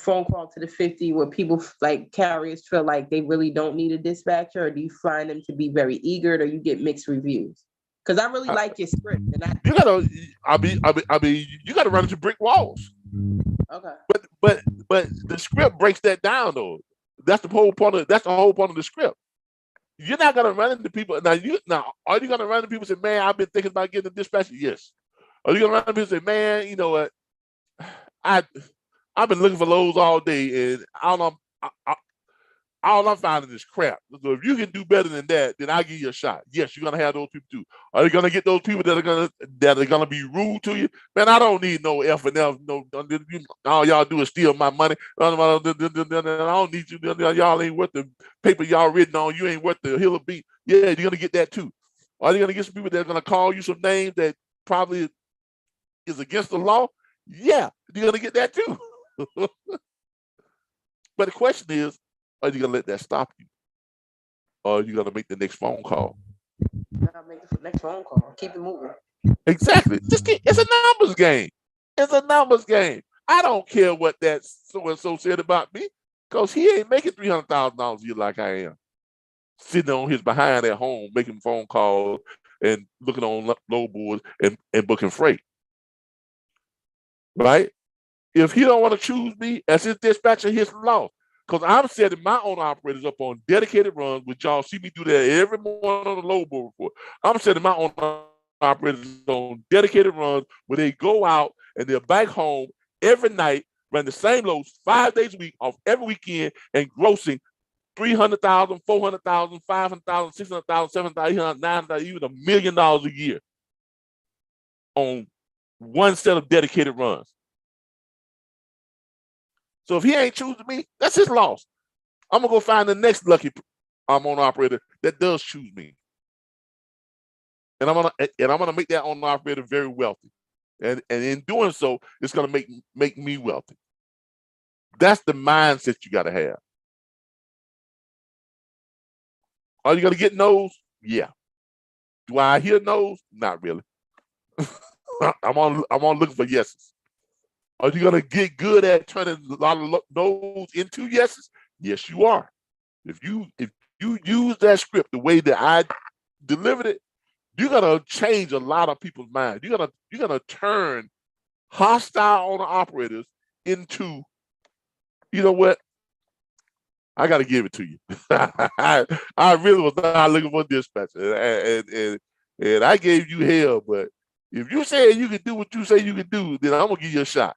phone call to the 50 where people like carriers feel like they really don't need a dispatcher, or do you find them to be very eager, or you get mixed reviews? Because I really like your script, and you gotta run into brick walls. Okay. But the script breaks that down though. That's the whole point of the script. You're not gonna run into people now. Are you gonna run into people and say, "Man, I've been thinking about getting a dispatcher"? Yes. Are you gonna run into people and say, "Man, you know what? I've been looking for loads all day, and all I'm finding is crap. So if you can do better than that, then I'll give you a shot." Yes, you're gonna have those people too. Are you gonna get those people that are gonna be rude to you? Man, I don't need no F and F. No, all y'all do is steal my money. I don't need you. Y'all ain't worth the paper y'all written on. You ain't worth the hill of beat. Yeah, you're gonna get that too. Are you gonna get some people that are gonna call you some names that probably is against the law? Yeah, you're gonna get that too. But the question is, are you gonna let that stop you? Or are you gonna make the next phone call? I'll make the next phone call. Keep it moving. Exactly. It's a numbers game. It's a numbers game. I don't care what that so-and-so said about me, because he ain't making $300,000 a year like I am. Sitting on his behind at home, making phone calls and looking on load boards and booking freight. Right? If he don't want to choose me as his dispatcher, his loss. Because I'm setting my own operators up on dedicated runs, which y'all see me do that every morning on the load board report. I'm setting my own operators on dedicated runs where they go out and they're back home every night, run the same loads 5 days a week, off every weekend, and grossing $300,000, $400,000, $500,000, $600,000, $700,000, $800,000, $900,000, even $1 million a year on one set of dedicated runs. So if he ain't choosing me, that's his loss. I'm gonna go find the next lucky owner operator that does choose me, and I'm gonna make that owner operator very wealthy, and in doing so, it's gonna make me wealthy. That's the mindset you gotta have. Are you gonna get no's? Yeah. Do I hear no's? Not really. I'm on looking for yeses. Are you gonna get good at turning a lot of no's into yeses? Yes, you are. If you use that script the way that I delivered it, you're gonna change a lot of people's minds. You're gonna turn hostile owner operators into, you know what? I got to give it to you. I really was not looking for a dispatcher, and I gave you hell. But if you say you can do what you say you can do, then I'm gonna give you a shot.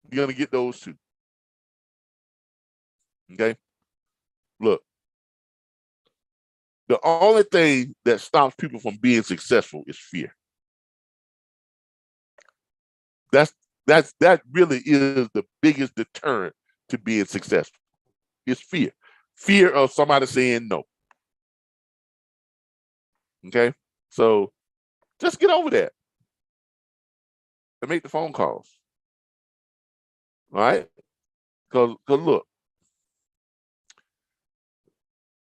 You're gonna get those two. Okay. Look, the only thing that stops people from being successful is fear. That really is the biggest deterrent to being successful. It's fear. Fear of somebody saying no. Okay? So just get over that and make the phone calls. All right? Because look,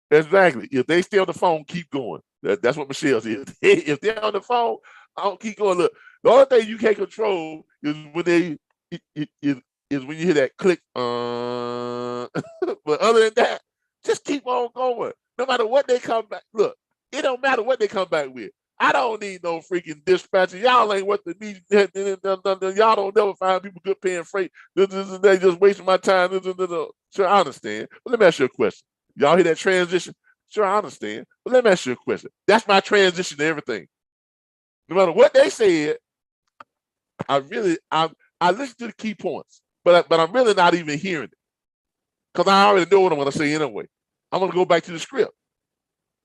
exactly. If they stay on the phone, keep going. That's what Michelle said. If they're on the phone, I'll keep going. Look, the only thing you can't control is when is when you hear that click. But other than that, just keep on going. No matter what they come back. Look, it don't matter what they come back with. I don't need no freaking dispatcher. Y'all ain't worth the need. Y'all don't never find people good paying freight. They just wasting my time. Sure, I understand. But let me ask you a question. Y'all hear that transition? Sure, I understand. But let me ask you a question. That's my transition to everything. No matter what they said, I listen to the key points, but I'm really not even hearing it. Because I already know what I'm going to say anyway. I'm going to go back to the script.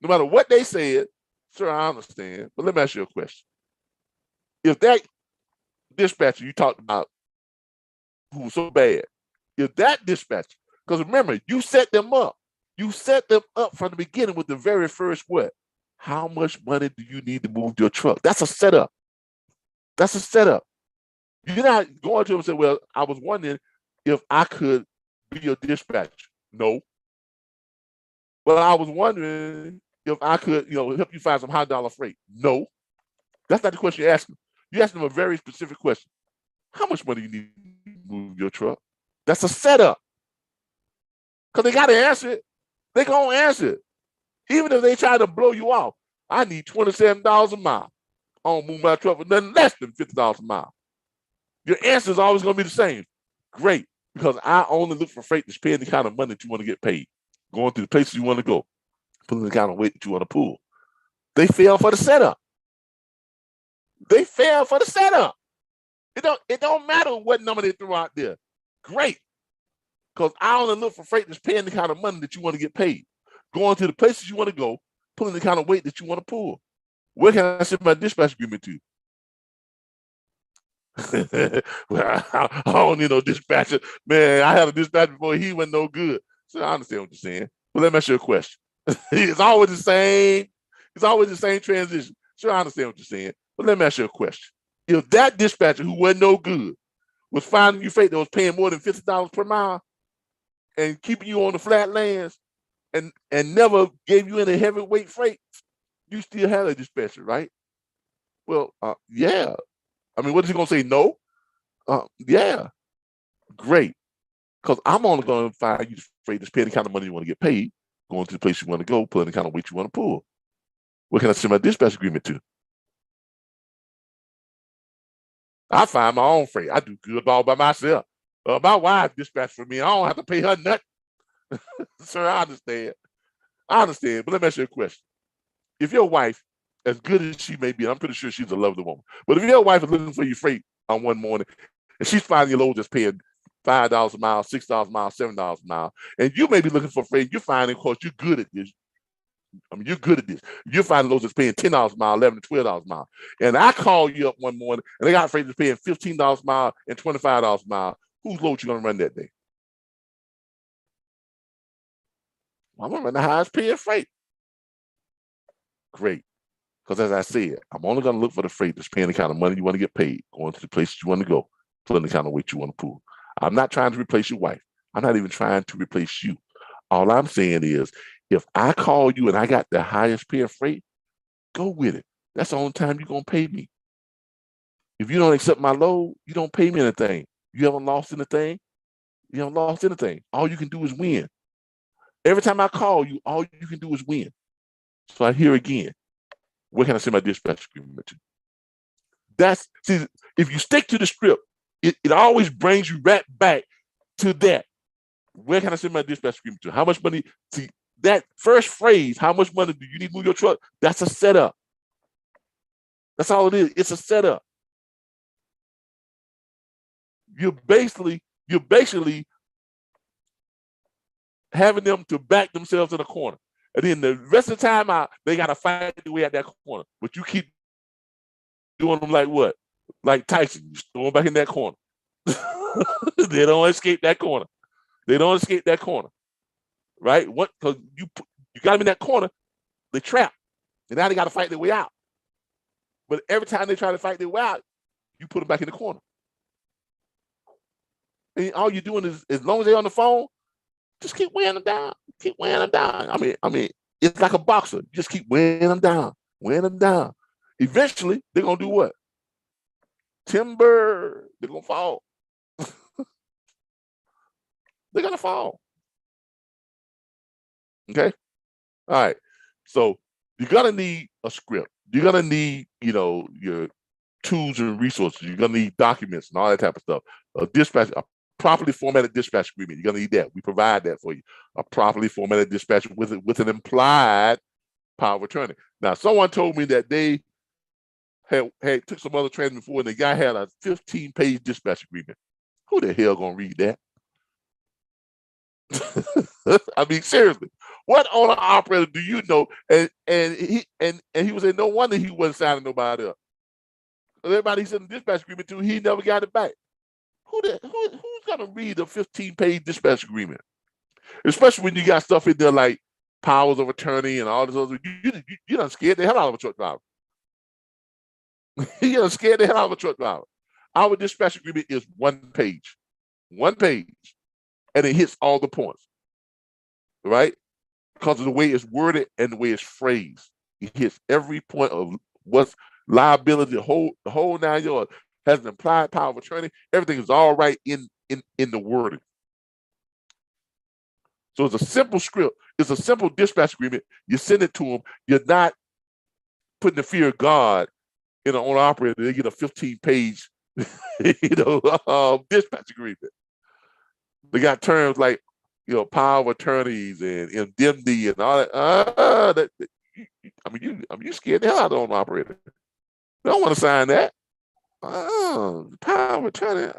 No matter what they said, sure, I understand. But let me ask you a question. If that dispatcher you talked about who was so bad, if that dispatcher, because remember, you set them up. You set them up from the beginning with the very first what? How much money do you need to move your truck? That's a setup. That's a setup. You're not going to them and say, well, I was wondering if I could be your dispatcher. No. Well, I was wondering if I could, help you find some $100 freight. No. That's not the question you're asking. You're asking them a very specific question. How much money you need to move your truck? That's a setup. Because they got to answer it. They're going to answer it. Even if they try to blow you off. I need $27 a mile. I don't move my truck for nothing less than $50 a mile. Your answer is always going to be the same. Great. Because I only look for freight that's paying the kind of money that you want to get paid. Going to the places you want to go. pulling the kind of weight that you want to pull. They fell for the setup. They fell for the setup. It don't matter what number they throw out there. Great. Because I only look for freight that's paying the kind of money that you want to get paid. Going to the places you want to go, pulling the kind of weight that you want to pull. Where can I send my dispatch agreement to? Well, I don't need no dispatcher. Man, I had a dispatcher before, he wasn't no good. So I understand what you're saying. But let me ask you a question. It's always the same. It's always the same transition. Sure, I understand what you're saying. But let me ask you a question. If that dispatcher who wasn't no good was finding you freight that was paying more than $50 per mile and keeping you on the flatlands and never gave you any heavyweight freight, you still have a dispatcher, right? Well, yeah. I mean, what is he gonna say? No? Yeah. Great. Because I'm only gonna find you freight that's paying the kind of money you want to get paid, going to the place you want to go, pulling the kind of weight you want to pull. Where can I send my dispatch agreement to? I find my own freight. I do good all by myself. My wife dispatch for me. I don't have to pay her nothing. Sir, I understand. I understand. But let me ask you a question. If your wife, as good as she may be, I'm pretty sure she's a lovely woman, but if your wife is looking for your freight on one morning and she's finding your load that's paying $5 a mile, $6 a mile, $7 a mile, and you may be looking for freight, you're finding, of course, you're good at this. I mean, you're good at this. You're finding loads that's paying $10 a mile, $11 to $12 a mile. And I call you up one morning and they got freight that's paying $15 a mile and $25 a mile. Whose load you gonna run that day? Well, I'm gonna run the highest paying freight. Great. Because as I said, I'm only gonna look for the freight that's paying the kind of money you want to get paid, going to the places you want to go, pulling the kind of weight you want to pull. I'm not trying to replace your wife. I'm not even trying to replace you. All I'm saying is, if I call you and I got the highest paying freight, go with it. That's the only time you're gonna pay me. If you don't accept my load, you don't pay me anything. You haven't lost anything. You haven't lost anything. All you can do is win. Every time I call you, all you can do is win. So I hear again, where can I send my dispatch agreement to? See, if you stick to the script, it always brings you right back to that. Where can I send my dispatch agreement to? How much money? See, that first phrase, how much money do you need to move your truck? That's a setup. That's all it is. It's a setup. You're basically having them to back themselves in a corner. And then the rest of the time they got to fight their way out that corner. But you keep doing them like what? Like Tyson, you throw them back in that corner. They don't escape that corner. They don't escape that corner. Right? What? Because you got them in that corner, they trap. And now they got to fight their way out. But every time they try to fight their way out, you put them back in the corner. And all you're doing is, as long as they're on the phone, just keep wearing them down. Keep wearing them down. I mean, it's like a boxer. You just keep wearing them down, wearing them down. Eventually, they're gonna do what? Timber. They're gonna fall. They're gonna fall. Okay. All right. So you're gonna need a script. You're gonna need, your tools and resources. You're gonna need documents and all that type of stuff. A properly formatted dispatch agreement. You're gonna need that. We provide that for you. A properly formatted dispatch with an implied power of attorney. Now, someone told me that they had took some other training before, and the guy had a 15-page dispatch agreement. Who the hell gonna read that? I mean, seriously, what owner operator do you know? And he was saying, no wonder he wasn't signing nobody up. Everybody he sent a dispatch agreement to, he never got it back. Who's gonna read a 15-page dispatch agreement? Especially when you got stuff in there like powers of attorney and all this other. You done scared the hell out of a truck driver. You done scared the hell out of a truck driver. Our dispatch agreement is one page, and it hits all the points, right? Because of the way it's worded and the way it's phrased. It hits every point of what's liability, the whole 9 yards. Has an implied power of attorney. Everything is all right in the wording. So it's a simple script. It's a simple dispatch agreement. You send it to them. You're not putting the fear of God in an owner operator. They get a 15-page, dispatch agreement. They got terms like, power of attorneys and indemnity and all that. You scared the hell out of the owner operator. They don't want to sign that. Power of attorney.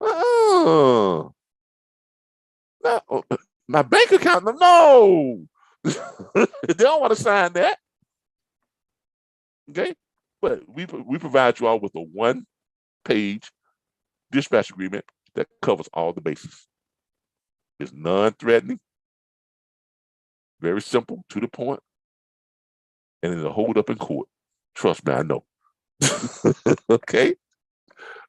No, my bank account. No, they don't want to sign that. Okay, but we provide you all with a one-page dispatch agreement that covers all the bases. It's non-threatening, very simple, to the point, and it'll hold up in court. Trust me, I know. Okay,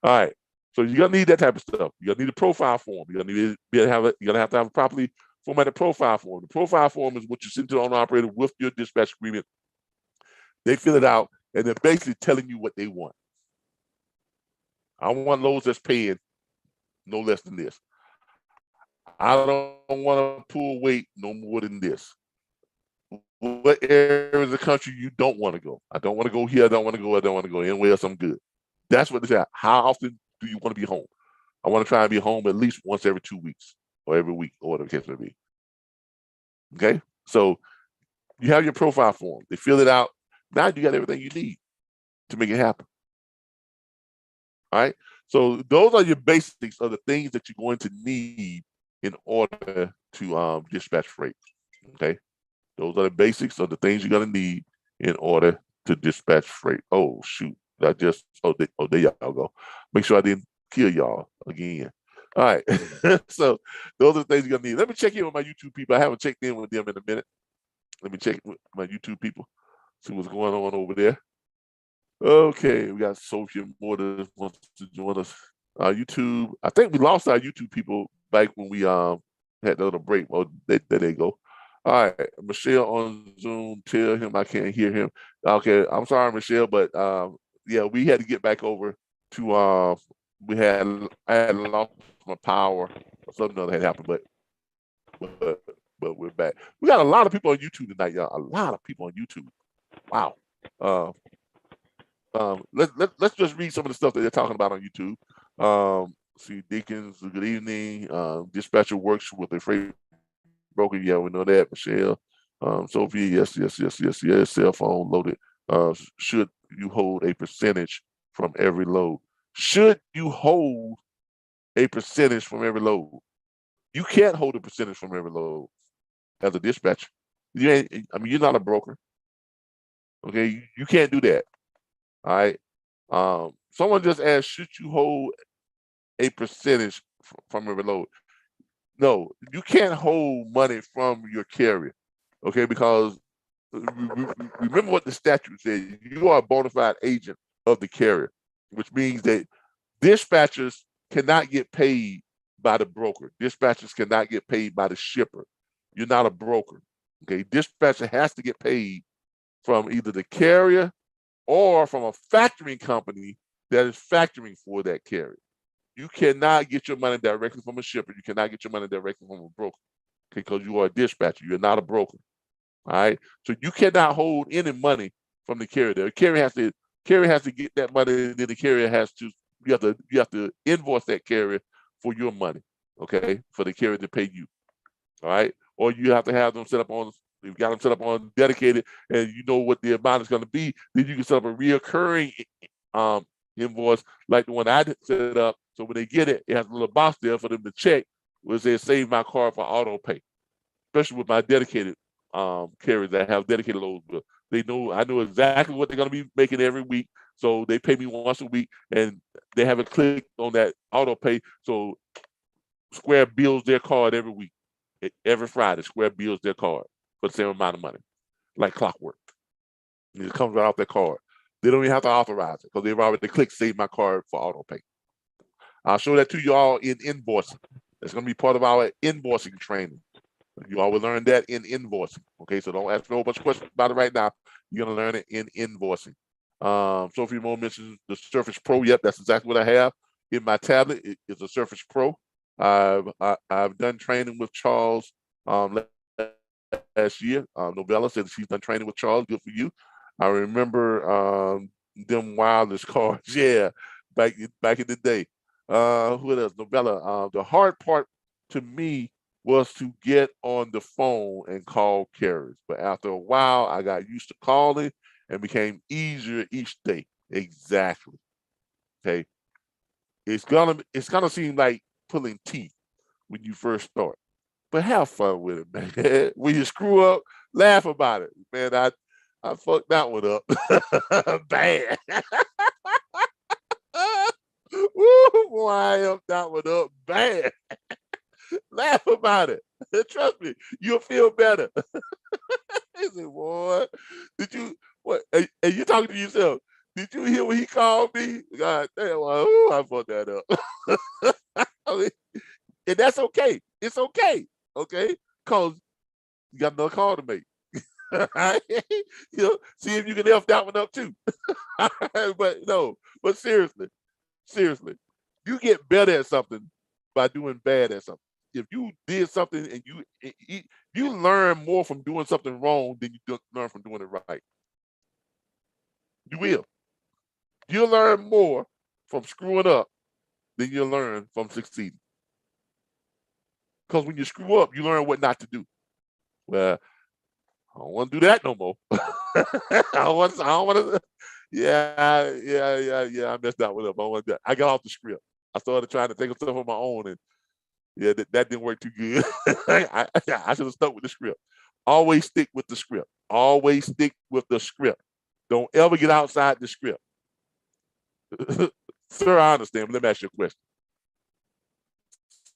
all right. So you're gonna need that type of stuff. You're gonna need a profile form. You're gonna have to have a properly formatted profile form. The profile form is what you send to the owner operator with your dispatch agreement. They fill it out, and they're basically telling you what they want. I want loads that's paying no less than this. I don't want to pull weight no more than this. What areas of the country you don't want to go? I don't want to go here. I don't want to go. I don't want to go anywhere else. I'm good. That's what they say. How often do you want to be home? I want to try and be home at least once every 2 weeks or every week or whatever the case may be. Okay? So you have your profile form. They fill it out. Now you got everything you need to make it happen. All right? So those are your basics of the things that you're going to need in order to dispatch freight. Okay? Those are the basics of the things you're going to need in order to dispatch freight. Oh, shoot. There y'all go. Make sure I didn't kill y'all again. All right. So those are the things you're going to need. Let me check in with my YouTube people. I haven't checked in with them in a minute. Let me check with my YouTube people. See what's going on over there. Okay. We got Sophia Moore that wants to join us. YouTube. I think we lost our YouTube people back when we had the little break. Well, there they go. All right, Michelle on Zoom, tell him I can't hear him. Okay, I'm sorry, Michelle, but yeah, we had to get back over to I had lost my power or something that had happened, but we're back. We got a lot of people on YouTube tonight, y'all. A lot of people on YouTube. Wow. Let's just read some of the stuff that they're talking about on YouTube. See, Deacons, good evening. Dispatcher works with a freight broker, yeah, we know that. Michelle, Sophie, yes. Cell phone loaded. Should you hold a percentage from every load? Should you hold a percentage from every load? You can't hold a percentage from every load as a dispatcher. You're not a broker. Okay, you can't do that. All right. Someone just asked, should you hold a percentage from every load? No, you can't hold money from your carrier, okay? Because remember what the statute says. You are a bona fide agent of the carrier, which means that dispatchers cannot get paid by the broker. Dispatchers cannot get paid by the shipper. You're not a broker, okay? Dispatcher has to get paid from either the carrier or from a factoring company that is factoring for that carrier. You cannot get your money directly from a shipper. You cannot get your money directly from a broker, okay? Because you are a dispatcher. You're not a broker. All right. So you cannot hold any money from the carrier. The carrier has to get that money, and then the carrier has to. You have to invoice that carrier for your money, okay? For the carrier to pay you. All right. Or you have to have them set up on. You've got them set up on dedicated, and you know what the amount is going to be. Then you can set up a reoccurring invoice like the one I set up. So when they get it, it has a little box there for them to check where it says save my card for auto pay. Especially with my dedicated carriers that have dedicated loads. But I know exactly what they're going to be making every week. So they pay me once a week, and they haven't clicked on that auto pay. So Square bills their card every week. Every Friday, Square bills their card for the same amount of money, like clockwork. It comes right off their card. They don't even have to authorize it because they've already clicked save my card for auto pay. I'll show that to you all in invoicing. It's going to be part of our invoicing training. You all will learn that in invoicing. Okay, so don't ask me a whole bunch of questions about it right now. You're going to learn it in invoicing. Sophie Moore mentions the Surface Pro. Yep, that's exactly what I have in my tablet. It's a Surface Pro. I've done training with Charles last year. Novella said she's done training with Charles. Good for you. I remember them wireless cards. Yeah, back in the day. Who else? Novella. The hard part to me was to get on the phone and call carriers. But after a while, I got used to calling and became easier each day. Exactly. Okay. It's gonna seem like pulling teeth when you first start, but have fun with it, man. When you screw up, laugh about it, man. I fucked that one up bad. Woo, boy, I upped that one up bad. Laugh about it. Trust me, you'll feel better. He said, boy, did you what? And you talking to yourself? Did you hear what he called me? God damn, ooh, I fucked that up. I mean, and that's okay. It's okay. Okay, cause you got another call to make. You know, see if you can F that one up too. But no, but seriously, you get better at something by doing bad at something. If you did something and you learn more from doing something wrong than you learn from doing it right. You will. You'll learn more from screwing up than you'll learn from succeeding. Because when you screw up, you learn what not to do. Well, I don't want to do that no more. I don't want to. Yeah. I messed that one up. I don't want to do that. I got off the script. I started trying to think of stuff on my own, and yeah, that didn't work too good. I should have stuck with the script. Always stick with the script. Always stick with the script. Don't ever get outside the script. Sir, I understand, but let me ask you a question.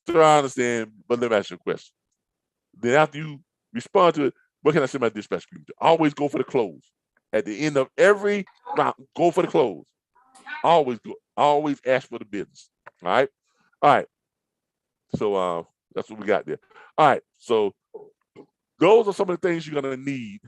Sir, I understand, but let me ask you a question. Then after you respond to it, what can I send my dispatch agreement to? Always go for the close. At the end of every round, go for the close. Always go. Always ask for the business. All right. All right. So that's what we got there. All right. So those are some of the things you're gonna need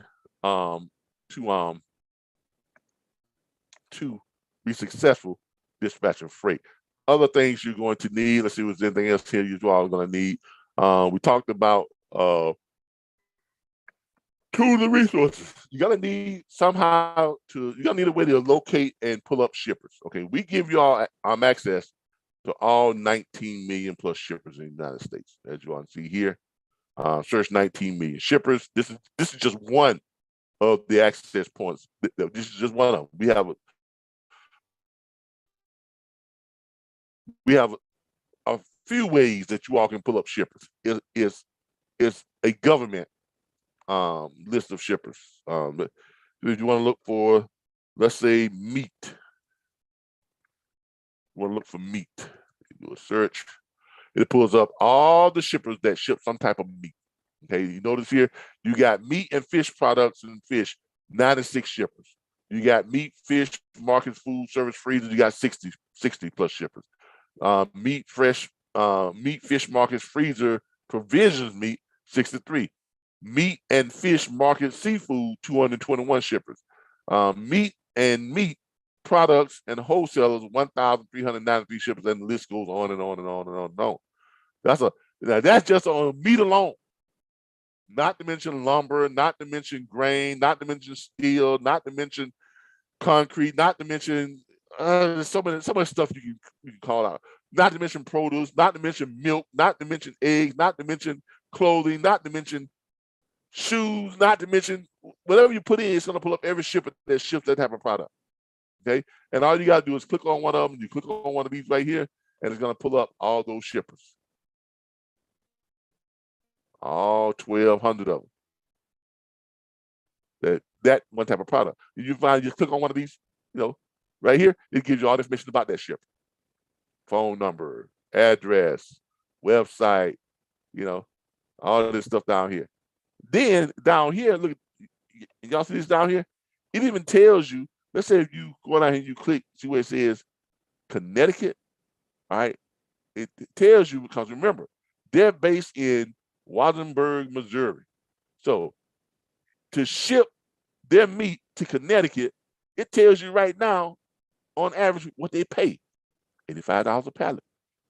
to be successful dispatching freight. Other things you're going to need. Let's see if there's anything else here you all are going to need. We talked about tools and resources. You're gonna need a way to locate and pull up shippers. Okay, we give you all access to all 19 million plus shippers in the United States, as you all see here. Search 19 million shippers. This is just one of the access points. This is just one of them. We have a few ways that you all can pull up shippers. It's a government list of shippers. If you want to look for, let's say, meat, you want to look for meat. You do a search. It pulls up all the shippers that ship some type of meat. Okay, you notice here, you got meat and fish products and fish, 96 shippers. You got meat, fish, markets, food, service, freezers, you got 60 plus shippers. Meat, fish, markets, freezer, provisions meat, 63. Meat and fish market, seafood, 221 shippers. Meat and meat products and wholesalers, 1,393 shippers, and the list goes on and on and on and on and on. That's just on meat alone. Not to mention lumber, not to mention grain, not to mention steel, not to mention concrete, not to mention so much stuff you can call out. Not to mention produce, not to mention milk, not to mention eggs, not to mention clothing, not to mention shoes, not to mention whatever you put in, it's going to pull up every shipper that ships that type of product. Okay, and all you got to do is click on one of them. You click on one of these right here, and it's going to pull up all those shippers, all 1,200 of them. That one type of product. You find, you click on one of these, right here, it gives you all the information about that shipper. Phone number, address, website, all this stuff down here. Then down here, look, y'all see this down here? It even tells you, let's say if you go down here and you click, see where it says Connecticut, all right? It tells you, because remember, they're based in Wassenberg, Missouri. So to ship their meat to Connecticut, it tells you right now, on average, what they pay. $85 a pallet,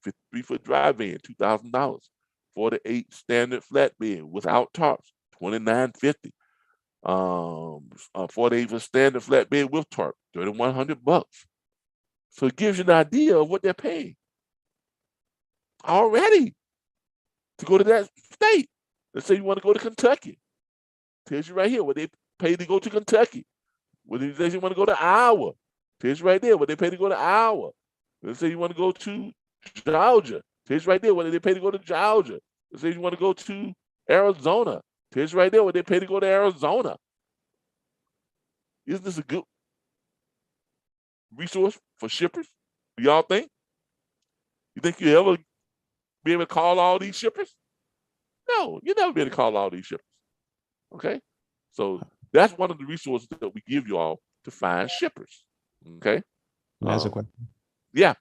53-foot dry van, $2,000, 48 standard flatbed without tarps, $29.50. 48 for standard flatbed with tarp, $3,100. So it gives you an idea of what they're paying already. to go to that state. Let's say you want to go to Kentucky. Tells you right here what they pay to go to Kentucky. When you say you want to go to Iowa, tells you right there what they pay to go to Iowa. Let's say you want to go to Georgia, tells you right there what they pay to go to Georgia. Let's say you want to go to Arizona, tells you right there what they pay to go to Arizona. Isn't this a good resource for shippers? Do y'all think? You think you ever be able to call all these shippers? No, you never be able to call all these shippers. Okay, so that's one of the resources that we give you all to find shippers. Okay, That's a question. Yeah.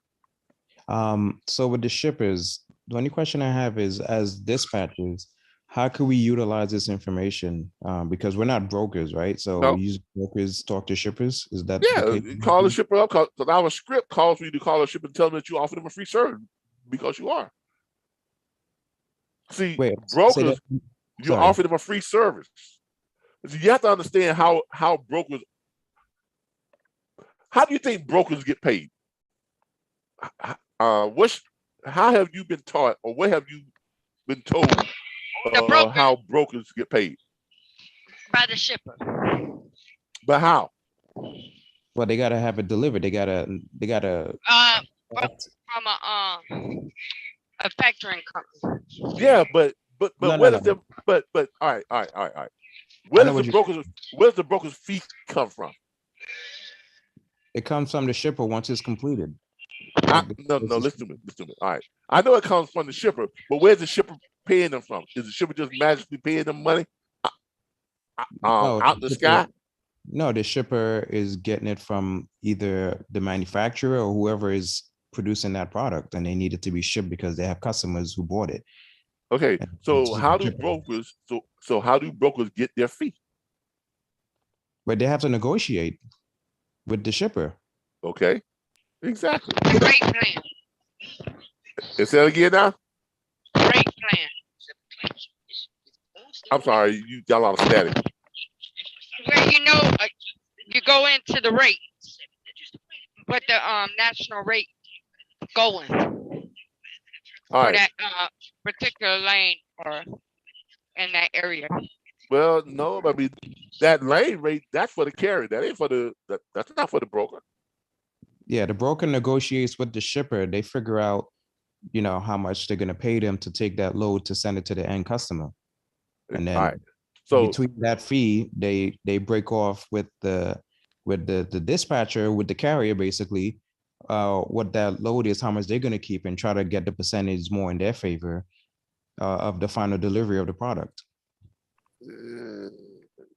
So with the shippers, the only question I have is, as dispatchers, how can we utilize this information? Because we're not brokers, right? So No. we use brokers talk to shippers. Is that Yeah, the case? call the shipper up, because our script calls for you to call a shipper and tell them that you offer them a free service because you are. See, Wait, brokers, you sorry. offer them a free service. So you have to understand how brokers, how do you think brokers get paid? How have you been taught, or what have you been told how brokers get paid? By the shipper. But how? Well, they gotta have it delivered. They gotta From a factoring company. Yeah, but No, where no, does no. the but all right. Where know does what the broker's fee come from? It comes from the shipper once it's completed. No, listen to me. All right. I know it comes from the shipper, but where's the shipper paying them from? Is the shipper just magically paying them money out the sky? No, the shipper is getting it from either the manufacturer or whoever is producing that product, and they need it to be shipped because they have customers who bought it. Okay, And so it's how do shipper. brokers so how do brokers get their fee? But they have to negotiate with the shipper. Okay, exactly. Rate plan. Say that again now. Rate plan. I'm sorry, you got a lot of static. Where you go into the rate, what the national rate going All for right. that particular lane or in that area. Well, no, I mean that lane rate, that's for the carrier. That ain't for that's not for the broker. Yeah, the broker negotiates with the shipper. They figure out, how much they're gonna pay them to take that load to send it to the end customer. And then All right. So between that fee, they break off with the dispatcher, with the carrier, basically, what that load is, how much they're gonna keep, and try to get the percentage more in their favor of the final delivery of the product.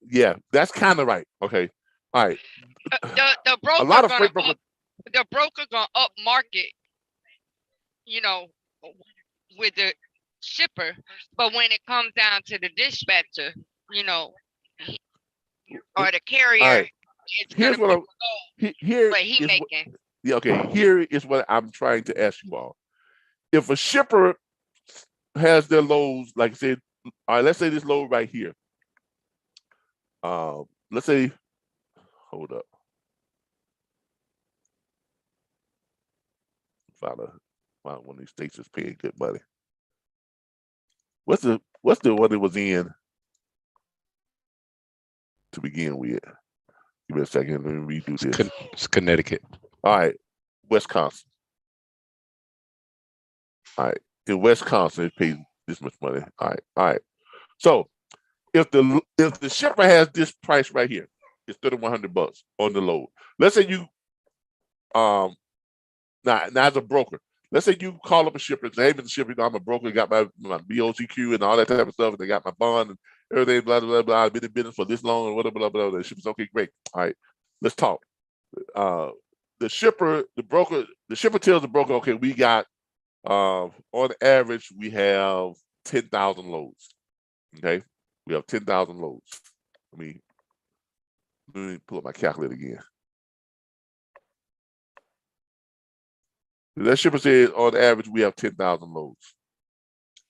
yeah, that's kind of right. Okay. All right. The broker A lot of freight brokers. The broker gonna up market, with the shipper, but when it comes down to the dispatcher, or the carrier, right. it's Here's gonna what here what he is making. yeah, okay. Here is what I'm trying to ask you all. If a shipper has their loads, like I said, all right, let's say this load right here. Let's say, hold up. Found one of these states is paying good money. What's the one that was in to begin with? Give me a second. Let me redo this. It's Connecticut. All right, Wisconsin. All right, in Wisconsin, it pays this much money. All right. So if the shipper has this price right here, it's $3,100 on the load. Let's say you now as a broker, let's say you call up a shipper, say, hey, Mr. Shipper, I'm a broker, got my BOCQ and all that type of stuff, and they got my bond and everything, blah, blah, blah, I've been in business for this long, and whatever, blah, blah, blah. The shipper's okay, great. All right, let's talk. The shipper tells the broker, okay, we got, on average, we have 10,000 loads. Okay, we have 10,000 loads. Let me pull up my calculator again. That shipper says on average we have 10,000 loads.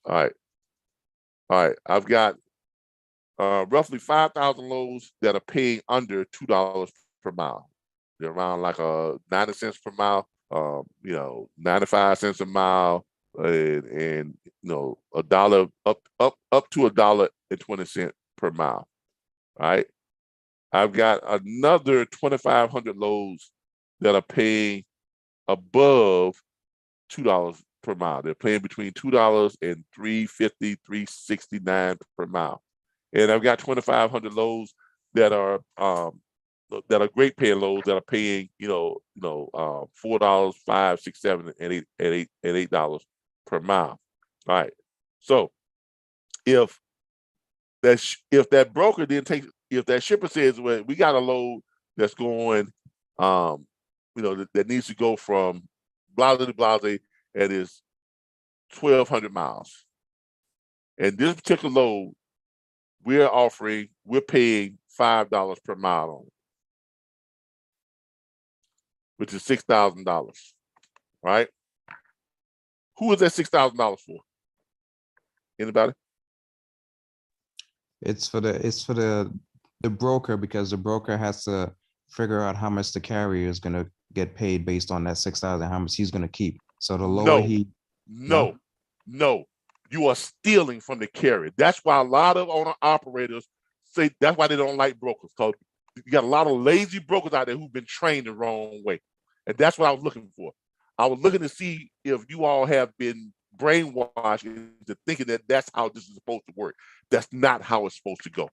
All right. I've got roughly 5,000 loads that are paying under $2 per mile. They're around like 90 cents per mile, 95 cents a mile, and a dollar up to $1.20 per mile. All right. I've got another 2,500 loads that are paying above $2 per mile. They're paying between $2 and $3.50, $3.69 per mile. And I've got 2,500 loads that are great paying loads that are paying, $4, $5, $6, $7, and $8 per mile. All right. So if that broker didn't take, if that shipper says, well, we got a load that's going, that needs to go from blase to blase, and is 1,200 miles. And this particular load, we're paying $5 per mile on it, which is $6,000, right? Who is that $6,000 for? Anybody? It's for the broker, because the broker has to figure out how much the carrier is going to get paid based on that 6,000, how much he's going to keep. So the lower No, you are stealing from the carrier. That's why a lot of owner operators say that's why they don't like brokers, because you got a lot of lazy brokers out there who've been trained the wrong way. And that's what I was looking for. I was looking to see if you all have been brainwashed into thinking that that's how this is supposed to work. That's not how it's supposed to go.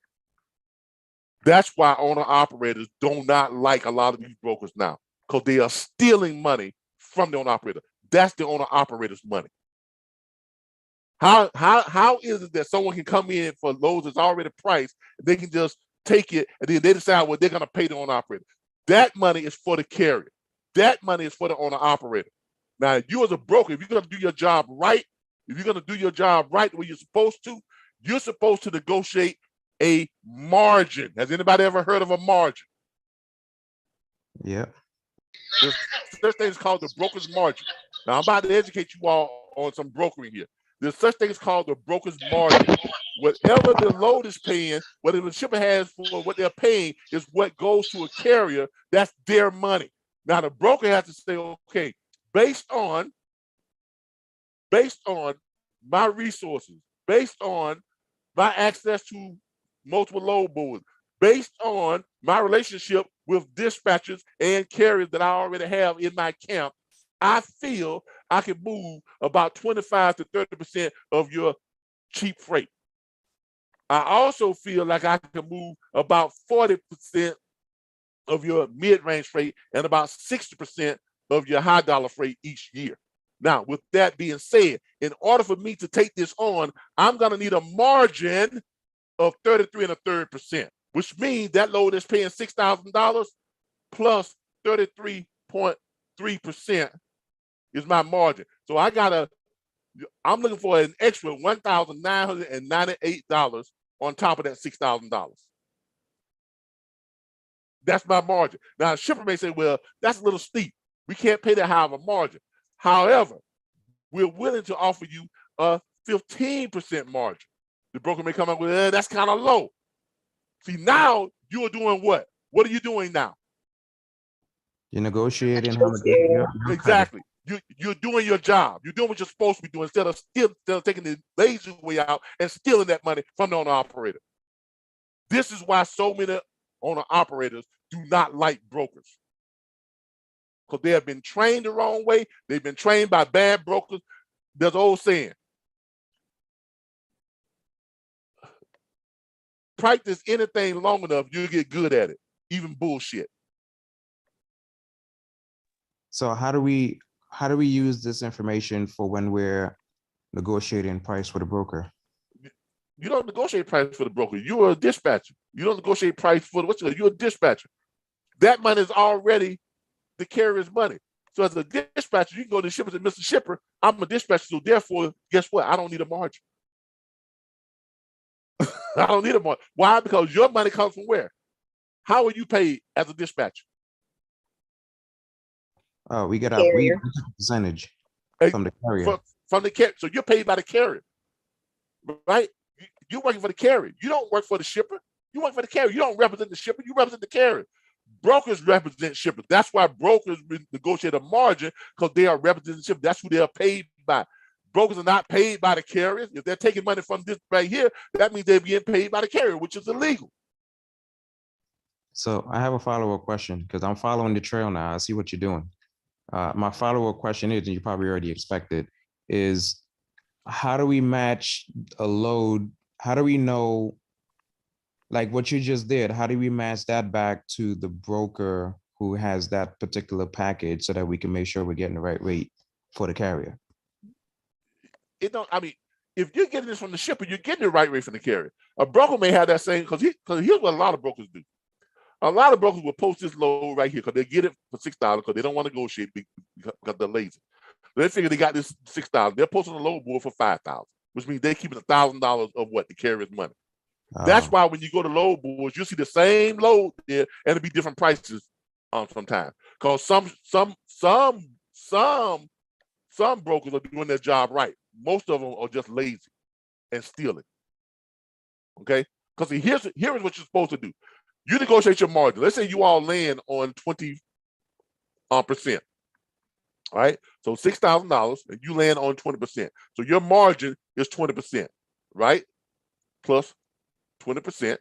That's why owner operators do not like a lot of these brokers now, because they are stealing money from the owner operator. That's the owner operator's money. How is it that someone can come in for loads that's already priced, they can just take it, and then they decide what they're going to pay the owner operator? That money is for the carrier. That money is for the owner operator. Now, you as a broker, if you're going to do your job right, the way you're supposed to negotiate a margin. Has anybody ever heard of a margin? Yeah. There's things called the broker's margin. Now, I'm about to educate you all on some brokering here. There's such things called the broker's margin. Whatever the load is paying, whatever the shipper has for what they're paying is what goes to a carrier. That's their money. Now, the broker has to say, okay, based on my resources, based on my access to multiple load boards, based on my relationship with dispatchers and carriers that I already have in my camp, I feel I can move about 25 to 30% of your cheap freight. I also feel like I can move about 40% of your mid-range freight and about 60% of your high dollar freight each year. Now, with that being said, in order for me to take this on, I'm going to need a margin of 33 1/3%, which means that load is paying $6,000 plus 33.3% is my margin. So I'm looking for an extra $1,998 on top of that $6,000. That's my margin. Now, a shipper may say, well, that's a little steep. We can't pay that high of a margin. However, we're willing to offer you a 15% margin. The broker may come up with, that's kind of low. See, now you're doing what? What are you doing now? You're negotiating. Exactly. You're doing your job. You're doing what you're supposed to be doing instead of taking the lazy way out and stealing that money from the owner operator. This is why so many owner operators do not like brokers, because they have been trained the wrong way. They've been trained by bad brokers. There's an old saying, practice anything long enough, you'll get good at it, even bullshit. So how do we use this information for when we're negotiating price with a broker? You don't negotiate price for the broker. You're a dispatcher. You don't negotiate price for you're a dispatcher. That money is already the carrier's money. So as a dispatcher, you can go to the shipper and say, Mr. Shipper, I'm a dispatcher, so therefore, guess what? I don't need a margin. I don't need a margin. Why? Because your money comes from where? How are you paid as a dispatcher? We get a percentage from the carrier. From the carrier. So you're paid by the carrier, right? You're working for the carrier. You don't work for the shipper. You work for the carrier. You don't represent the shipper. You represent the carrier. Brokers represent shippers. That's why brokers negotiate a margin, because they are representing the shipper. That's who they are paid by. brokers are not paid by the carriers. If they're taking money from this right here, that means they're being paid by the carrier, which is illegal. So I have a follow-up question because I'm following the trail now. I see what you're doing. My follow-up question is, and you probably already expected, is how do we match a load? How do we know, like what you just did, how do we match that back to the broker who has that particular package so that we can make sure we're getting the right rate for the carrier? I mean, if you're getting this from the shipper, you're getting the right rate from the carrier. A broker may have that same, because here's what a lot of brokers do. A lot of brokers will post this load right here because they get it for $6 because they don't want to negotiate because they're lazy. They figure they got this $6. They're posting a load board for $5,000, which means they're keeping $1,000 of what? The carrier's money. That's why when you go to load boards, you see the same load there and it'll be different prices sometimes. Because some brokers are doing their job right. Most of them are just lazy and stealing. Okay? Because here is what you're supposed to do. You negotiate your margin. Let's say you all land on 20%. All right. So $6,000 and you land on 20%. So your margin is 20%, right? Plus 20%,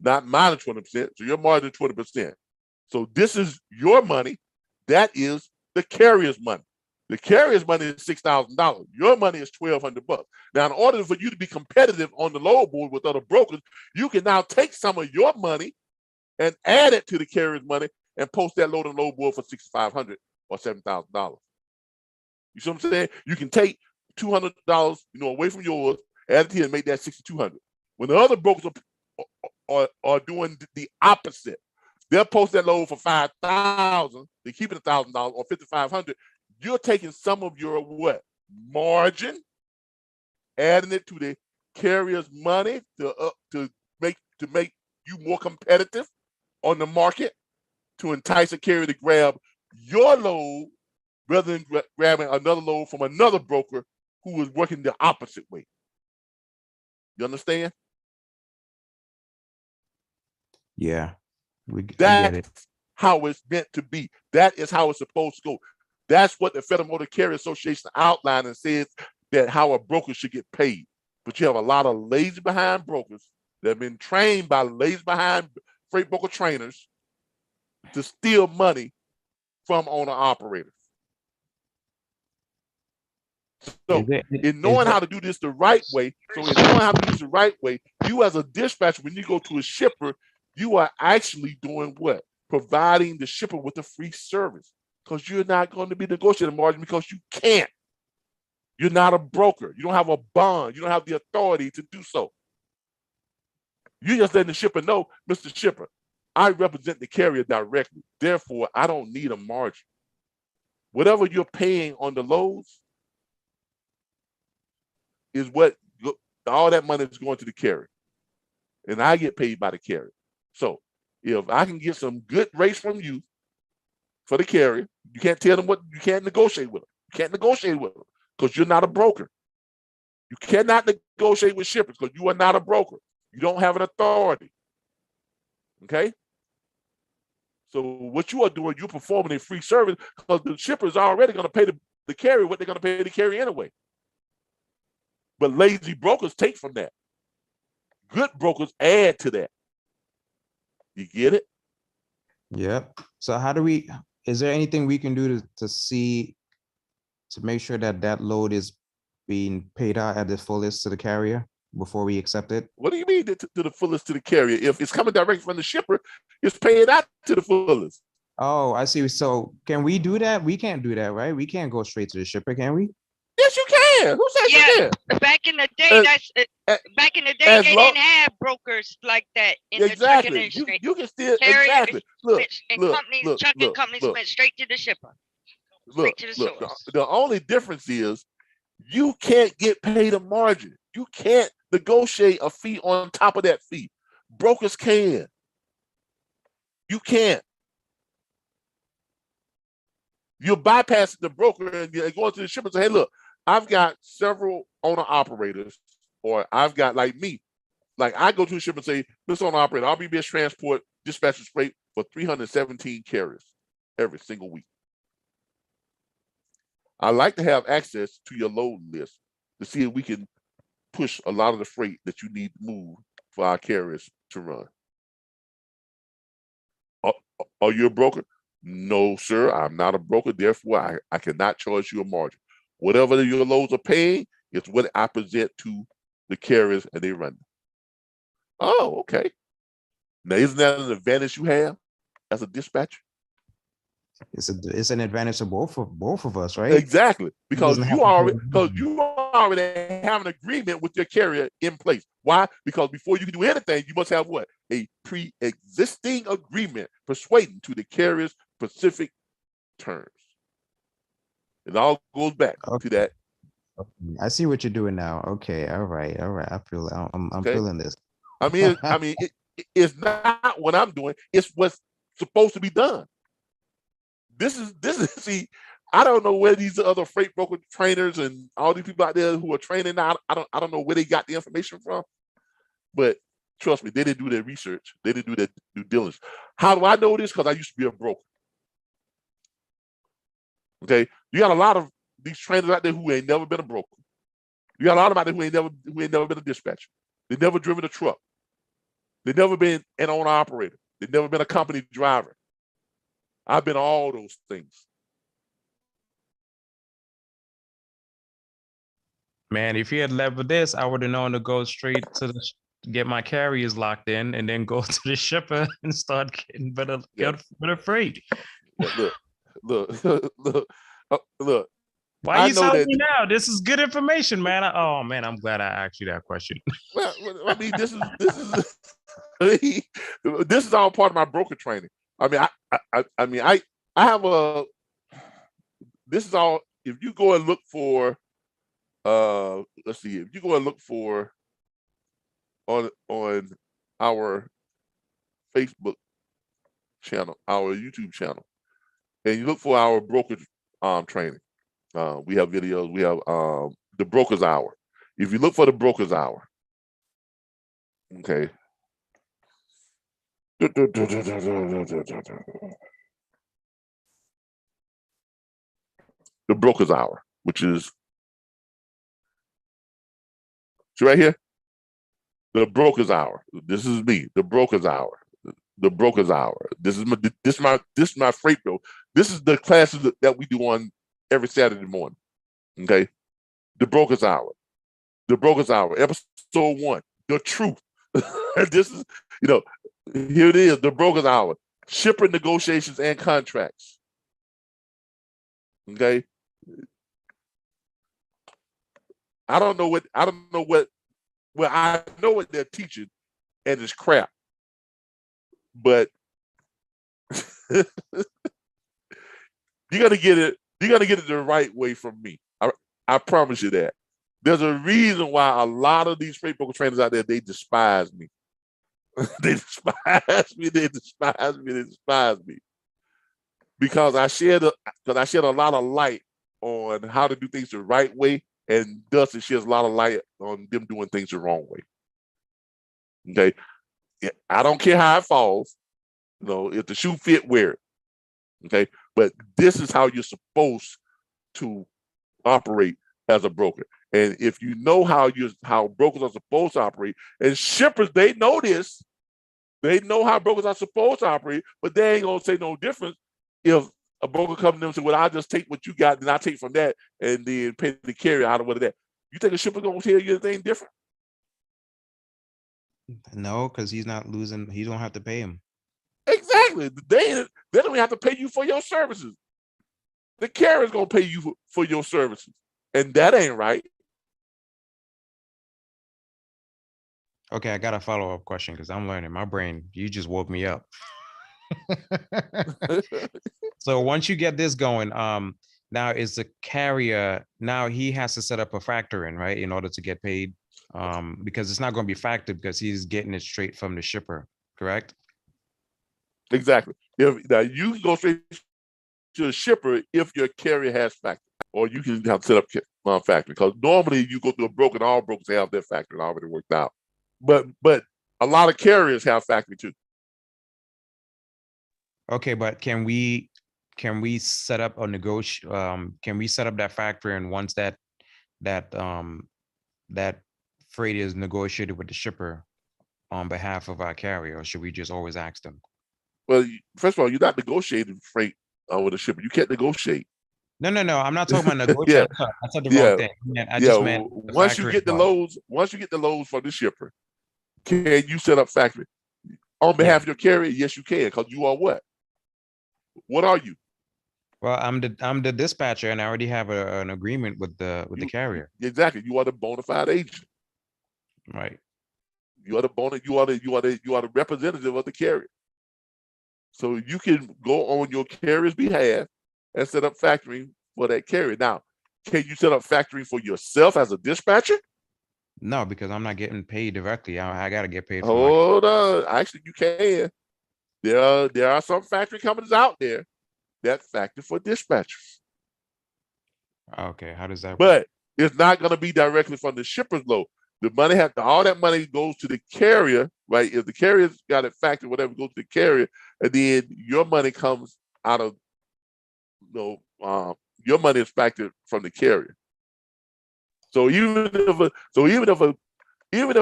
not minus 20%. So your margin is 20%. So this is your money. That is the carrier's money. The carrier's money is $6,000. Your money is $1,200. Now, in order for you to be competitive on the load board with other brokers, you can now take some of your money and add it to the carrier's money and post that load on load board for $6,500 or $7,000. You see what I'm saying? You can take $200, away from yours, add it here and make that $6,200. When the other brokers are doing the opposite, they'll post that load for $5,000. They keep it $1,000 or $5,500. You're taking some of your what? Margin, adding it to the carrier's money to make you more competitive on the market, to entice a carrier to grab your load rather than grabbing another load from another broker who is working the opposite way. You understand? Yeah, I get it. That's how it's meant to be. That is how it's supposed to go. That's what the Federal Motor Carrier Association outlined and says that how a broker should get paid. But you have a lot of lazy behind brokers that have been trained by lazy behind freight broker trainers to steal money from owner operators. So in knowing how to do this the right way, you as a dispatcher, when you go to a shipper, you are actually doing what? Providing the shipper with a free service, because you're not going to be negotiating margin because you can't. You're not a broker. You don't have a bond. You don't have the authority to do so. You just letting the shipper know, Mr. Shipper, I represent the carrier directly. Therefore, I don't need a margin. Whatever you're paying on the loads is what all that money is going to the carrier. And I get paid by the carrier. So if I can get some good rates from you for the carrier, you can't tell them what, you can't negotiate with them. You can't negotiate with them because you're not a broker. You cannot negotiate with shippers because you are not a broker. You don't have an authority. Okay? So what you are doing, you're performing a free service because the shipper is already going to pay the carrier what they're going to pay the carrier anyway. But lazy brokers take from that. Good brokers add to that. You get it? Yep. So how do we, is there anything we can do to make sure that that load is being paid out at the fullest to the carrier before we accept it? What do you mean to the fullest to the carrier? If it's coming directly from the shipper, it's paid out to the fullest. Oh, I see. So can we do that? We can't do that, right? We can't go straight to the shipper, can we? Yes, you can. Who said you can? Back in the day, they didn't have brokers like that in the trucking industry. You can still Carriers look. Trucking companies went straight to the shipper. Look. The only difference is you can't get paid a margin. You can't negotiate a fee on top of that fee. Brokers can. You can't. You're bypassing the broker and you're going to the shipper and say, hey, look, I've got several owner operators, or I've got like me. Like I go to the shipper and say, this owner operator, RBBS transport dispatches freight for 317 carriers every single week. I like to have access to your load list to see if we can push a lot of the freight that you need to move for our carriers to run. Are you a broker? No, sir, I'm not a broker. Therefore, I cannot charge you a margin. Whatever your loads are paying is what I present to the carriers and they run. Oh, okay. Now, isn't that an advantage you have as a dispatcher? It's an advantage of both of us, right? Exactly, because doesn't have you to already have an agreement with your carrier in place. Why? Because before you can do anything, you must have what? A pre-existing agreement persuading to the carrier's specific terms. It all goes back to that. I see what you're doing now. Okay, all right. I feel I'm Okay. feeling this. I mean, it's not what I'm doing. It's what's supposed to be done. This is see, I don't know where these other freight broker trainers and all these people out there who are training now, I don't know where they got the information from, but trust me, they didn't do their research. They didn't do their due diligence. How do I know this? Because I used to be a broker. Okay, you got a lot of these trainers out there who ain't never been a broker. You got a lot of out there who ain't never been a dispatcher. They never driven a truck. They never been an owner operator. They never been a company driver. I've been all those things. Man, if you had led with this, I would have known to go straight to get my carriers locked in and then go to the shipper and start getting better freight. Yeah, look. Why are you telling me now? This is good information, man. Oh man, I'm glad I asked you that question. Well, I mean, this is all part of my broker training. I mean, I have a. This is all. If you go and look for, let's see. If you go and look for on our Facebook channel, our YouTube channel, and you look for our broker training, we have videos. We have the Broker's Hour. If you look for the Broker's Hour, okay. The Broker's Hour, which is right here. The Broker's Hour. This is me. The Broker's Hour. The Broker's Hour. This is my freight bill. This is the classes that we do on every Saturday morning. Okay. The Broker's Hour. The Broker's Hour. Episode 1. The truth. This is, here it is. The Broker's Hour. Shipper negotiations and contracts. Okay. I know what they're teaching, and it's crap. But you gotta get it the right way from me. I promise you that. There's a reason why a lot of these freight broker trainers out there, they despise me. They despise me. Because I shared a lot of light on how to do things the right way, and Dustin shares a lot of light on them doing things the wrong way. Okay. I don't care how it falls. If the shoe fit, wear it. Okay. But this is how you're supposed to operate as a broker. And if you know how brokers are supposed to operate, and shippers, they know this. They know how brokers are supposed to operate, but they ain't gonna say no difference if a broker comes to them and says, well, I'll just take what you got, and I'll take from that and then pay the carrier out of what of that. You think a shipper's gonna tell you anything different? No, because he's not losing, he don't have to pay him. Exactly. They don't even have to pay you for your services. The carrier's gonna pay you for your services. And that ain't right. Okay, I got a follow-up question because I'm learning. My brain, you just woke me up. So once you get this going, now is the carrier, now he has to set up a factoring, right, in order to get paid, because it's not going to be factored because he's getting it straight from the shipper, correct? Exactly. Now you can go straight to the shipper if your carrier has factoring, or you can have set up factoring, because normally you go through a broker and all brokers have their factoring already worked out. But a lot of carriers have factoring too. Okay, but can we can we set up a can we set up that factory, and once that freight is negotiated with the shipper on behalf of our carrier, or should we just always ask them? Well, first of all, you're not negotiating freight with a shipper. You can't negotiate. No, I'm not talking about Yeah. negotiation. I said the wrong thing. I just meant the once you factory get the part. loads from the shipper, can you set up factory on behalf of your carrier? Yes, you can, because you are what? What are you? Well, I'm the dispatcher, and I already have an agreement with the carrier. Exactly. You are the bona fide agent. Right. You are the representative of the carrier. So you can go on your carrier's behalf and set up factoring for that carrier. Now, can you set up factoring for yourself as a dispatcher? No, because I'm not getting paid directly. I gotta get paid. Hold on. Actually, you can. There are some factory companies out there that factor for dispatchers. Okay, how does that work? But it's not going to be directly from the shipper's load. The money all that money goes to the carrier, right? If the carrier's got it factored, whatever goes to the carrier, and then your money comes out of, your money is factored from the carrier. So even if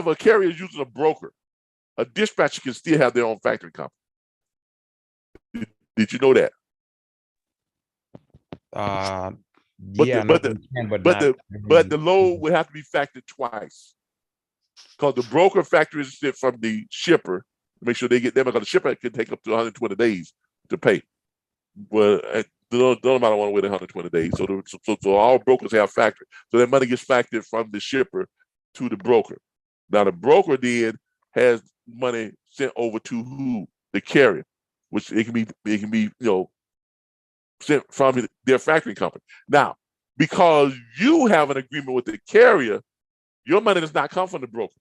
a carrier is using a broker, a dispatcher can still have their own factoring company. Did you know that? Yeah, but the load would have to be factored twice, because the broker factors it from the shipper to make sure they get them, because the shipper can take up to 120 days to pay. Well, don't matter want to wait 120 days. So all brokers have factored. So that money gets factored from the shipper to the broker. Now the broker then has money sent over to who? The carrier, which it can be sent from their factoring company. Now, because you have an agreement with the carrier, your money does not come from the broker.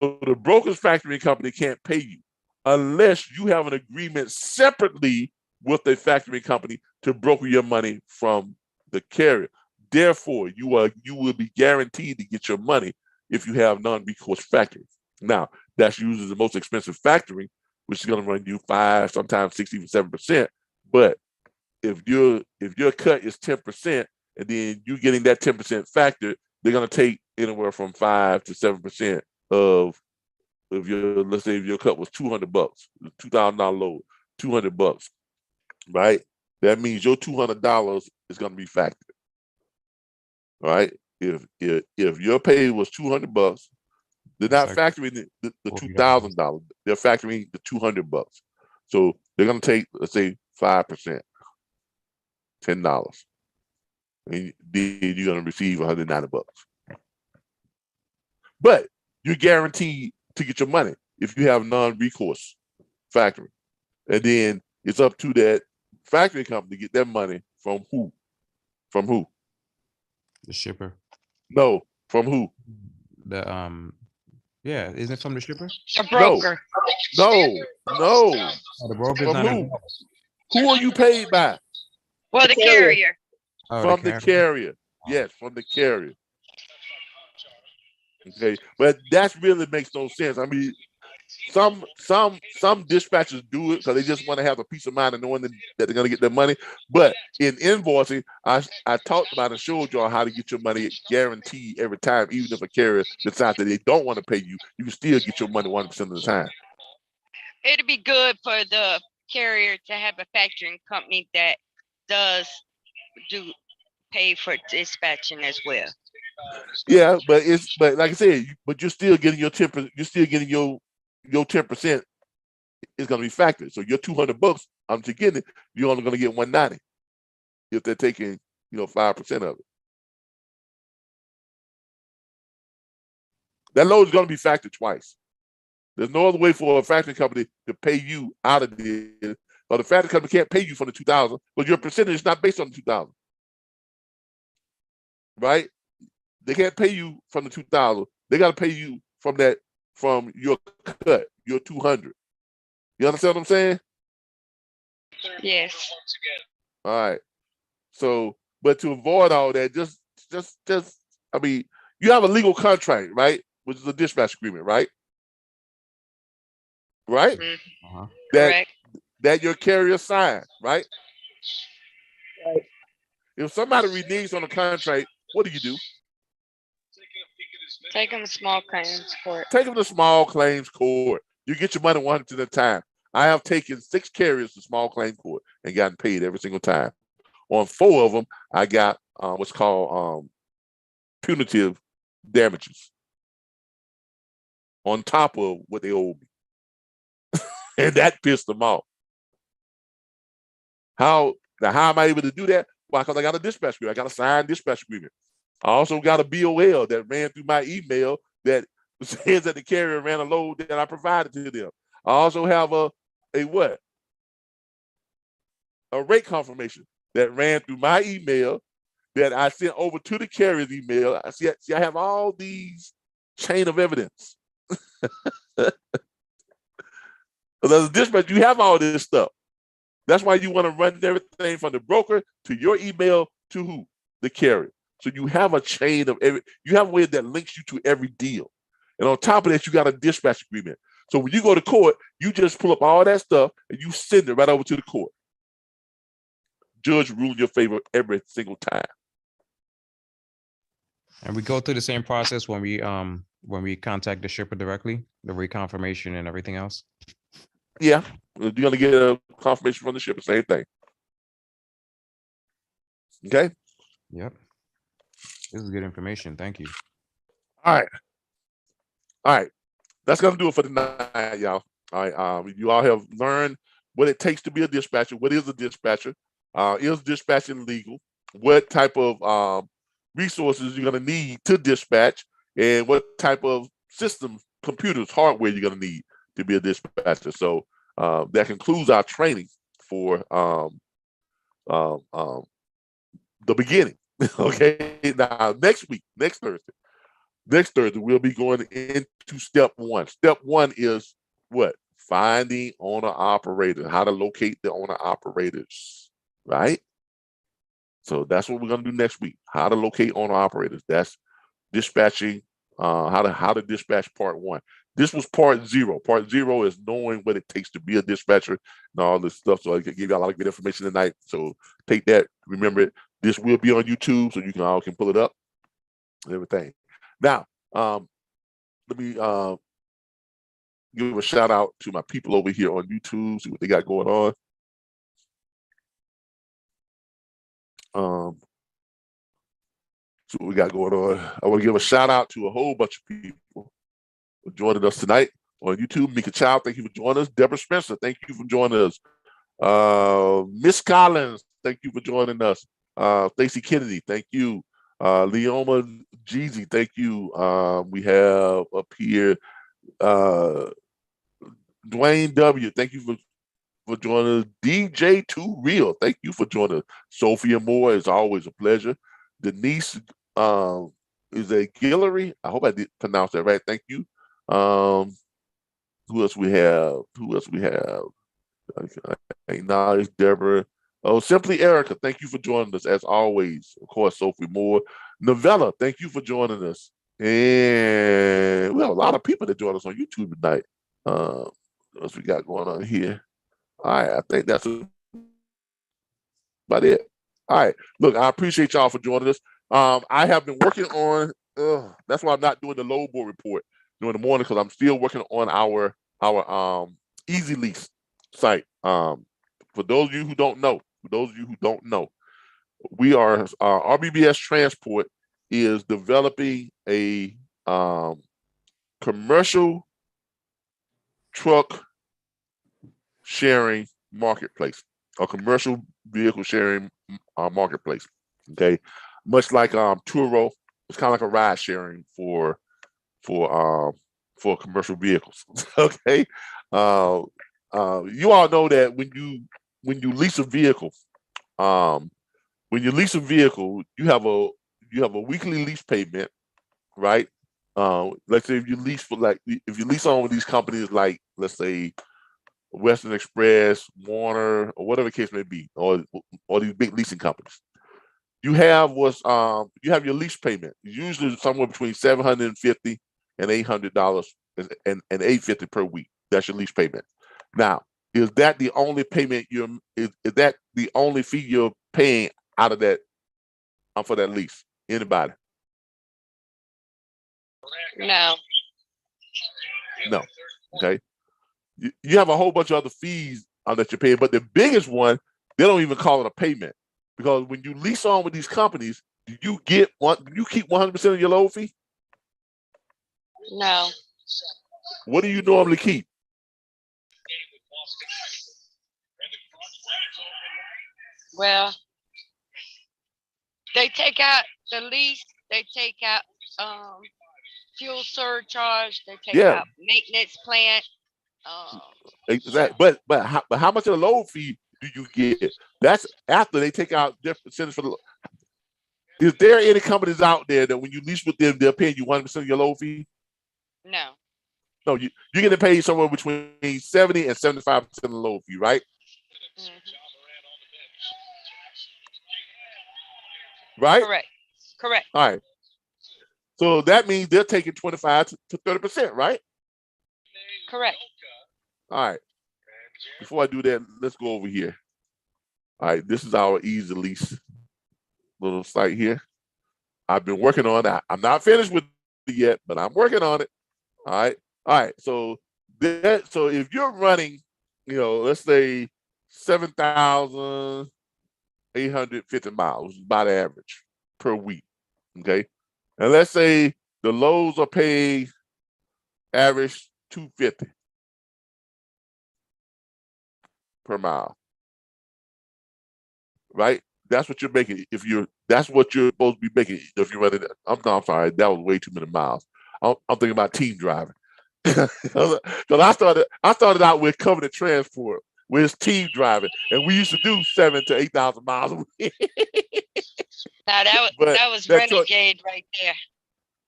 So the broker's factoring company can't pay you unless you have an agreement separately with the factoring company to broker your money from the carrier. Therefore, you will be guaranteed to get your money if you have non-recourse factoring. Now, that's usually the most expensive factoring, which is going to run you 5%, sometimes 6, even 7%. But if your cut is 10%, and then you getting that 10% factor, they're going to take anywhere from 5 to 7% of your. Let's say if your cut was $200, $2,000 load, $200, right? That means your $200 is going to be factored, right? If your pay was $200, they're not factoring the $2,000. They're factoring the $200. So they're going to take, let's say, 5%, $10, and then you're going to receive $190. But you're guaranteed to get your money if you have non-recourse factoring, and then it's up to that factoring company to get their money from who? From who? The shipper. No, from who? Yeah, isn't it from the shipper? The broker. No. Oh, the broker's From not who? involved. Who are you paid by? Well, the carrier. Oh, From the carrier. Yes, from the carrier. Okay, but that really makes no sense. I mean, some dispatchers do it because they just want to have a peace of mind of knowing that they're going to get their money. But in invoicing, I talked about and showed y'all how to get your money guaranteed every time. Even if a carrier decides that they don't want to pay you, you can still get your money 100% of the time. It'd be good for the carrier to have a factoring company that does pay for dispatching as well. Yeah, but like I said, but you're still getting your 10%. You're still getting your 10% is going to be factored. So your $200, I'm just getting it. You're only going to get $190 if they're taking 5% of it. That load is going to be factored twice. There's no other way for a factoring company to pay you out of it. Or the factoring company can't pay you from the $2,000, but your percentage is not based on the $2,000, right? They can't pay you from the $2,000. They got to pay you from your cut, your $200. You understand what I'm saying? Yes. All right. So, but to avoid all that, just I mean, you have a legal contract, right? Which is a dispatch agreement, right? Right? Mm-hmm. That Correct. that your carrier signed, right? Right. If somebody reneges on a contract, what do? Take them to small claims court. Take them to small claims court. You get your money 100% of the time. I have taken 6 carriers to small claim court and gotten paid every single time. On 4 of them, I got what's called punitive damages on top of what they owed me. And that pissed them off. How am I able to do that? Why? Because I got a dispatch agreement. I got a signed dispatch agreement. I also got a BOL that ran through my email that says that the carrier ran a load that I provided to them. I also have a what? A rate confirmation that ran through my email that I sent over to the carrier's email. See, I have all these chain of evidence. As a dispatch, you have all this stuff. That's why you want to run everything from the broker to your email to who? The carrier. So you have a chain of you have a way that links you to every deal. And on top of that, you got a dispatch agreement. So when you go to court, you just pull up all that stuff and you send it right over to the court. Judge rule in your favor every single time. And we go through the same process when we contact the shipper directly, the reconfirmation and everything else. Yeah, you're gonna get a confirmation from the shipper, same thing. Okay. Yep. This is good information. Thank you. All right. That's gonna do it for tonight, y'all. All right. You all have learned what it takes to be a dispatcher. What is a dispatcher? Is dispatching legal? What type of resources you're gonna need to dispatch, and what type of systems, computers, hardware you're gonna need to be a dispatcher. So that concludes our training for the beginning. Okay. Now next Thursday, we'll be going into step 1. Step 1 is what? Finding owner operators, how to locate the owner operators, right? So that's what we're gonna do next week. How to locate owner operators. That's dispatching, how to dispatch part 1. This was part 0. Part 0 is knowing what it takes to be a dispatcher and all this stuff. So I can give you a lot of good information tonight. So take that, remember it. This will be on YouTube, so you can pull it up and everything. Now, let me give a shout out to my people over here on YouTube, see what they got going on. See what we got going on. I want to give a shout out to a whole bunch of people for joining us tonight on YouTube. Mika Chow, thank you for joining us. Deborah Spencer, thank you for joining us. Miss Collins, thank you for joining us. Stacy Kennedy, thank you. Leoma Jeezy, thank you. We have up here Dwayne W, thank you for joining us. DJ Too Real, thank you for joining us. Sophia Moore, is always a pleasure. Denise is a Guillory. I hope I did pronounce that right. Thank you. Who else we have? Acknowledge Deborah. Oh, Simply Erica, thank you for joining us as always. Of course, Sophie Moore. Novella, thank you for joining us. And we have a lot of people that join us on YouTube tonight. What else we got going on here? All right, I think that's about it. All right, look, I appreciate y'all for joining us. I have been working on, that's why I'm not doing the load board report during the morning, because I'm still working on our Easy Lease site. For those of you who don't know, we are RBBS Transport is developing a commercial truck sharing marketplace, a commercial vehicle sharing marketplace. Okay, much like Turo, it's kind of like a ride sharing for commercial vehicles. Okay, you all know that when you lease a vehicle, you have a weekly lease payment, right? Let's say if you lease on with these companies like, let's say, Western Express, Warner, or whatever the case may be, or these big leasing companies, you have your lease payment, usually somewhere between $750 and $800 and $850 per week. That's your lease payment. Now, is that the only payment is that the only fee you're paying out of that for that lease? Anybody? No. No. Okay. You have a whole bunch of other fees that you're paying, but the biggest one, they don't even call it a payment, because when you lease on with these companies, do you keep 100% of your load fee? No. What do you normally keep? Well, they take out the lease, they take out fuel surcharge, they take out maintenance plan. Exactly. But how much of the load fee do you get? That's after they take out different percentage for the. Is there any companies out there that when you lease with them, they're paying you 100% of your load fee? No. No, you're getting paid somewhere between 70 and 75% of the load fee, right? Mm-hmm. Right? Correct. All right. So that means they're taking 25 to 30%, right? Correct. All right. Before I do that, let's go over here. All right, this is our easy lease little site here. I've been working on that. I'm not finished with it yet, but I'm working on it. All right. All right. So if you're running, let's say 7,850 miles, about average per week. Okay. And let's say the loads are paid average $250 per mile. Right? That's what you're making. That's what you're supposed to be making if you're running. I'm sorry, that was way too many miles. I'm thinking about team driving. Because I started out with Covenant Transport, with team driving, and we used to do 7,000 to 8,000 miles a week. Now that was Renegade right there.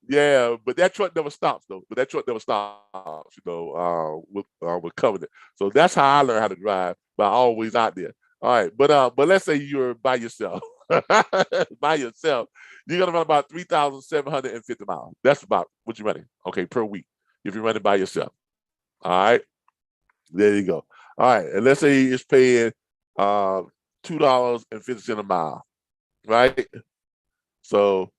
Yeah, but that truck never stops though. With Covenant. So that's how I learned how to drive, but always out there. All right, but let's say you're by yourself. By yourself, you're gonna run about 3,750 miles. That's about what you're running, okay, per week. If you're running by yourself. All right, there you go. All right, and let's say it's paying $2.50 a mile, right? So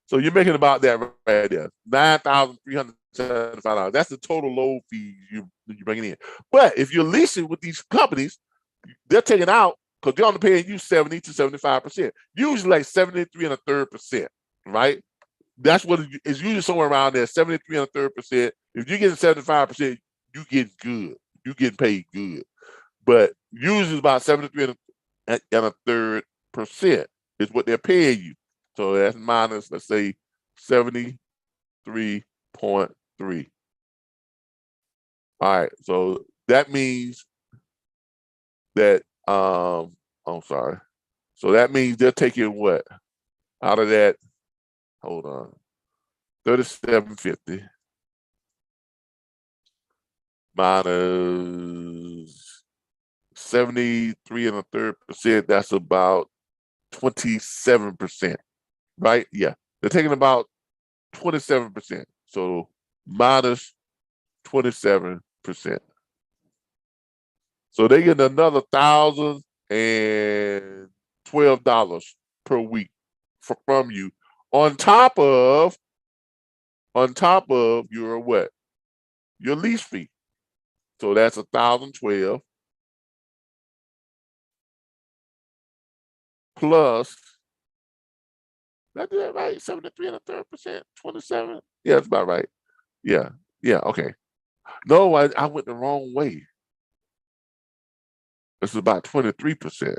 so you're making about that right there, $9,375. That's the total load fee you're bringing in. But if you're leasing with these companies, they're taking out, because they're only paying you 70 to 75%, usually like 73 1/3%, right? That's what it's usually somewhere around there, 73 1/3%. If you're getting 75%, you get good. You getting paid good. But usually about 73 1/3% is what they're paying you. So that's minus, let's say, 73.3. All right, so that means that I'm sorry. So that means they're taking what out of that? Hold on, 3750 minus 73 1/3%. That's about 27%, right? Yeah, they're taking about 27%. So minus 27%. So they get another $1,012 per week from you, on top of your what? Your lease fee. So that's $1,012 plus. Did I do that right? 73 1/3%, 27. Yeah, that's about right. Yeah, okay. No, I went the wrong way. This is about 23%.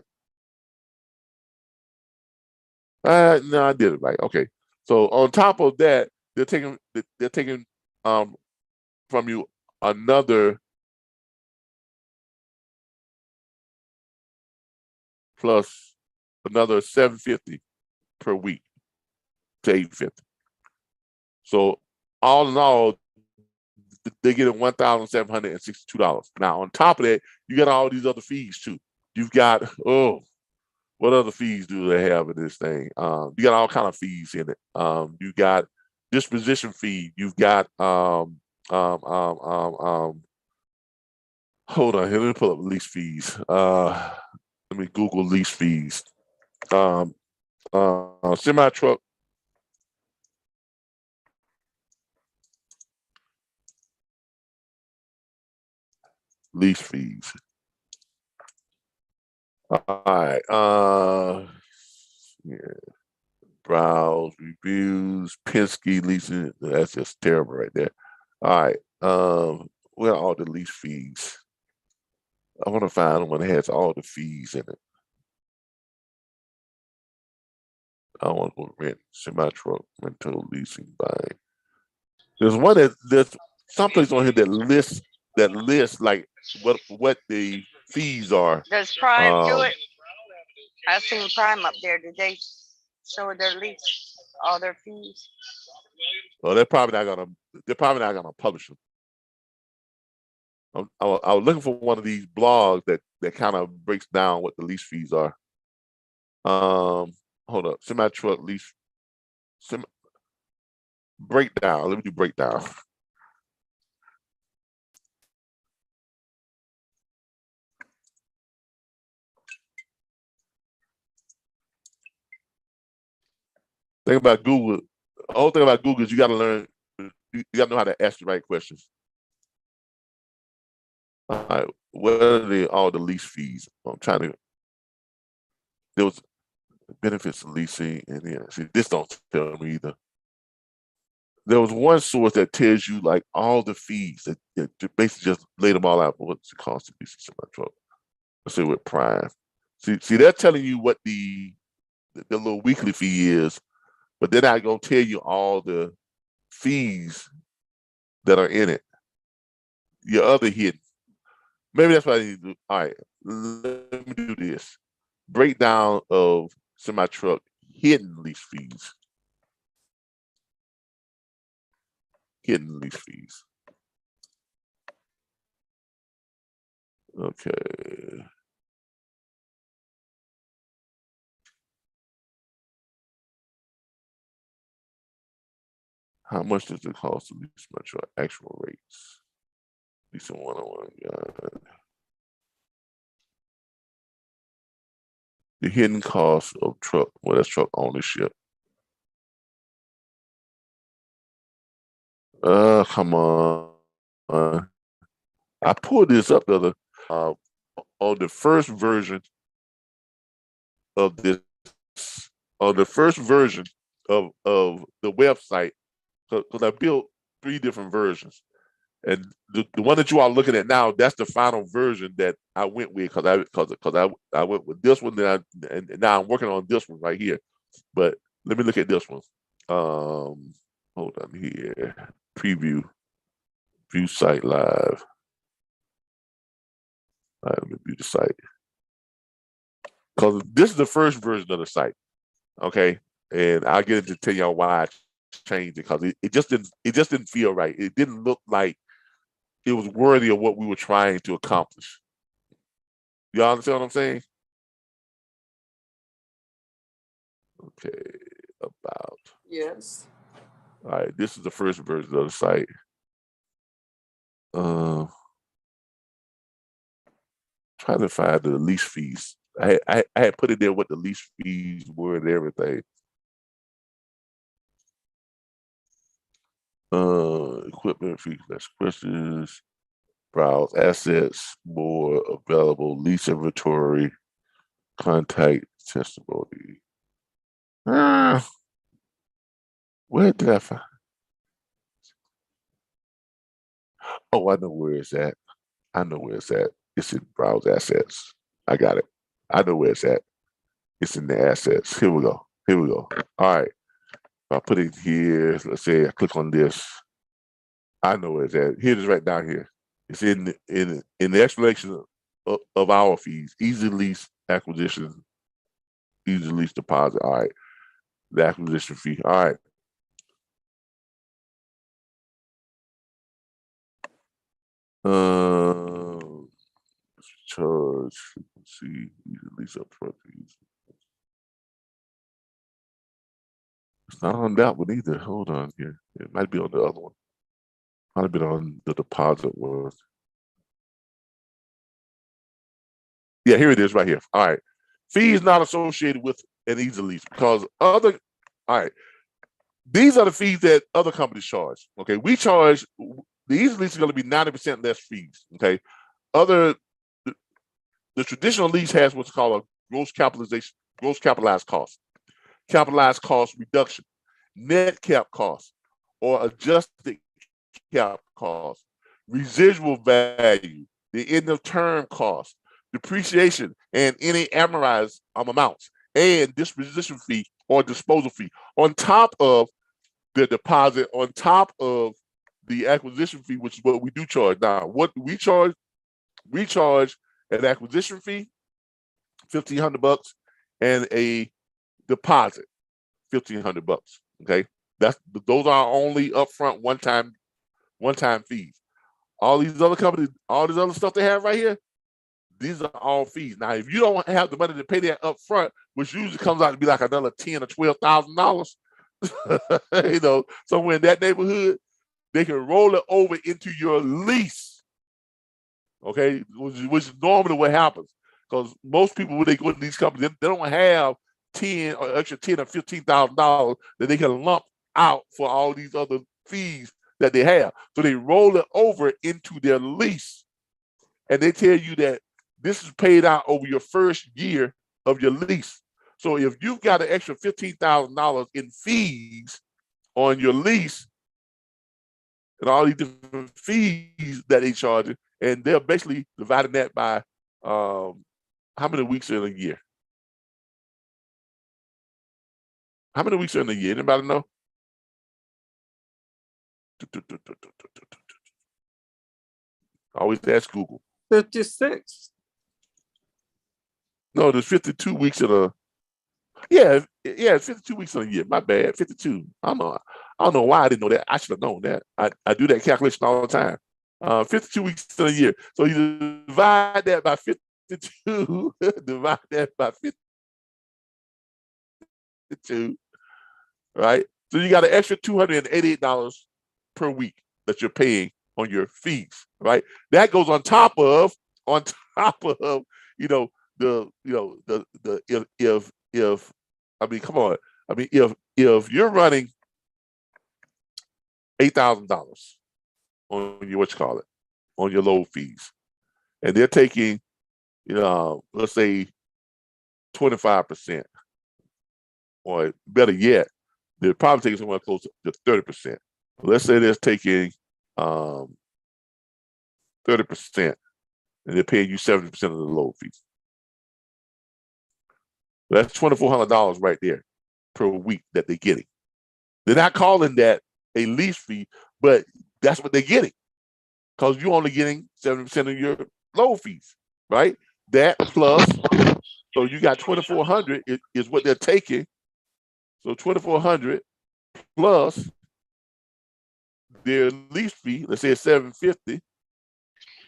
No, I did it right. Okay. So on top of that, they're taking from you another plus another $750 per week to $850. So all in all, they're getting $1,762. Now on top of that, you got all these other fees too. You've got what other fees do they have in this thing? You got all kind of fees in it. You got disposition fee. You've got Hold on here. Let me pull up lease fees. Let me Google lease fees. Semi truck. Lease fees. All right. Yeah. Browse, reviews, Penske leasing. That's just terrible right there. All right. Where are all the lease fees? I want to find one that has all the fees in it. I want to go rent, semi truck, rental, leasing, buying. There's one that there's someplace on here that lists like what the fees are. Does Prime do it? I seen Prime up there. Did they show their lease, all their fees? Well, they're probably not gonna publish them. I was looking for one of these blogs that kind of breaks down what the lease fees are. Hold up, semi truck lease, breakdown. Let me do breakdown. Thing about Google, the whole thing about Google is you got to learn, you got to know how to ask the right questions. All right, what are all the lease fees? I'm trying to. There was benefits of leasing, and yeah, see, this don't tell me either. There was one source that tells you like all the fees that basically just laid them all out. What's the cost of leasing semi truck? Let's say with Prime. See, they're telling you what the little weekly fee is, but they're not gonna tell you all the fees that are in it. Your other hidden. Maybe that's what I need to do. All right, let me do this. Breakdown of semi truck hidden lease fees. Hidden lease fees. Okay. How much does it cost to lease my truck? Actual rates. Leasing one-on-one. The hidden cost of truck. Well, that's truck ownership. Come on. I pulled this up the other on the first version of this, on the first version of the website, because I built 3 different versions. And the one that you are looking at now, that's the final version that I went with because I went with this one, and now I'm working on this one right here. But let me look at this one. Hold on here. Preview. View site live. All right, let me view the site. Because this is the first version of the site. Okay. And I'll get into tell y'all why I changed it, because it just didn't feel right. It didn't look like it was worthy of what we were trying to accomplish. Y'all understand what I'm saying? Okay, about. Yes. All right, this is the first version of the site. Trying to find the lease fees. I had put it there what the lease fees were and everything. Equipment fees, less questions. Browse assets, more available lease inventory, contact testimony. Where did I find? Oh, I know where it's at. I know where it's at. It's in browse assets. I got it. I know where it's at. It's in the assets. Here we go. Here we go. All right. I put it here. Let's say I click on this. I know where it's at. Here it is right down here. It's in the explanation of our fees. Easy lease acquisition, easy lease deposit. All right. The acquisition fee. All right. Charge frequency, easy lease upfront fees. It's not on that one either. Hold on here. It might be on the other one. Might have been on the deposit was. Yeah, here it is right here. All right. Fees not associated with an easy lease because all right. These are the fees that other companies charge. Okay. We charge, the easy lease is going to be 90% less fees. Okay. The traditional lease has what's called a gross capitalized cost, capitalized cost reduction, net cap cost, or adjusted cap cost, residual value, the end of term cost, depreciation, and any amortized amounts, and disposition fee or disposal fee on top of the deposit, on top of the acquisition fee, which is what we do charge. Now, what we charge an acquisition fee, $1,500, and a deposit, $1,500. Okay, those are only upfront one-time fees. All these other companies, all this other stuff they have right here, these are all fees. Now, if you don't have the money to pay that up front, which usually comes out to be like another $10,000 or $12,000, you know, somewhere in that neighborhood, they can roll it over into your lease. Okay, which is normally what happens, because most people when they go to these companies, they don't have $10,000 or extra $10,000 or $15,000 that they can lump out for all these other fees that they have. So they roll it over into their lease, and they tell you that this is paid out over your first year of your lease. So if you've got an extra $15,000 in fees on your lease and all these different fees that they charge you, and they're basically dividing that by how many weeks in a year? How many weeks are in a year? Anybody know? Always ask Google. 56. No, there's 52 weeks in a. Yeah, it's 52 weeks in a year. My bad, 52. I don't know why I didn't know that. I should have known that. I do that calculation all the time. 52 weeks in a year. So you divide that by 52. Divide that by 52. Right. So you got an extra $288 per week that you're paying on your fees. Right. That goes on top of if I mean, come on. I mean, if you're running $8,000 on your on your load fees, and they're taking, let's say 25%, or better yet, they're probably taking somewhere close to 30%. Let's say they're taking 30%, and they're paying you 70% of the load fees. That's $2,400 right there per week that they're getting. They're not calling that a lease fee, but that's what they're getting, because you're only getting 70% of your load fees, right? That plus, so you got $2,400 is what they're taking. So $2,400 plus their lease fee, let's say it's $750.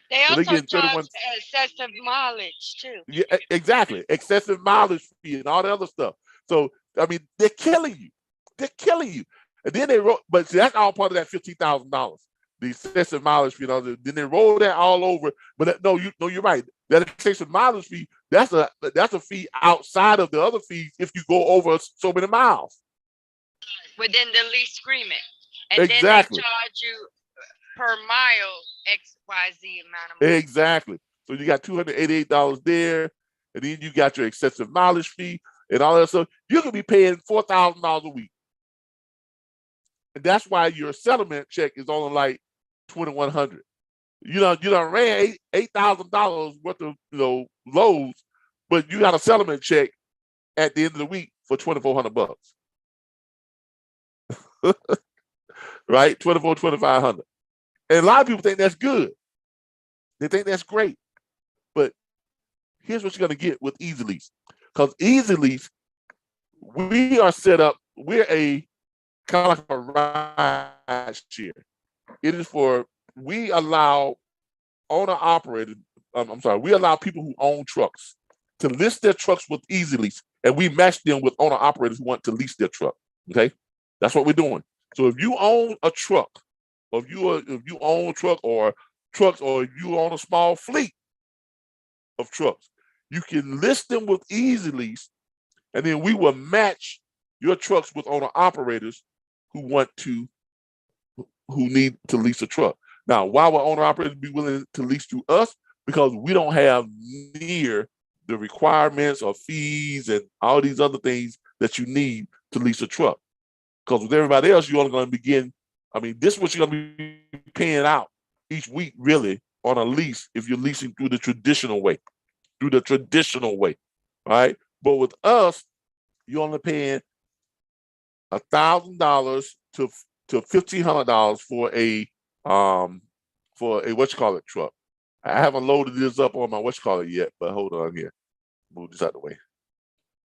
They also charge excessive mileage too. Yeah, exactly. Excessive mileage fee and all the other stuff. So I mean, they're killing you. They're killing you. And then they wrote, but see, that's all part of that $15,000. The excessive mileage fee. Then they roll that all over. But you're right. That excessive mileage fee, that's a fee outside of the other fees if you go over so many miles. Within the lease agreement. And exactly. Then they charge you per mile XYZ amount of money. Exactly. So you got $288 there, and then you got your excessive mileage fee and all that stuff. You could be paying $4,000 a week. And that's why your settlement check is only like $2,100. You done ran $8,000 worth of loads, but you got a settlement check at the end of the week for $2,400. Right? $2,500. And a lot of people think that's good. They think that's great. But here's what you're going to get with Easy Lease. Because Easy Lease, we are set up, we're a kind of like a ride share. It is we allow we allow people who own trucks to list their trucks with Easy Lease, and we match them with owner operators who want to lease their truck. Okay? That's what we're doing. So if you own a truck or if you own a truck or trucks, or if you own a small fleet of trucks, you can list them with Easy Lease, and then we will match your trucks with owner operators who need to lease a truck. Now, why would owner operators be willing to lease through us? Because we don't have near the requirements or fees and all these other things that you need to lease a truck. Because with everybody else, you're only going to begin, this is what you're going to be paying out each week, really, on a lease if you're leasing through the traditional way. All right? But with us, you're only paying $1,000 to $1,500 for a truck. I haven't loaded this up on my yet, but hold on here. Move this out of the way.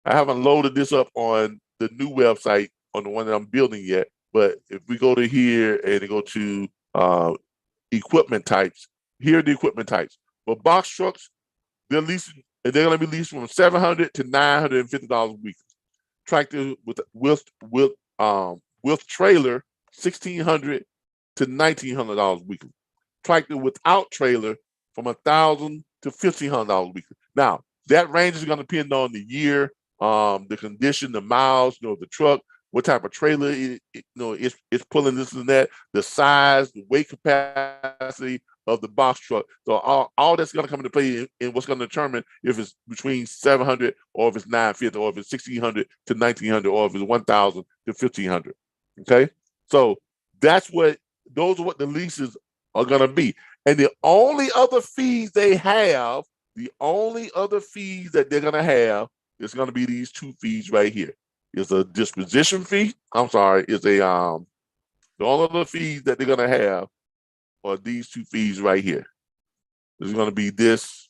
I haven't loaded this up on the new website, on the one that I'm building yet. But if we go to here and go to equipment types, here are the equipment types. But box trucks, they're going to be leased from $700 to $950 a week. Tractor with trailer, $1,600 to $1,900 weekly. Tractor without trailer, from $1,000 to $1,500 weekly. Now, that range is going to depend on the year, the condition, the miles, the truck, what type of trailer it's pulling, this and that, the size, the weight capacity of the box truck. So all that's going to come into play in what's going to determine if it's between $700 or if it's $950, or if it's $1,600 to $1,900, or if it's $1,000 to $1,500. Okay, so those are what the leases are going to be. And the only other fees they have, the only other fees that they're going to have is going to be these two fees right here. It's a disposition fee. The only other fees that they're going to have are these two fees right here. There's going to be this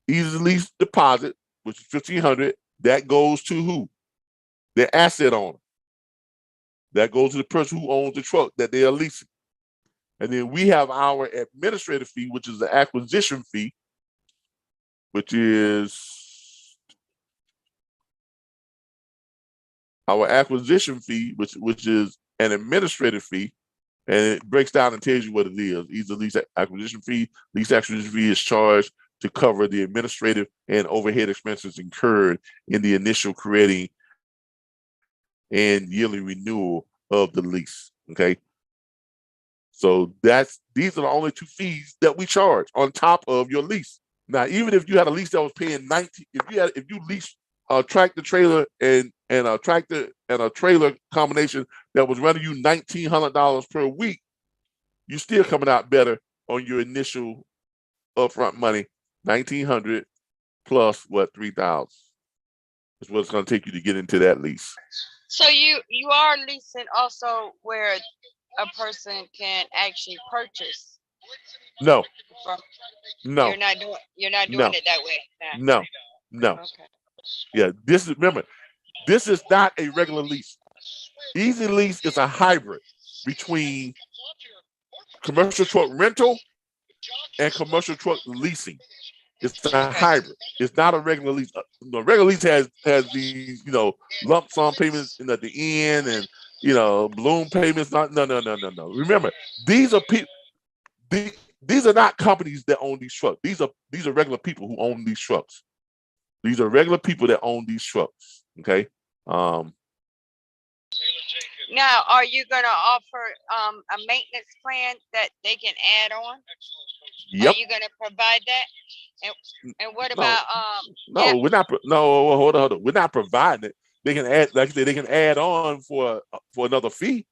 Easy Lease deposit, which is $1,500. That goes to who? The asset owner. That goes to the person who owns the truck that they are leasing. And then we have our administrative fee, which is the acquisition fee, which is our acquisition fee, which is an administrative fee, and it breaks down and tells you what it is. Easy Lease acquisition fee. Lease acquisition fee is charged to cover the administrative and overhead expenses incurred in the initial creating and yearly renewal of the lease. Okay, so these are the only two fees that we charge on top of your lease. Now, even if you had a lease that was paying $19, if you leased a tractor trailer and a tractor and a trailer combination that was running you $1,900 per week, you're still coming out better on your initial upfront money. $1,900 plus $3,000 is what it's going to take you to get into that lease. So you are leasing also where a person can actually purchase? No. No. You're not doing it that way. No. Okay. Yeah, this is not a regular lease. Easy Lease is a hybrid between commercial truck rental and commercial truck leasing. It's a hybrid. It's not a regular lease. The regular lease has these, lump sum payments at the end, and balloon payments. No. Remember, these are people. These are not companies that own these trucks. These are regular people who own these trucks. These are regular people that own these trucks. Okay. Now, are you going to offer a maintenance plan that they can add on? Yep. Are you going to provide that? And what about No, we're not. No, hold on. We're not providing it. They can add, like I said, they can add on for another fee.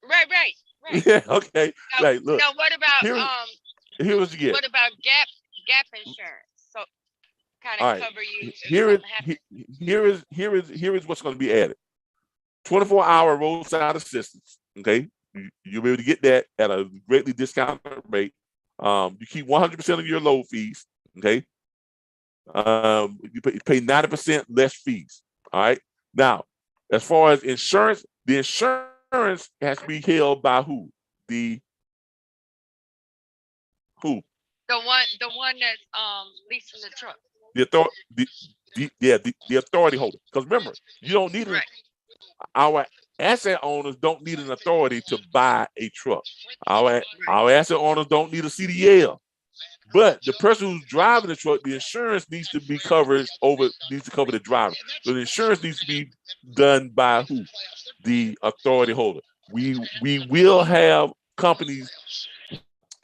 Right. Yeah. Okay. Now, Right. Look. Now, what about here's what you get. What about gap insurance? So kind of cover you. Here is what's going to be added. 24-hour roadside assistance. Okay, you'll be able to get that at a greatly discounted rate. You keep 100% of your load fees. Okay, you pay 90% less fees. All right. Now, as far as insurance, the insurance has to be held by who? The one that's leasing the truck. The authority holder. Because remember, you don't need our asset owners don't need an authority to buy a truck. Our asset owners don't need a CDL. But the person who's driving the truck, the insurance needs to be covered needs to cover the driver. So the insurance needs to be done by who? The authority holder. We will have companies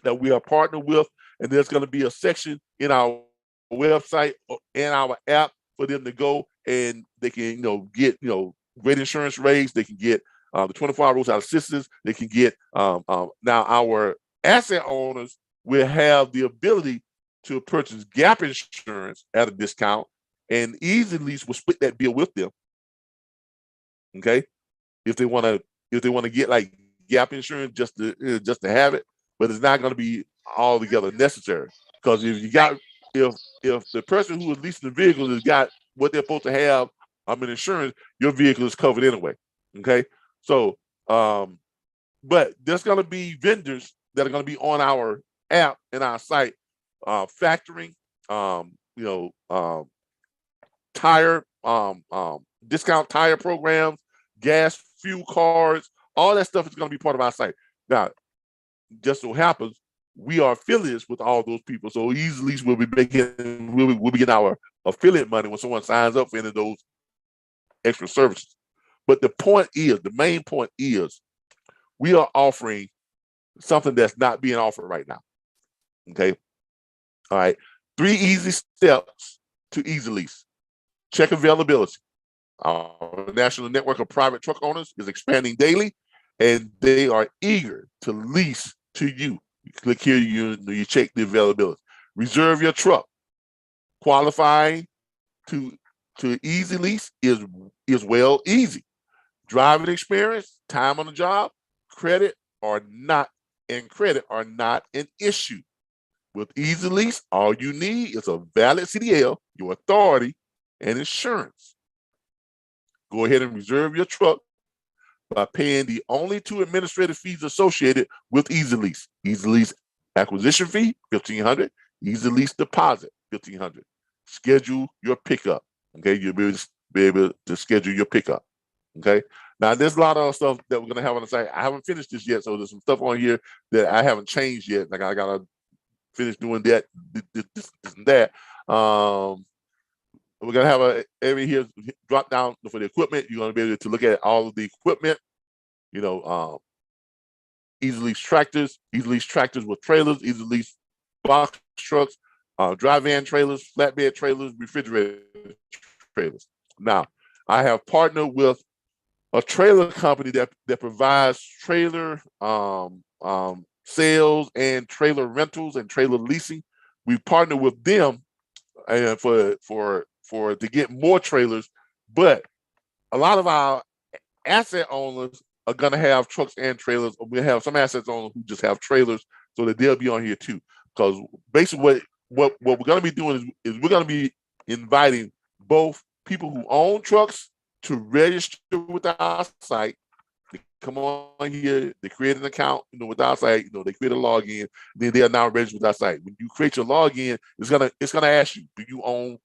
that we are partnered with, and there's going to be a section in our website and our app for them to go and they can, get, great insurance rates. They can get the 24-hour roadside assistance. They can get now our asset owners will have the ability to purchase gap insurance at a discount, and Easy Lease will split that bill with them. Okay, if they want to get like gap insurance just to have it, but it's not going to be altogether necessary, because if the person who is leasing the vehicle has got what they're supposed to have, insurance, your vehicle is covered anyway. Okay, so but there's going to be vendors that are going to be on our app and our site, factoring, tire, discount tire programs, gas, fuel cards, all that stuff is going to be part of our site. Now, just so happens we are affiliates with all those people, so Easy Lease will be we'll be getting our affiliate money when someone signs up for any of those extra services. But the main point is, we are offering something that's not being offered right now. Okay. All right. 3 easy steps to Easy Lease. Check availability. Our national network of private truck owners is expanding daily, and they are eager to lease to you. You click here, you check the availability. Reserve your truck. Qualifying to Easy Lease is easy. Driving experience, time on the job, credit are not an issue. With Easy Lease, all you need is a valid CDL, your authority, and insurance. Go ahead and reserve your truck by paying the only 2 administrative fees associated with Easy Lease. Easy Lease acquisition fee, $1,500. Easy Lease deposit, $1,500. Schedule your pickup. Okay, you'll be able to schedule your pickup. Okay. Now, there's a lot of stuff that we're gonna have on the site. I haven't finished this yet, so there's some stuff on here that I haven't changed yet. Like I gotta finish doing that, this and that. We're gonna have a area here drop down for the equipment. You're gonna be able to look at all of the equipment. Easy Lease tractors with trailers, Easy Lease box trucks, dry van trailers, flatbed trailers, refrigerator trailers. Now, I have partnered with a trailer company that provides trailer sales and trailer rentals and trailer leasing. We partner with them to get more trailers, but a lot of our asset owners are going to have trucks and trailers. We have some asset owners who just have trailers, so that they'll be on here too. Because basically what we're going to be doing is we're going to be inviting both people who own trucks to register with our site. They come on here, they create an account, with our site, they create a login, then they are now registered with our site. When you create your login, it's gonna ask you, do you own,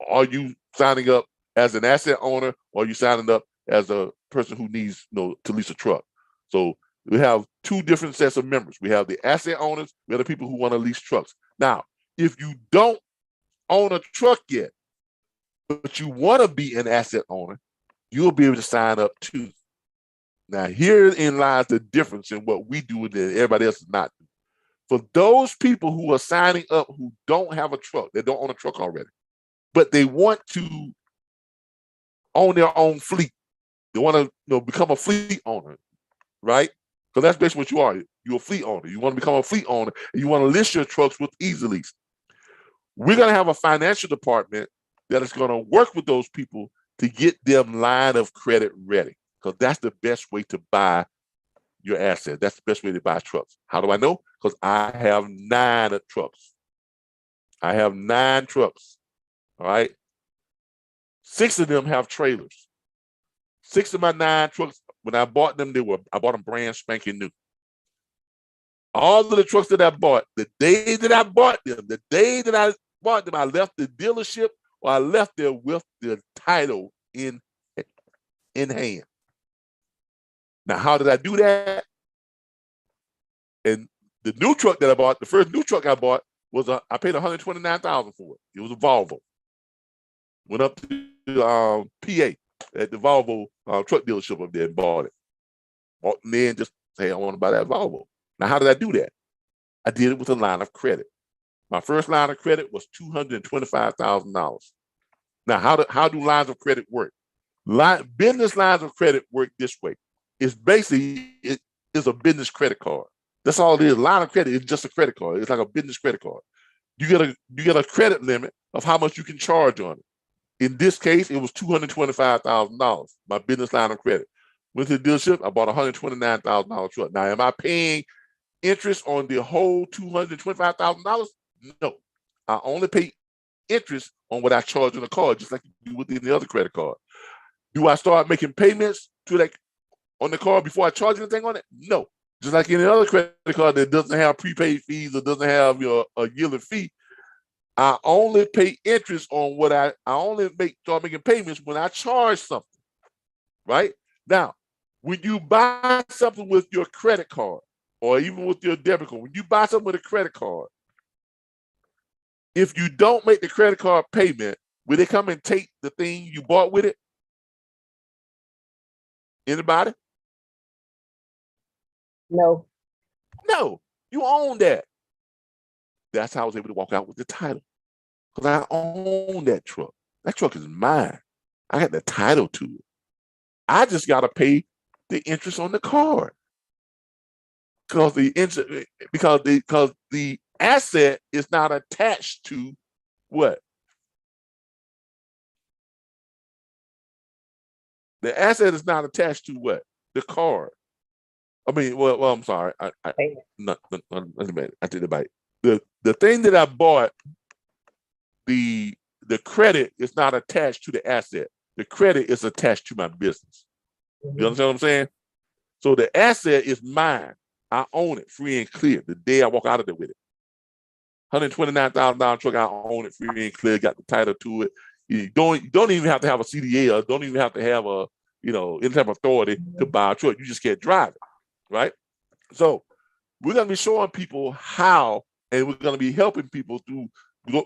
are you signing up as an asset owner, or are you signing up as a person who needs, to lease a truck? So we have 2 different sets of members. We have the asset owners, we have the people who want to lease trucks. Now, if you don't own a truck yet, but you want to be an asset owner, you'll be able to sign up too. Now, herein lies the difference in what we do that everybody else is not doing. For those people who are signing up who don't have a truck, they don't own a truck already, but they want to own their own fleet. They want to become a fleet owner, right? Because that's basically what you are. You're a fleet owner. You want to become a fleet owner, and you want to list your trucks with Easy Lease. We're going to have a financial department that is going to work with those people to get them line of credit ready, because that's the best way to buy your asset. That's the best way to buy trucks. How do I know? Because I have 9 trucks. I have 9 trucks. All right. 6 of them have trailers. 6 of my 9 trucks, when I bought them, I bought them brand spanking new. All of the trucks that I bought, the day that I bought them, I left the dealership, or I left there with the title in hand. Now, how did I do that? And the new truck that I bought, the first new truck I bought was I paid $129,000 for it. It was a Volvo. Went up to PA at the Volvo truck dealership up there and bought it. And then just say, I want to buy that Volvo. Now, how did I do that? I did it with a line of credit. My first line of credit was $225,000. Now, how do lines of credit work? Business lines of credit work this way. It's basically, it is a business credit card. That's all it is. Line of credit is just a credit card. It's like a business credit card. You get a credit limit of how much you can charge on it. In this case, it was $225,000, my business line of credit. Went to the dealership, I bought a $129,000 truck. Now, am I paying interest on the whole $225,000? No. I only pay interest on what I charge on the card, just like you do with any other credit card. Do I start making payments to that on the card before I charge anything on it? No. Just like any other credit card that doesn't have prepaid fees or doesn't have a yearly fee, I only pay interest on what I only start making payments when I charge something, right? Now, when you buy something with your credit card or even with your debit card, when you buy something with a credit card, if you don't make the credit card payment, will they come and take the thing you bought with it? Anybody? No. No, you own that. That's how I was able to walk out with the title. Because I own that truck. That truck is mine. I got the title to it. I just got to pay the interest on the card. Because the asset is not attached to what? The asset is not attached to what? The card. I mean, well, I'm sorry. I take it back. The thing that I bought, the credit is not attached to the asset. The credit is attached to my business. You understand what I'm saying? So the asset is mine. I own it free and clear the day I walk out of there with it. $129,000 truck, I own it free and clear, got the title to it. You don't even have to have a CDA or don't even have to have any type of authority to buy a truck. You just can't drive it, right? So we're going to be showing people how, and we're going to be helping people through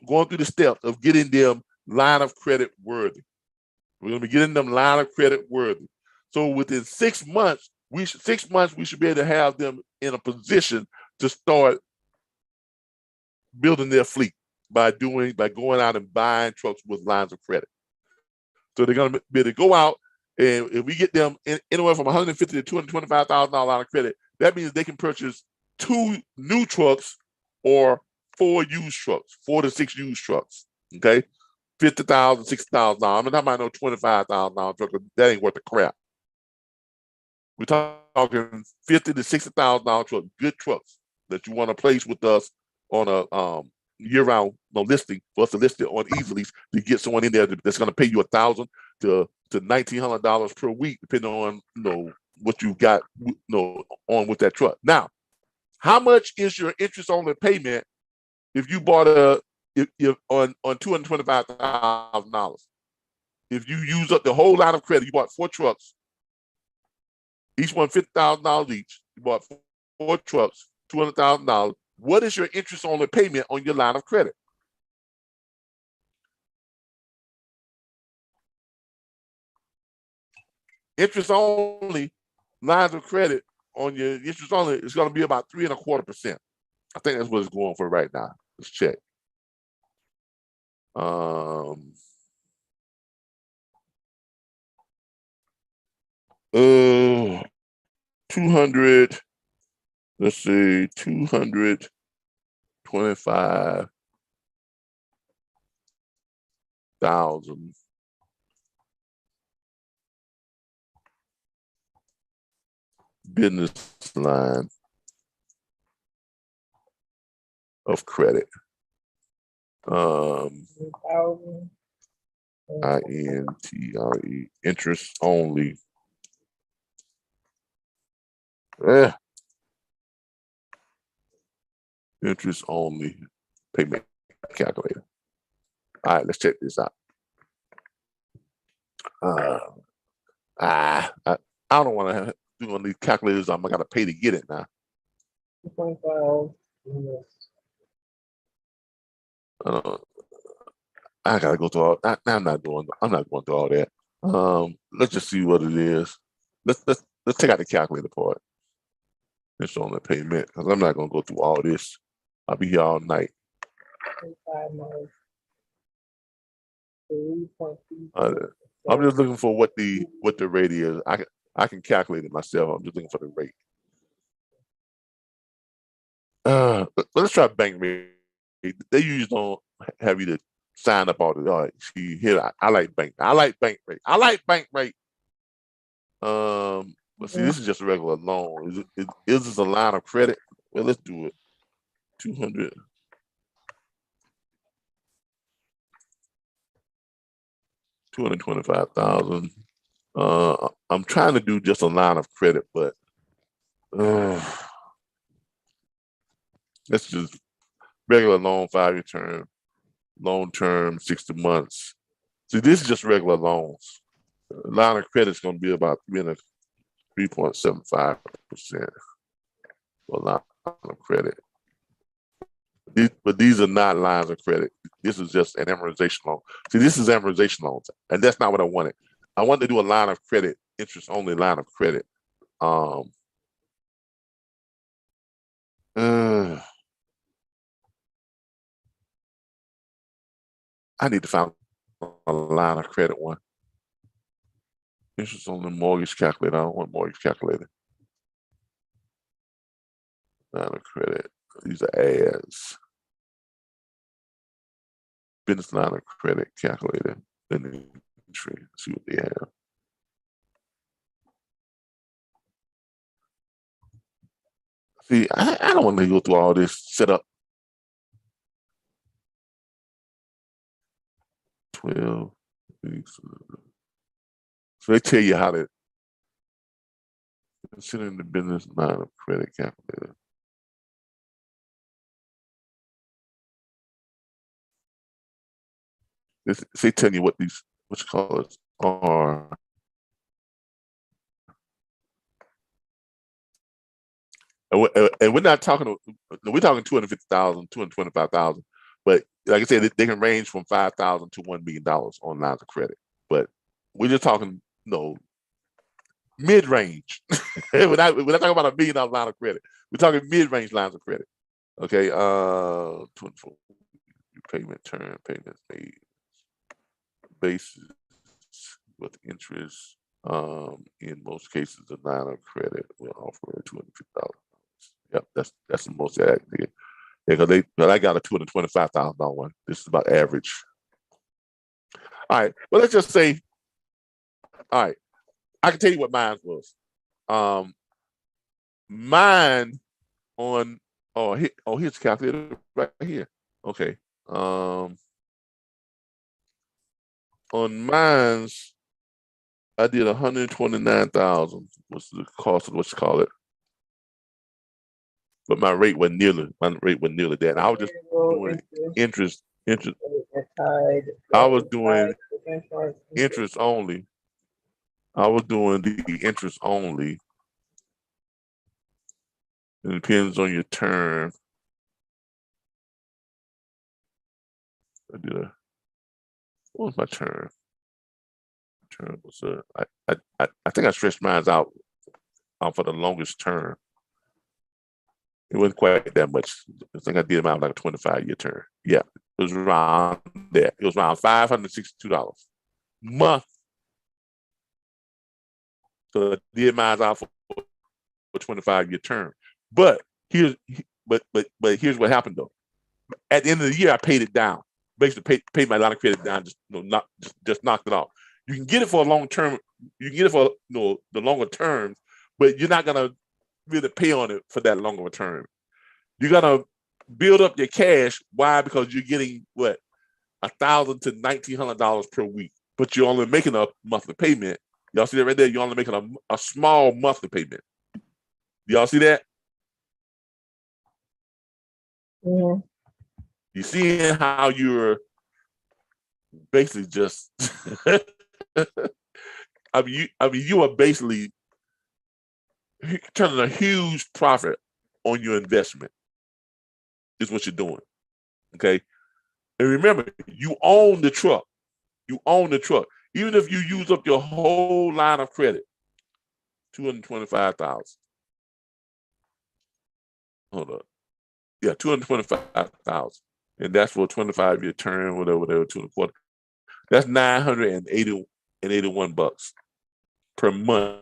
going through the steps of getting them line of credit worthy. We're going to be getting them line of credit worthy. So within 6 months, we should be able to have them in a position to start building their fleet by going out and buying trucks with lines of credit. So they're going to be able to go out, and if we get them anywhere from $150,000 to $225,000 line of credit, that means they can purchase 2 new trucks or 4 used trucks, 4 to 6 used trucks. Okay, $50,000, $60,000. I mean, I might know $25,000 truck. That ain't worth the crap. We're talking $50,000 to $60,000 truck, good trucks that you want to place with us on a year-round listing for us to list it on easily to get someone in there that's going to pay you $1,000 to $1,900 per week, depending on what you've got on with that truck. Now, how much is your interest-only payment if you bought on $225,000? If you use up the whole line of credit, you bought 4 trucks, each one $50,000 each. You bought 4 trucks, $200,000. What is your interest-only payment on your line of credit? Interest-only lines of credit on your interest-only is going to be about 3.25%. I think that's what it's going for right now. Let's check. 200. Let's see, 225,000 business line of credit. INTRE, interest only. Interest only payment calculator. All right, let's check this out. I don't want to doing these calculators, I gotta pay to get it now. 2.5. I gotta go through all. I'm not going through all that. Let's just see what it is. Let's take out the calculator part. It's on the payment because I'm not gonna go through all this. I'll be here all night. 5 minus 3.2. I'm just looking for what the rate is. I can calculate it myself. I'm just looking for the rate. Let's try bank rate. They usually don't have you to sign up all the. All right, see here. I like bank. I like bank rate. I like bank rate. Let's see. This is just a regular loan. Is this a line of credit? Well, let's do it. 200. $225,000. I'm trying to do just a line of credit, but let's just regular loan, 5-year term, loan term, 60 months. See, this is just regular loans. Line of credit is going to be about 3.75% for line of credit. But these are not lines of credit. This is just an amortization loan. See, this is amortization loans, and that's not what I wanted. I wanted to do a line of credit, interest only line of credit. I need to find a line of credit one. Interest only mortgage calculator. I don't want mortgage calculator. Line of credit. These are ads. Business line of credit calculator. Then the entry. See what they have. See, I don't want to go through all this setup. 12 weeks. So they tell you how to consider the business line of credit calculator. They tell you what these, what you call it, are. And we're not talking, we're talking 250,000, 225,000, but like I said, they can range from $5,000 to $1 million on lines of credit. But we're just talking, mid-range. we're not talking about $1 million line of credit. We're talking mid-range lines of credit. Okay, 24 payment term, payments made, basis with interest. In most cases, the line of credit will offer $250,000. Yep, that's the most accurate. Yeah, because I got a $225,000 one. This is about average. All right, well, let's just say, all right, I can tell you what mine was. Mine on, here's the calculator right here. Okay. On mine's, I did 129,000. What's the cost of what you call it? But my rate wasn't nearly that. And I was just doing interest. I was doing interest only. I was doing the interest only. It depends on your term. What was my term? Term was I think I stretched mine out for the longest term. It wasn't quite that much. I think I did mine like a 25-year term. Yeah, it was around there. It was around $562 a month. So I did mine out for a 25-year term. But here's what happened though. At the end of the year, I paid it down. Basically, paid my line of credit down. Just knocked it off. You can get it for a long term. You can get it for the longer terms, but you're not gonna really pay on it for that longer term. You're gonna build up your cash. Why? Because you're getting what, $1,000 to $1,900 per week, but you're only making a monthly payment. Y'all see that right there? You're only making a small monthly payment. Y'all see that? Yeah. You see how you're basically just I mean you are basically turning a huge profit on your investment is what you're doing. Okay. And remember, you own the truck. You own the truck. Even if you use up your whole line of credit, $225,000. Hold up. Yeah, $225,000. And that's for a 25-year term, whatever, 2.25. That's $981 per month.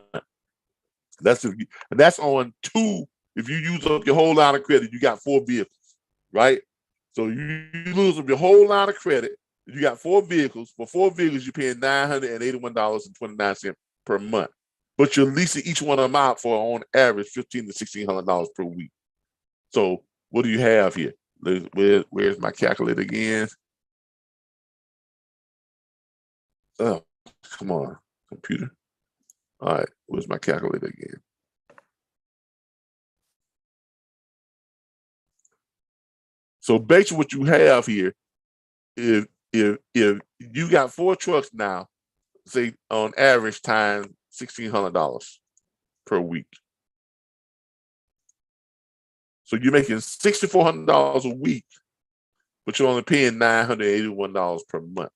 That's on two. If you use up your whole line of credit, you got 4 vehicles, right? So you lose up your whole line of credit. You got 4 vehicles. For 4 vehicles, you're paying $981.29 per month. But you're leasing each one of them out for, on average, $1,500 to $1,600 per week. So what do you have here? Where's my calculator again? Oh, come on, computer. All right, where's my calculator again? So basically what you have here, if you got 4 trucks now, say on average times $1,600 per week. So you're making $6,400 a week, but you're only paying $981 per month.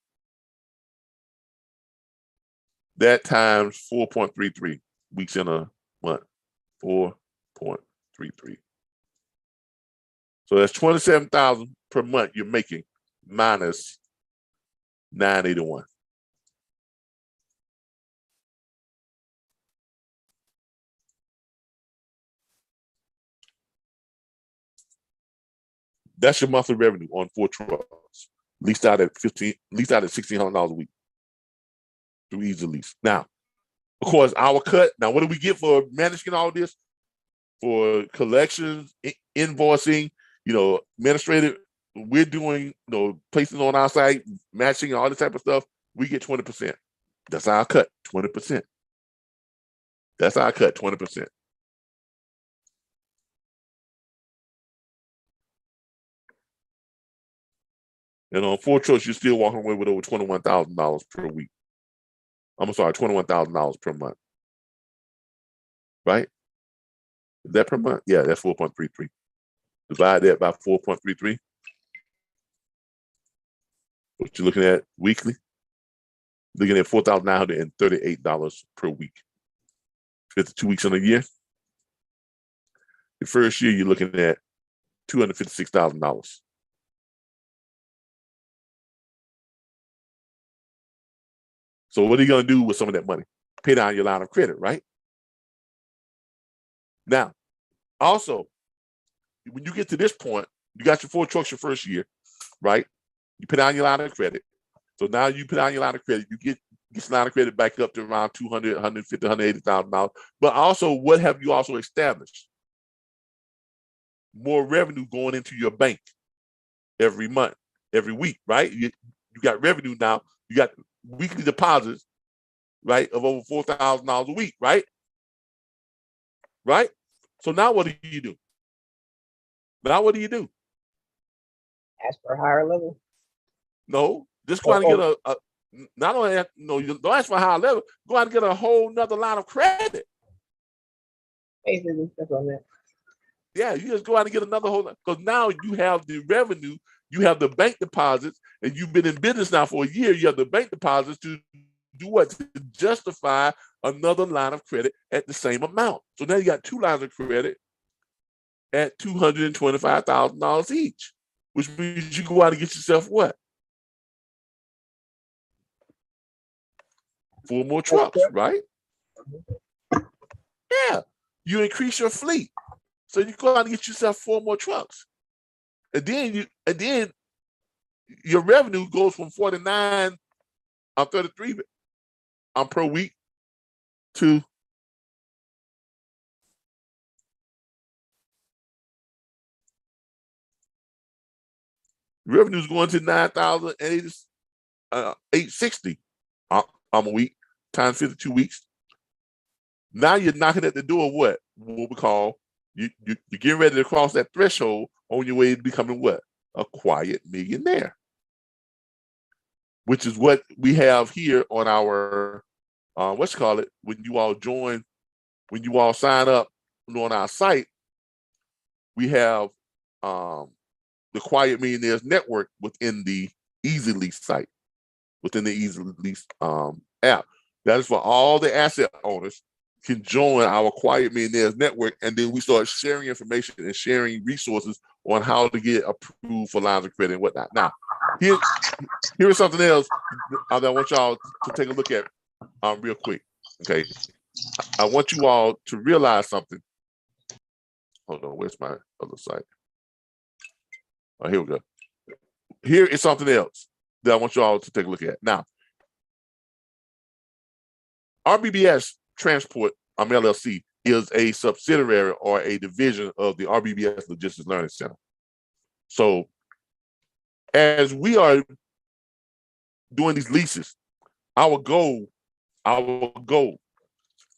That times 4.33 weeks in a month, 4.33. So that's $27,000 per month you're making minus $981. That's your monthly revenue on 4 trucks, leased out at $1,600 a week through Easy Lease. Now, of course, our cut. Now, what do we get for managing all this? For collections, invoicing, administrative, we're doing, placing on our site, matching, all this type of stuff. We get 20%. That's our cut, 20%. That's our cut, 20%. And on 4 trucks, you're still walking away with over $21,000 per week. I'm sorry, $21,000 per month. Right? Is that per month? Yeah, that's 4.33. Divide that by 4.33. What you're looking at weekly? Looking at $4,938 per week. 52 weeks in a year. The first year, you're looking at $256,000. So what are you going to do with some of that money? Pay down your line of credit, right? Now, also, when you get to this point, you got your 4 trucks your first year, right? You pay down your line of credit. So now you put down your line of credit, you get your line of credit back up to around $200,000, $150,000, $180,000. But also, what have you also established? More revenue going into your bank every month, every week, right? You got revenue now. You got weekly deposits, right, of over $4,000 a week, right? Right? So now what do you do? Now what do you do? Ask for a higher level. No, just go out and get a not only that, don't ask for a higher level, go out and get a whole nother line of credit. Basically, that's what I meant. Yeah, you just go out and get another whole, because now you have the revenue, you have the bank deposits, and you've been in business now for a year. You have the bank deposits to do what? To justify another line of credit at the same amount. So now you got 2 lines of credit at $225,000 each, which means you go out and get yourself what? 4 more trucks, right? Yeah, you increase your fleet. So you go out and get yourself 4 more trucks. And then your revenue goes from 49 or 33 per week to revenue's going to $9,860 a week times 52 weeks. Now you're knocking at the door of what we call you're getting ready to cross that threshold on your way to becoming what? A quiet millionaire. Which is what we have here on our when you all join when you all sign up on our site, we have the Quiet Millionaires Network within the Easy Lease site, within the Easy Lease app. That is for all the asset owners can join our Quiet Millionaires Network, and then we start sharing information and sharing resources on how to get approved for lines of credit and whatnot. Now, here is something else that I want y'all to take a look at real quick. Okay, I want you all to realize something. Hold on, where's my other site? Oh, here we go. Here is something else that I want you all to take a look at. Now, RBBS Transport, LLC, is a subsidiary or a division of the RBBS Logistics Learning Center. So, as we are doing these leases, our goal,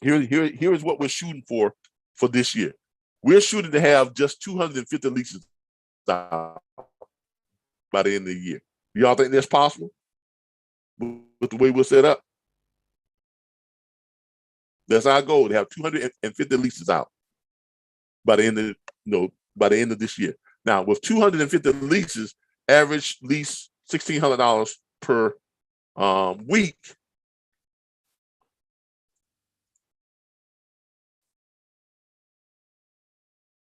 here is what we're shooting for this year. We're shooting to have just 250 leases by the end of the year. Y'all think that's possible with the way we're set up? That's our goal, to have 250 leases out by the end of this year. Now, with 250 leases, average lease $1,600 per week.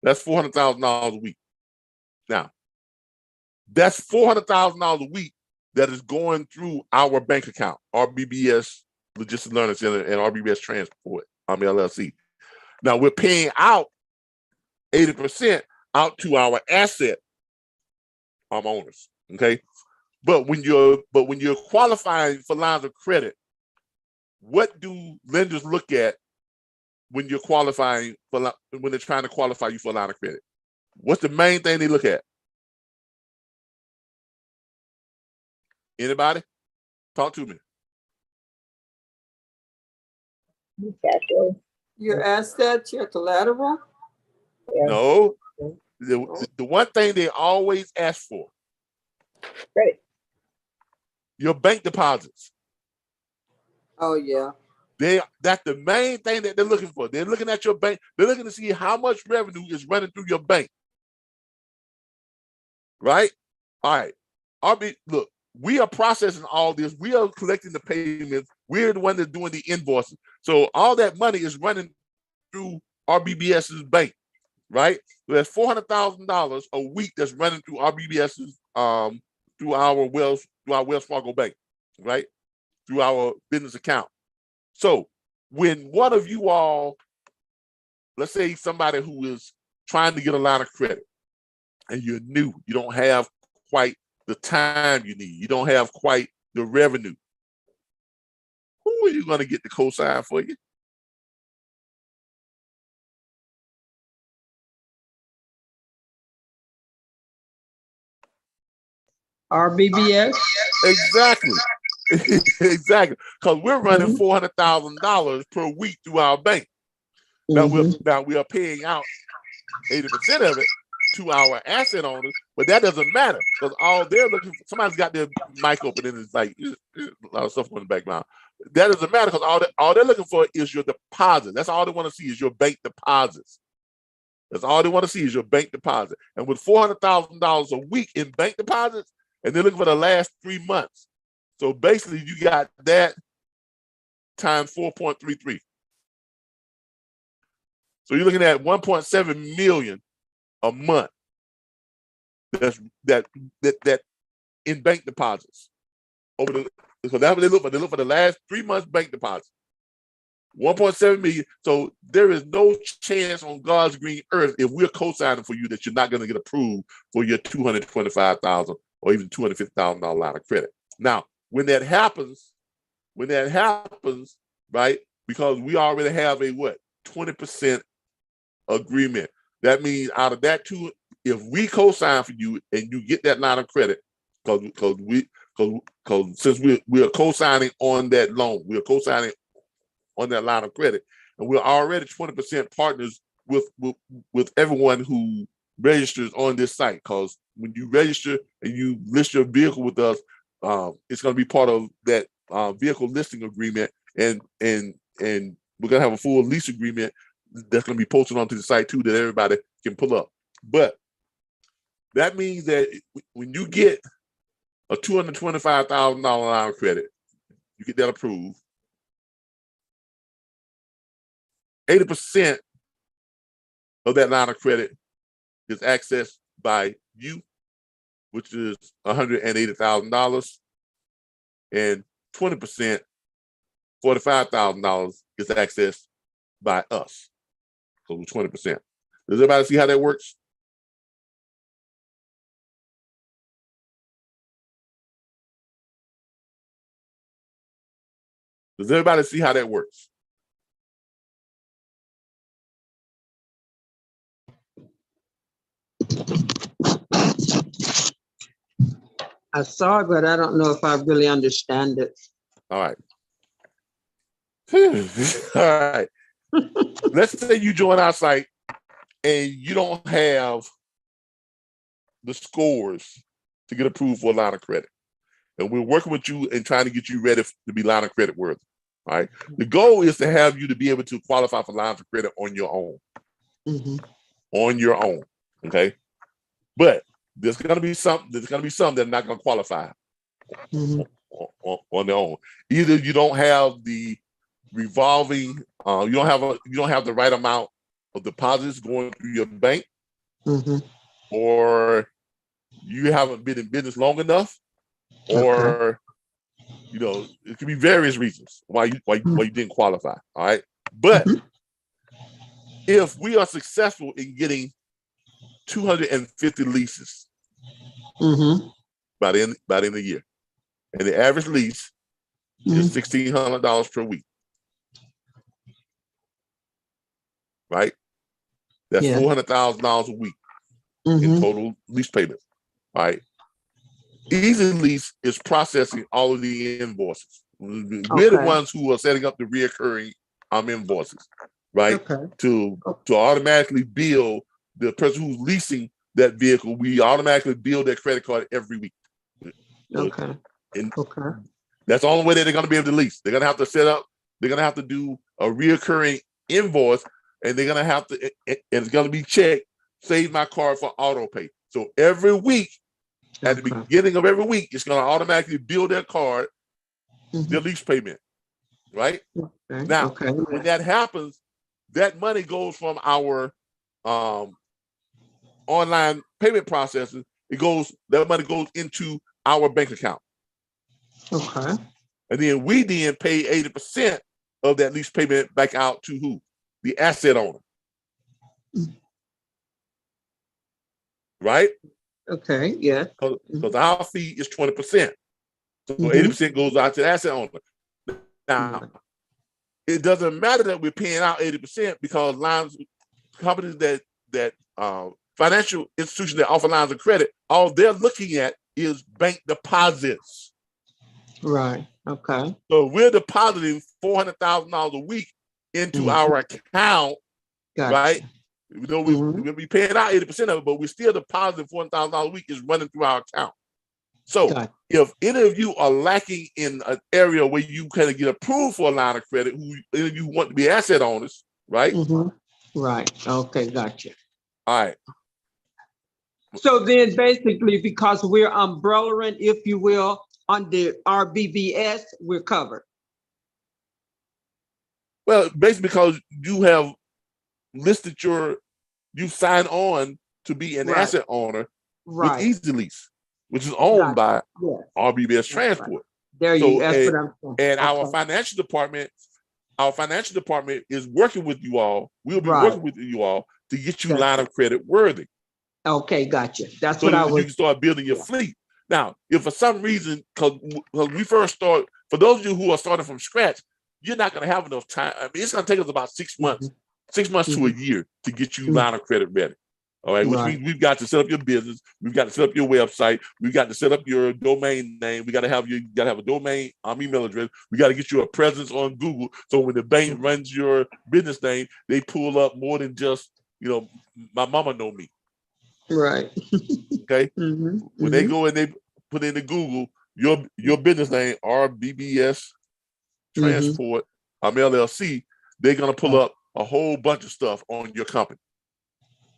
That's $400,000 a week. Now, that's $400,000 a week that is going through our bank account, RBBS Logistics Learning Center and RBBS Transport, LLC. Now, we're paying out 80% out to our asset owners. Okay, but when you're qualifying for lines of credit, what do lenders look at when you're qualifying for, when they're trying to qualify you for a line of credit? What's the main thing they look at? Anybody? Talk to me. Your assets, your collateral? No. The one thing they always ask for. Credit. Your bank deposits. Oh, yeah. That's the main thing that they're looking for. They're looking at your bank. They're looking to see how much revenue is running through your bank. Right? All right. Look, we are processing all this. We are collecting the payments. We're the one that's doing the invoicing. So all that money is running through RBBS's bank, right? So that's $400,000 a week that's running through RBBS's through our Wells Fargo bank, right? Through our business account. So when one of you all, let's say somebody who is trying to get a line of credit and you're new, you don't have quite the time you need, you don't have quite the revenue, who are you going to get to co-sign for you? RBBS. Exactly. Exactly. Because we're running $400,000 per week through our bank. Now we are paying out 80% of it to our asset owners, but that doesn't matter because all they're looking for, somebody's got their mic open and it's like a lot of stuff in the background. That doesn't matter because all they're looking for is your deposit. That's all they want to see is your bank deposits. That's all they want to see is your bank deposit. And with $400,000 a week in bank deposits, and they're looking for the last 3 months. So basically you got that times 4.33. So you're looking at 1.7 million a month. That's that in bank deposits. So that's what they look for. They look for the last 3 months bank deposits. 1.7 million. So there is no chance on God's green earth if we're co-signing for you that you're not going to get approved for your $225,000 or even $250,000 line of credit. Now, when that happens, right? Because we already have a 20% agreement. That means out of that if we co-sign for you and you get that line of credit, because since we are co-signing on that loan, we are co-signing on that line of credit, and we're already 20% partners with everyone who registers on this site. Because when you register and you list your vehicle with us, it's going to be part of that vehicle listing agreement, and we're going to have a full lease agreement that's going to be posted onto the site too that everybody can pull up. But that means that when you get a $225,000 line of credit, you get that approved. 80% of that line of credit is accessed by you, which is $180,000, and 20%, $45,000 is accessed by us. So 20%. Does everybody see how that works? Does everybody see how that works? I saw it, but I don't know if I really understand it. All right. All right. Let's say you join our site and you don't have the scores to get approved for a line of credit. And we're working with you and trying to get you ready to be line of credit worthy. All right. The goal is to have you to be able to qualify for lines of credit on your own. On your own. Okay. But there's gonna be some that are not gonna qualify on their own. Either you don't have the revolving, you don't have the right amount of deposits going through your bank, or you haven't been in business long enough, or it could be various reasons why you didn't qualify. All right. But if we are successful in getting 250 leases by the end of the year, and the average lease is $1,600 per week, right? That's $400,000 a week in total lease payments. All right. Easy Lease is processing all of the invoices. We're the ones who are setting up the reoccurring invoices, right? To automatically bill the person who's leasing that vehicle. We automatically bill their credit card every week. And that's the only way that they're going to be able to lease. They're going to have to set up, they're going to have to do a reoccurring invoice, and they're going to have to, and it's going to be checked, save my card for auto pay. So every week, at the beginning of every week, it's going to automatically bill their card, their lease payment, right? Now, when that happens, that money goes from our online payment processors. That money goes into our bank account. And then we pay 80% of that lease payment back out to who? The asset owner. Right? Because our fee is 20%. So 80% goes out to the asset owner. Now, it doesn't matter that we're paying out 80% because companies that financial institutions that offer lines of credit, all they're looking at is bank deposits. So we're depositing $400,000 a week into our account, right? We're going to be paying out 80% of it, but we're still depositing $400,000 a week is running through our account. So if any of you are lacking in an area where you kind of get approved for a line of credit, who you want to be asset owners, right? Gotcha. All right. So then basically, because we're umbrellaing, if you will, on the RBBS, we're covered. Well, basically because you have listed you signed on to be an asset owner with Easy Lease, which is owned by RBBS Transport. That's what I'm saying. And our financial department is working with you all. We'll be working with you all to get you line of credit worthy. Gotcha. That's so what I was. You can start building your fleet. Now, if for some reason, because we first start, for those of you who are starting from scratch, you're not going to have enough time. I mean, it's going to take us about 6 months, 6 months to a year to get you line of credit ready. All right, which means we've got to set up your business, we've got to set up your website, we've got to set up your domain name, you got to have a domain email address, we got to get you a presence on Google. So when the bank runs your business name, they pull up more than just, my mama know me. Okay. When they go and they put into Google your business name, RBBS Transport, LLC, they're gonna pull up a whole bunch of stuff on your company.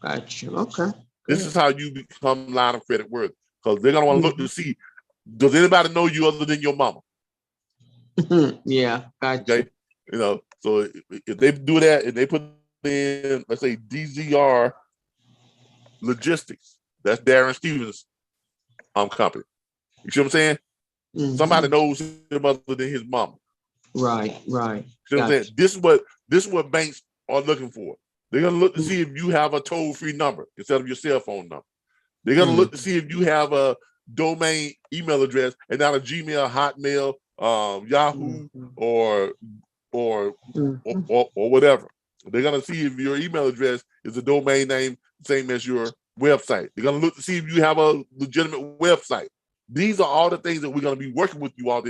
Gotcha. Okay. This is how you become line of credit worthy, because they're gonna want to look to see, does anybody know you other than your mama? Yeah, gotcha. Okay, you know, so if they do that and they put in, let's say DZR Logistics, that's Darren Stevens' company. You see what I'm saying? Somebody knows him other than his mama. Right. See what I'm saying? This is what banks are looking for. They're gonna look to see if you have a toll-free number instead of your cell phone number. They're gonna look to see if you have a domain email address and not a Gmail, Hotmail, Yahoo, or whatever. They're gonna see if your email address is a domain name same as your website. They're gonna look to see if you have a legitimate website. These are all the things that we're gonna be working with you all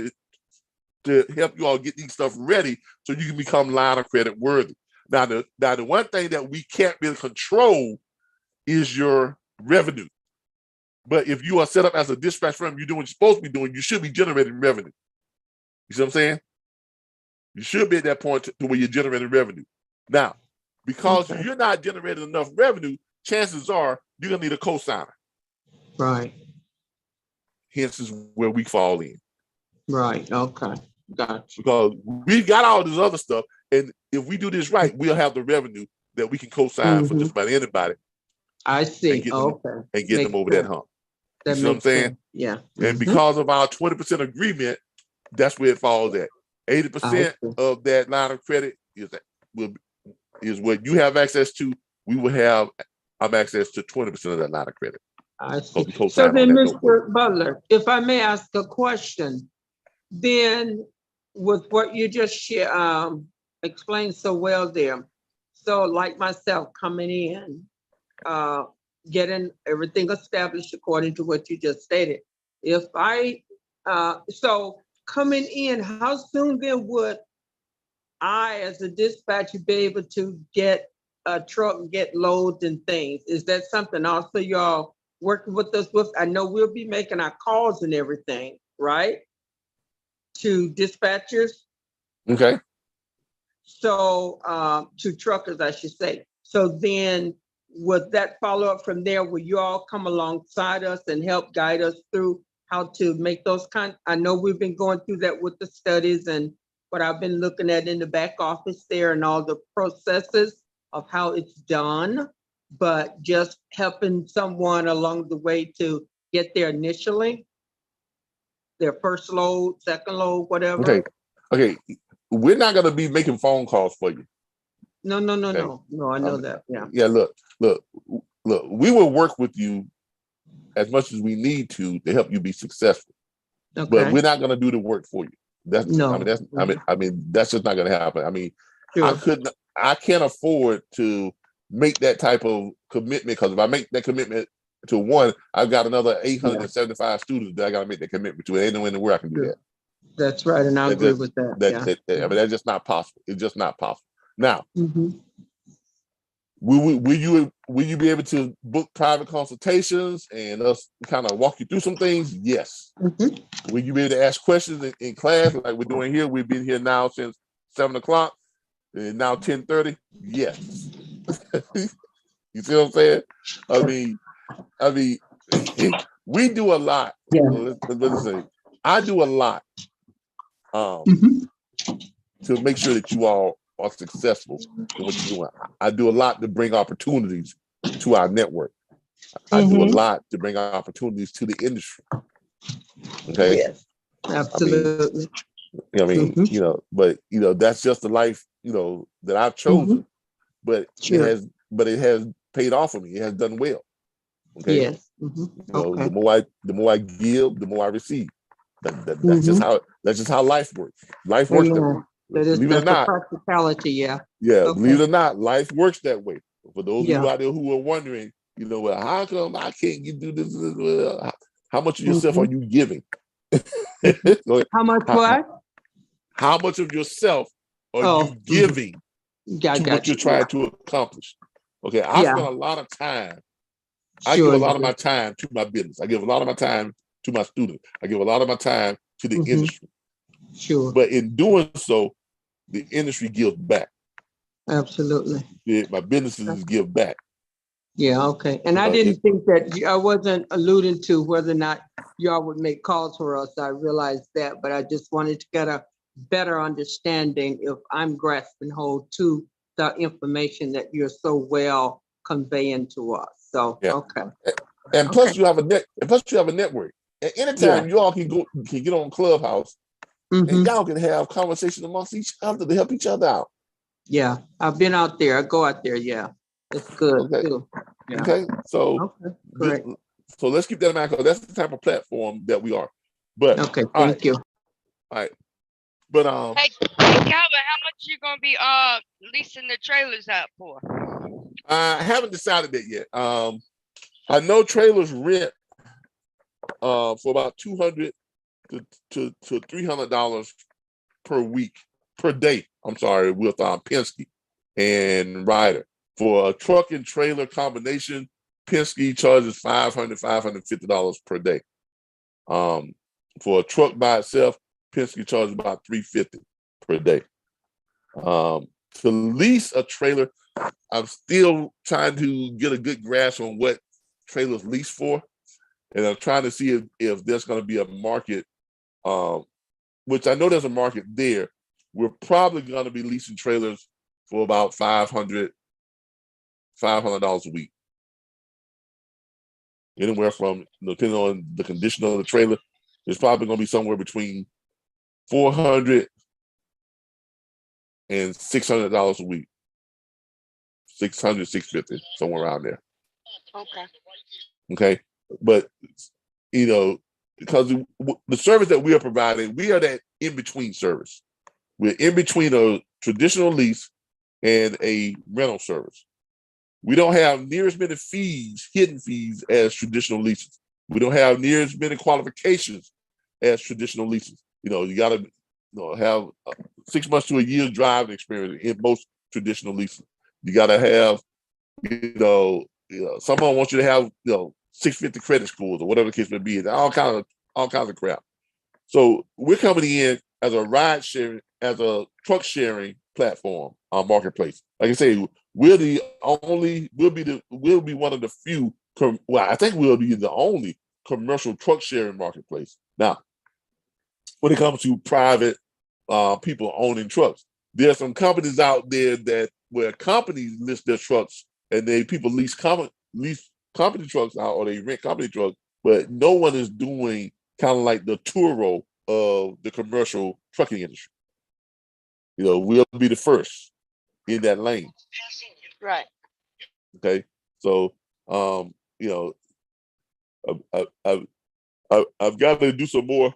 to help you all get these stuff ready so you can become line of credit worthy. Now, the one thing that we can't really control is your revenue. But if you are set up as a dispatch firm, you're doing what you're supposed to be doing, you should be generating revenue. You see what I'm saying? You should be at that point to where you're generating revenue. Now, because you're not generating enough revenue, chances are you're going to need a co-signer. Right. Hence is where we fall in. Right. Okay. Gotcha. Because we've got all this other stuff, and if we do this right, we'll have the revenue that we can co-sign for just about anybody. I see. And get them over that hump. That you see what I'm saying? Sense. Yeah. And because of our 20% agreement, that's where it falls at. 80% of that line of credit is what you have access to. We will have access to 20% of that line of credit. I see. So then, Mr. Butler, if I may ask a question, then with what you just explained so well there, so like myself coming in, getting everything established according to what you just stated, if I, so coming in, how soon then would I as a dispatcher be able to get a truck and get loads and things? Is that something also y'all working with us with? I know we'll be making our calls and everything, right? To dispatchers. Okay. So to truckers, I should say. So then would that follow up from there? Will you all come alongside us and help guide us through how to make those I know we've been going through that with the studies and what I've been looking at in the back office there and all the processes of how it's done, but just helping someone along the way to get there initially, their first load, second load, whatever. Okay. We're not going to be making phone calls for you. No, I know that. Yeah. Yeah. Look. We will work with you as much as we need to help you be successful. Okay. But we're not going to do the work for you. That's just not going to happen. I mean, sure. I can't afford to make that type of commitment, because if I make that commitment to one, I've got another 875 students that I got to make that commitment to. There ain't no way in the world I can do that. That's right, and I agree with that. I mean, that's just not possible. It's just not possible. Now, will you be able to book private consultations and us kind of walk you through some things? Yes. Will you be able to ask questions in class like we're doing here? We've been here now since 7 o'clock, and now 10:30. Yes. You see what I'm saying? I mean, we do a lot. Yeah. Let's say I do a lot to make sure that you all are successful in what you're doing. I do a lot to bring opportunities to our network. I do a lot to bring opportunities to the industry. Okay. Yes, absolutely. But that's just the life, that I've chosen. But it has paid off for me. It has done well. Okay. Yes. The more I give, the more I receive. That's just how life works. Life works that way. Believe it or not, practicality, yeah. Yeah, okay. Believe it or not, life works that way. For those of you out there who are wondering, how come I can't do this? How much of yourself are you giving? How much what? How much of yourself are you giving to what you're trying to accomplish? Okay, I spend a lot of time. I give a lot of my time to my business. I give a lot of my time to my students. I give a lot of my time to the industry. Sure. But in doing so, the industry gives back. Absolutely. My businesses give back. Yeah, okay. And I didn't think that, I wasn't alluding to whether or not y'all would make calls for us. I realized that, but I just wanted to get a better understanding if I'm grasping hold to the information that you're so well conveying to us. So, Yeah. okay. And plus you have a network. At any time you all can get on Clubhouse and y'all can have conversations amongst each other to help each other out. Yeah, I've been out there. I go out there. Yeah, it's good too. Yeah. Okay, so great. So let's keep that in mind because that's the type of platform that we are. But okay, thank you. All right, but Hey Calvin, how much you gonna be leasing the trailers out for? I haven't decided that yet. I know trailers rent for about $200 to $300 per day. I'm sorry, with Penske and Ryder. For a truck and trailer combination, Penske charges $550 per day. For a truck by itself, Penske charges about $350 per day. To lease a trailer, I'm still trying to get a good grasp on what trailers lease for, and I'm trying to see if there's going to be a market, which I know there's a market there. We're probably going to be leasing trailers for about $500 a week. Anywhere from, depending on the condition of the trailer, it's probably going to be somewhere between $400 and $600 a week. $600, $650, somewhere around there. Okay. Okay, but because the service that we are providing, we are that in-between service. We're in between a traditional lease and a rental service. We don't have near as many hidden fees as traditional leases. We don't have near as many qualifications as traditional leases. You got to have 6 months to a year's driving experience in most traditional leases. You got to have, someone wants you to have, 650 credit scores or whatever the case may be. All kinds of crap. So we're coming in as a ride sharing, as a truck sharing platform, marketplace. Like I say, we'll be one of the few. I think we'll be the only commercial truck sharing marketplace. Now, when it comes to private people owning trucks, there are some companies out there where companies list their trucks and people lease company trucks out, or they rent company trucks, but no one is doing kind of like the Turo of the commercial trucking industry. We'll be the first in that lane. Right. Okay. So, I've got to do some more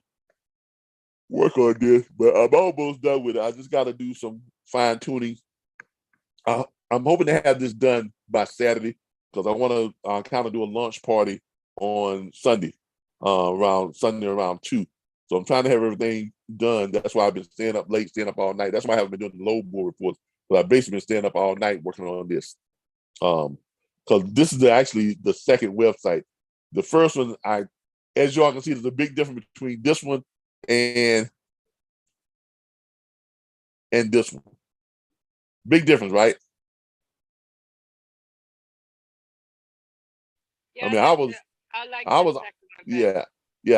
work on this, but I'm almost done with it. I just got to do some fine tuning. I'm hoping to have this done by Saturday because I want to kind of do a launch party on Sunday, around 2. So I'm trying to have everything done. That's why I've been staying up late, staying up all night. That's why I haven't been doing the load board reports. But I've basically been staying up all night working on this. Because this is actually the second website. The first one, as y'all can see, there's a big difference between this one and this one. Big difference, right? Yeah,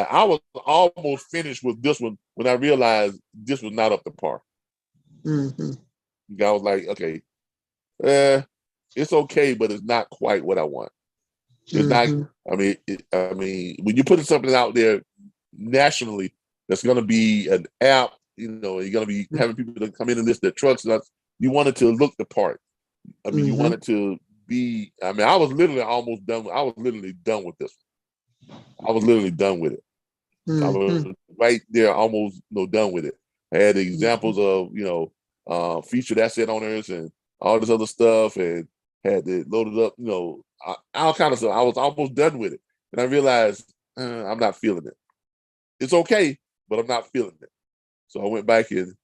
I was almost finished with this one when I realized this was not up to par. I was like, okay, it's okay, but it's not quite what I want. It's not. I mean, when you're putting something out there nationally, that's going to be an app. You're going to be having people to come in and list their trucks. You want it to look the part. You want it to be. I was literally almost done. I was literally done with this one. I was literally done with it. I was right there, almost done with it. I had examples of featured asset owners and all this other stuff, and had it loaded up. All kind of stuff. I was almost done with it, and I realized I'm not feeling it. It's okay, but I'm not feeling it. So I went back and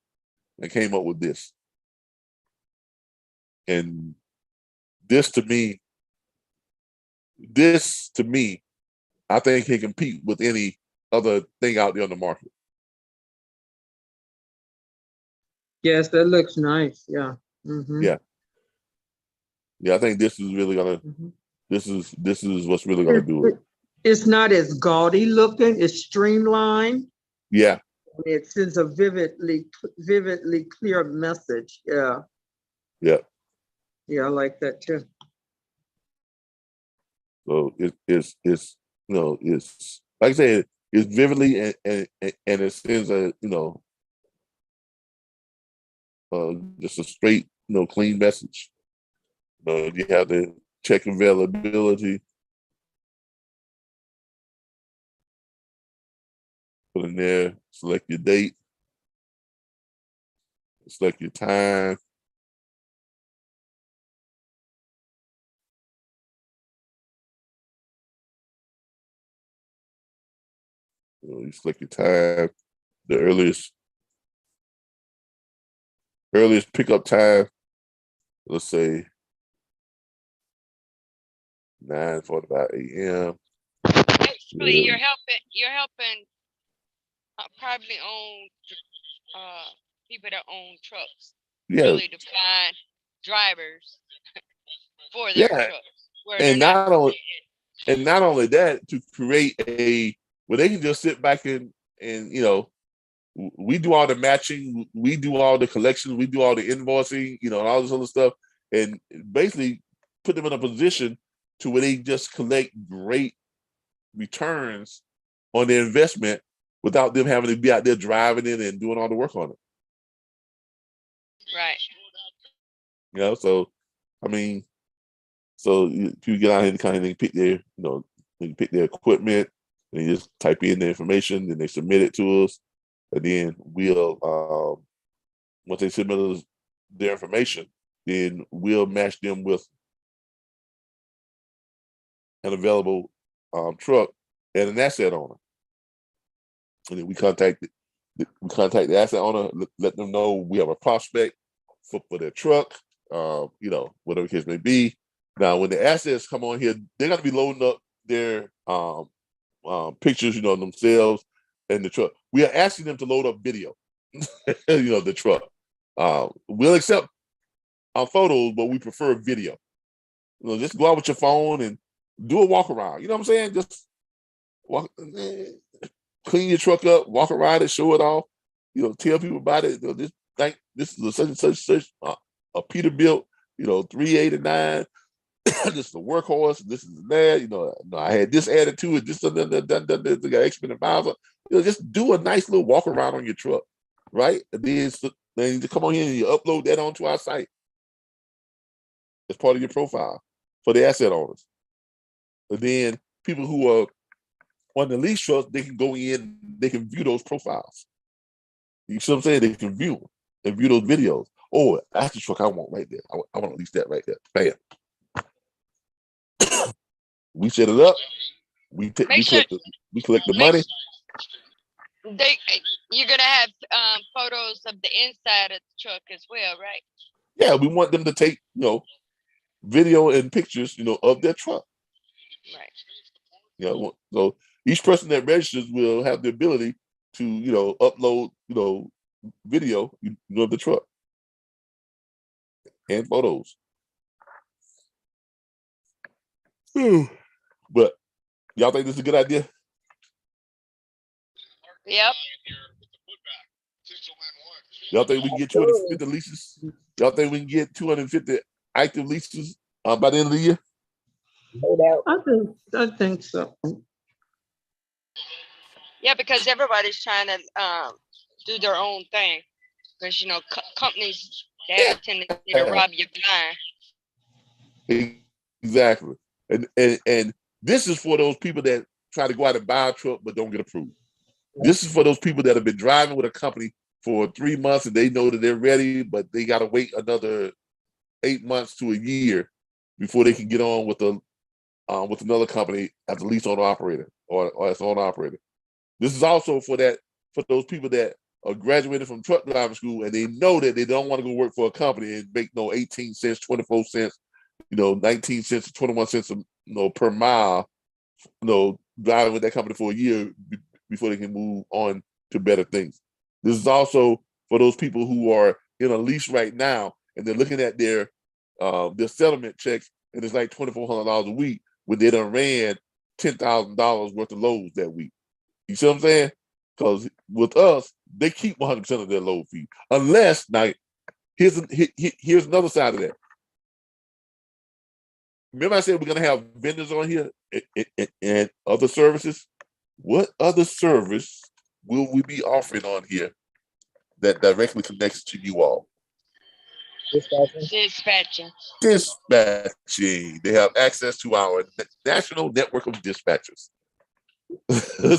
came up with this. And this to me, I think can compete with any other thing out there on the market. Yes, that looks nice. Yeah. Yeah. Yeah, I think this is really gonna. This is what's really gonna do it. It's not as gaudy looking. It's streamlined. Yeah. It sends a vividly clear message. Yeah. Yeah. Yeah, I like that too. So it's you know, it's like I said, it's vividly and it sends a, you know, just a straight, you know, clean message. You know, you have to check availability. Put in there, select your date, select your time. You select your time, the earliest pickup time, let's say 9:45 a.m. Basically, you're helping privately owned people that own trucks. Yeah. Really to find drivers for their trucks. And not only that, to create where they can just sit back and you know, we do all the matching, we do all the collections, we do all the invoicing, you know, and all this other stuff, and basically put them in a position to where they just collect great returns on their investment without them having to be out there driving it and doing all the work on it. Right. You know, so I mean, so people get out here and kind of pick their, you know, they can pick their equipment, and they just type in the information, then they submit it to us, and then we'll once they submit us their information, then we'll match them with an available truck and an asset owner. And then we contact the asset owner, let them know we have a prospect for their truck, you know, whatever the case may be. Now, when the assets come on here, they're going to be loading up their pictures, you know, themselves and the truck. We are asking them to load up video, you know, the truck. We'll accept our photos, but we prefer video. You know, just go out with your phone and do a walk around. You know what I'm saying? Just walk, clean your truck up, walk around it, show it off. You know, tell people about it. You know, this is a such and such a Peterbilt, you know, 389. This is the workhorse. This is that. You know, I had this added to it. This got X many miles. You know, just do a nice little walk around on your truck, right? And then you come on here and you upload that onto our site as part of your profile for the asset owners. And then people who are on the lease trust, they can go in, they can view those profiles. You see what I'm saying? They can view them and view those videos. Oh, that's the truck I want right there. I want to lease that right there. Bam. We set it up. We collect the money. You're gonna have photos of the inside of the truck as well, right? Yeah, we want them to take, you know, video and pictures, you know, of their truck. Right. You know, so each person that registers will have the ability to, you know, upload, you know, video, you know, of the truck and photos. But y'all think this is a good idea? Yep. Y'all think we can get 250 leases? Y'all think we can get 250 active leases by the end of the year? I think so. Yeah, because everybody's trying to do their own thing. Because, you know, companies, they have a tendency to rob you blind. Exactly. And this is for those people that try to go out and buy a truck but don't get approved. This is for those people that have been driving with a company for 3 months and they know that they're ready, but they got to wait another 8 months to a year before they can get on with another company as a lease owner operator or as owner operator. This is also for those people that are graduated from truck driving school and they know that they don't want to go work for a company and make no 18 cents, 24 cents, you know, 19 cents, 21 cents, you know, per mile, you know, driving with that company for a year before they can move on to better things. This is also for those people who are in a lease right now and they're looking at their their settlement checks, and it's like $2,400 a week when they done ran $10,000 worth of loads that week. You see what I'm saying? Because with us, they keep 100% of their load fee, unless now here's another side of that. Remember I said we're gonna have vendors on here and other services. What other service will we be offering on here that directly connects to you all? Dispatching. Dispatching. They have access to our national network of dispatchers.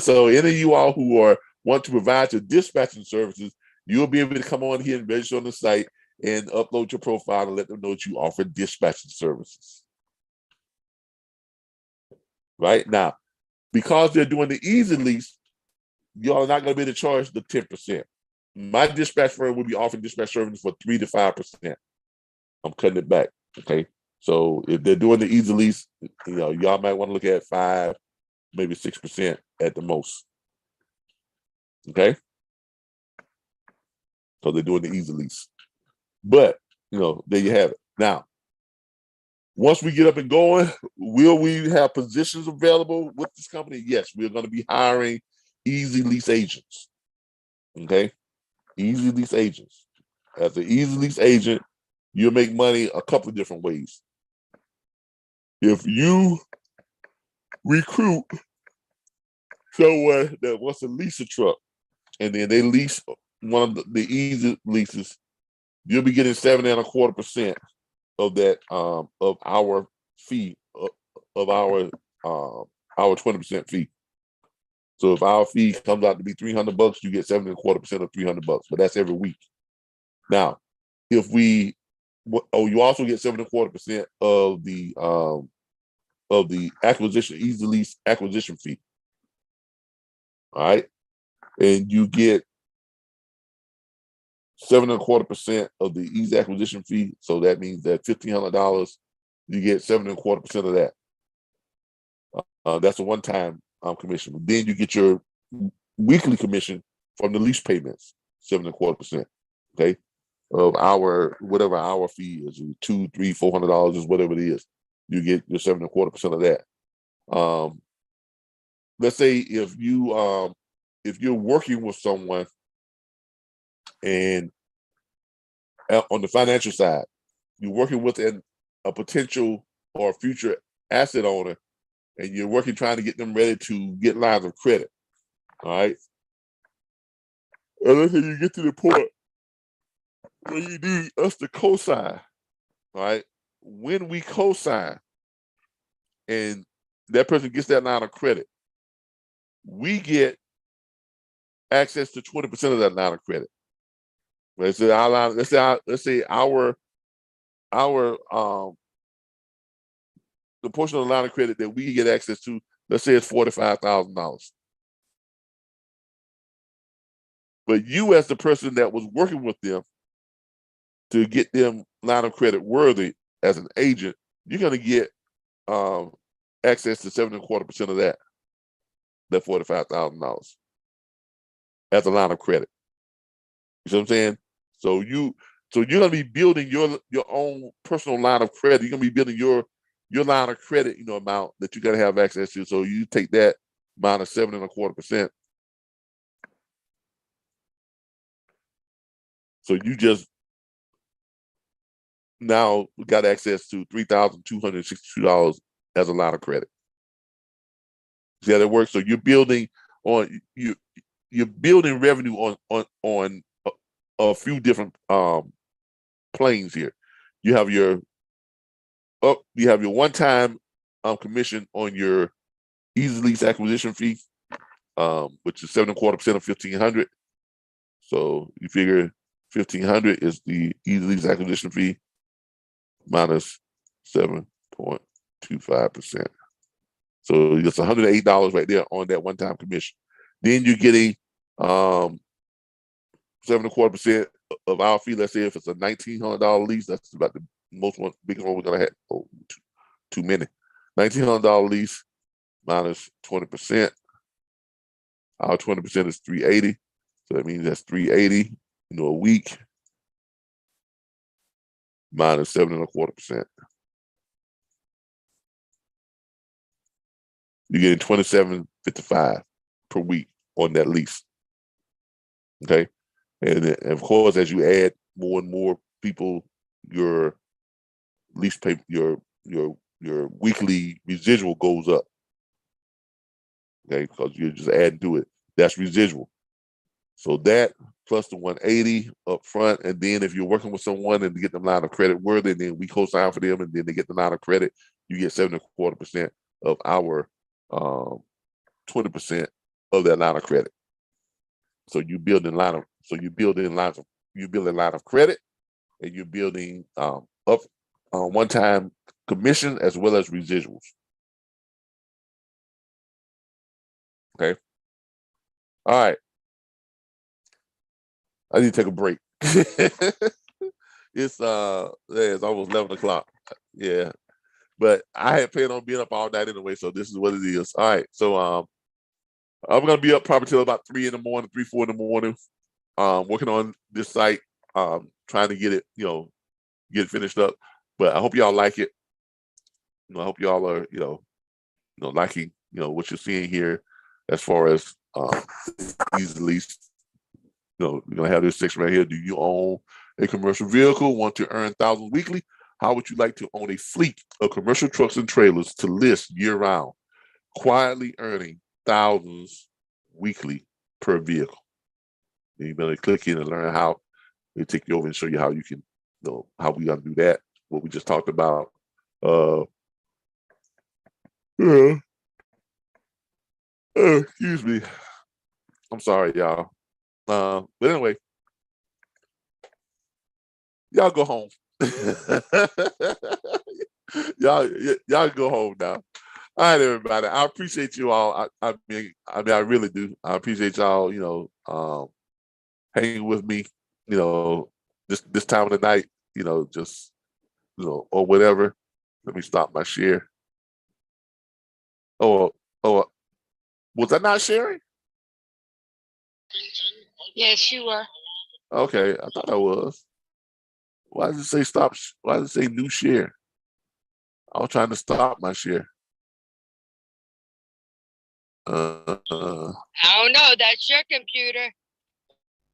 So any of you all who want to provide your dispatching services, you'll be able to come on here and register on the site and upload your profile and let them know that you offer dispatching services. Right now, because they're doing the easy lease, y'all are not going to be able to charge the 10%. My dispatch firm will be offering dispatch services for 3 to 5%. I'm cutting it back. Okay. So if they're doing the easy lease, y'all might want to look at 5, maybe 6% at the most. Okay. So they're doing the easy lease. But there you have it. Now, once we get up and going, will we have positions available with this company? Yes, we're going to be hiring easy lease agents. Okay. Easy lease agents. As an easy lease agent, you'll make money a couple of different ways. If you recruit someone that wants to lease a truck, and then they lease one of the easy leases, you'll be getting 7.25% of that of our fee of our 20% fee. So if our fee comes out to be $300, you get 7.25% of $300, but that's every week. Now, if you also get 7.25% of the acquisition, easy lease acquisition fee. All right, and you get 7.25% of the easy acquisition fee. So that means that $1,500, you get 7.25% of that. That's a one-time commission. Then you get your weekly commission from the lease payments, 7.25%. Okay, of whatever our fee is, $200, $300, $400 is whatever it is. You get your 7.25% of that. Let's say if you're working with someone and on the financial side, you're working with a potential or future asset owner, and you're working trying to get them ready to get lines of credit. All right. And let's say you get to the point where you need us to co-sign. All right. When we co-sign and that person gets that line of credit, we get access to 20% of that line of credit. Let's say the portion of the line of credit that we get access to, let's say it's $45,000. But you, as the person that was working with them to get them line of credit worthy as an agent, you're going to get access to 7.25% of that $45,000 as a line of credit. You see what I'm saying? So you're going to be building your own personal line of credit. You're going to be building your line of credit, amount that you got to have access to. So you take that amount of 7.25%. So you just now got access to $3,262 as a line of credit. See how that works? So you're building revenue on a few different planes here. You have your one-time commission on your easy lease acquisition fee, which is 7.25% of $1,500. So you figure $1,500 is the easy lease acquisition fee minus 7.25%. So it's $108 right there on that one-time commission. Then you're getting 7.25% of our fee. Let's say if it's a $1,900 lease, that's about the biggest one we're gonna have. Oh, too many. $1,900 lease minus 20%. Our 20% is $380. So that means that's $380, a week. minus 7.25%. You're getting $27.55 per week on that lease. Okay, and of course, as you add more and more people, your lease pay, your weekly residual goes up. Okay, because you're just adding to it. That's residual. So that plus the 180 up front, and then if you're working with someone and get them line of credit worthy, and then we co-sign for them, and then they get the line of credit, you get 7.25% of our 20% of that line of credit. So you build in line of, you're building line of credit, and you're building up one-time commission as well as residuals. Okay. All right. I need to take a break. It's almost 11 o'clock. Yeah. But I had planned on being up all night anyway, so this is what it is. All right. So I'm gonna be up probably till about 3 in the morning, 3, 4 in the morning, working on this site, trying to get it, get it finished up. But I hope y'all like it. I hope y'all are, liking, what you're seeing here as far as these lease. You're gonna have this section right here. Do you own a commercial vehicle? Want to earn thousands weekly? How would you like to own a fleet of commercial trucks and trailers to list year round, quietly earning thousands weekly per vehicle? And you better click in and learn how. They take you over and show you how you can, how we gonna do that. What we just talked about. Excuse me. I'm sorry, y'all. But anyway, y'all go home. y'all go home now. All right, everybody. I appreciate you all. I mean, I really do. I appreciate y'all. Hanging with me. This time of the night. Just or whatever. Let me stop my share. Oh, was I not sharing? Yes, you were. Okay, I thought I was. Why does it say stop? Why does it say new share? I was trying to stop my share. I don't know. That's your computer.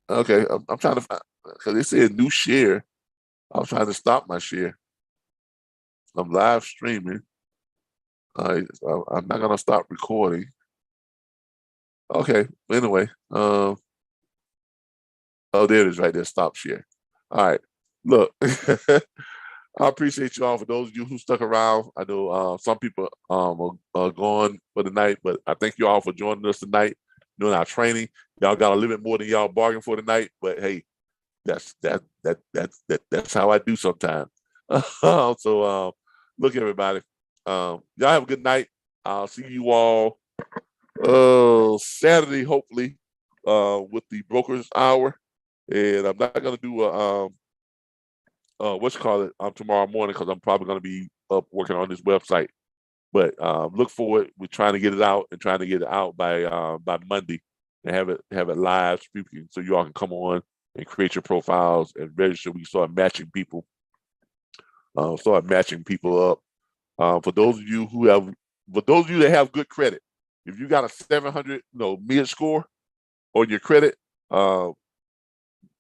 Okay, I'm trying to find, because it said new share. I was trying to stop my share. I'm live streaming. I'm not gonna stop recording. Okay. Anyway, oh, there it is right there. Stop share. All right. Look, I appreciate you all. For those of you who stuck around, I know some people are gone for the night, but I thank you all for joining us tonight, doing our training. Y'all got a little bit more than y'all bargained for tonight, but hey, that's how I do sometimes. So look, everybody, y'all have a good night. I'll see you all Saturday, hopefully, with the Brokers Hour, and I'm not gonna do a tomorrow morning, because I'm probably gonna be up working on this website. But look forward. We're trying to get it out and trying to get it out by Monday, and have it live speaking, so you all can come on and create your profiles and register. We start matching people. Start matching people up. For those of you that have good credit, if you got a 700 mid score on your credit,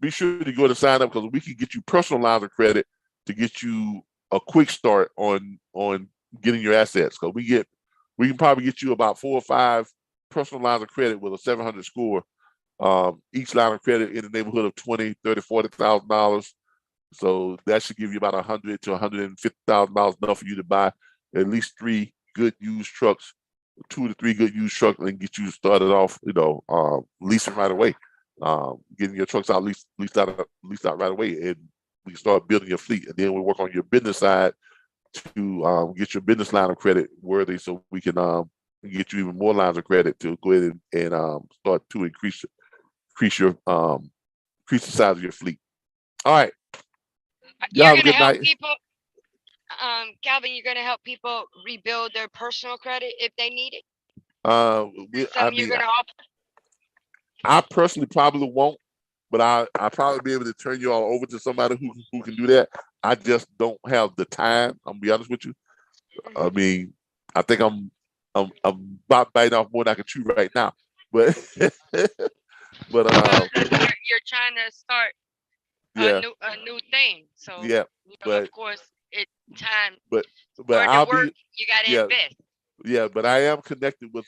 be sure to go to sign up, because we can get you personal lines of credit to get you a quick start on getting your assets. Because we can probably get you about 4 or 5 personal lines of credit with a 700 score. Each line of credit in the neighborhood of $20,000, $30,000, $40,000. So that should give you about $100,000 to $150,000, enough for you to buy at least 3 good used trucks, 2 to 3 good used trucks, and get you started off, leasing right away. Getting your trucks out leased out right away, and we start building your fleet. And then we work on your business side to get your business line of credit worthy, so we can get you even more lines of credit to go ahead and start to increase the size of your fleet. All right. You're Y'all have a gonna good help night. people, Calvin. You're gonna help people rebuild their personal credit if they need it. You're gonna offer. I personally probably won't, but I'll probably be able to turn you all over to somebody who can do that. I just don't have the time. I'm gonna be honest with you. I mean, I think I'm about biting off more than I can chew right now. But but you're trying to start yeah, a new thing. So yeah, but of course time. But I'll be you gotta invest. Yeah, but I am connected with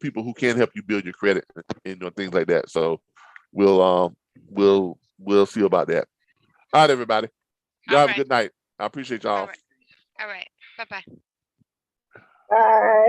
people who can help you build your credit and things like that. So we'll see about that. All right, everybody. Y'all have a good night. I appreciate y'all. All right. Bye-bye. Bye.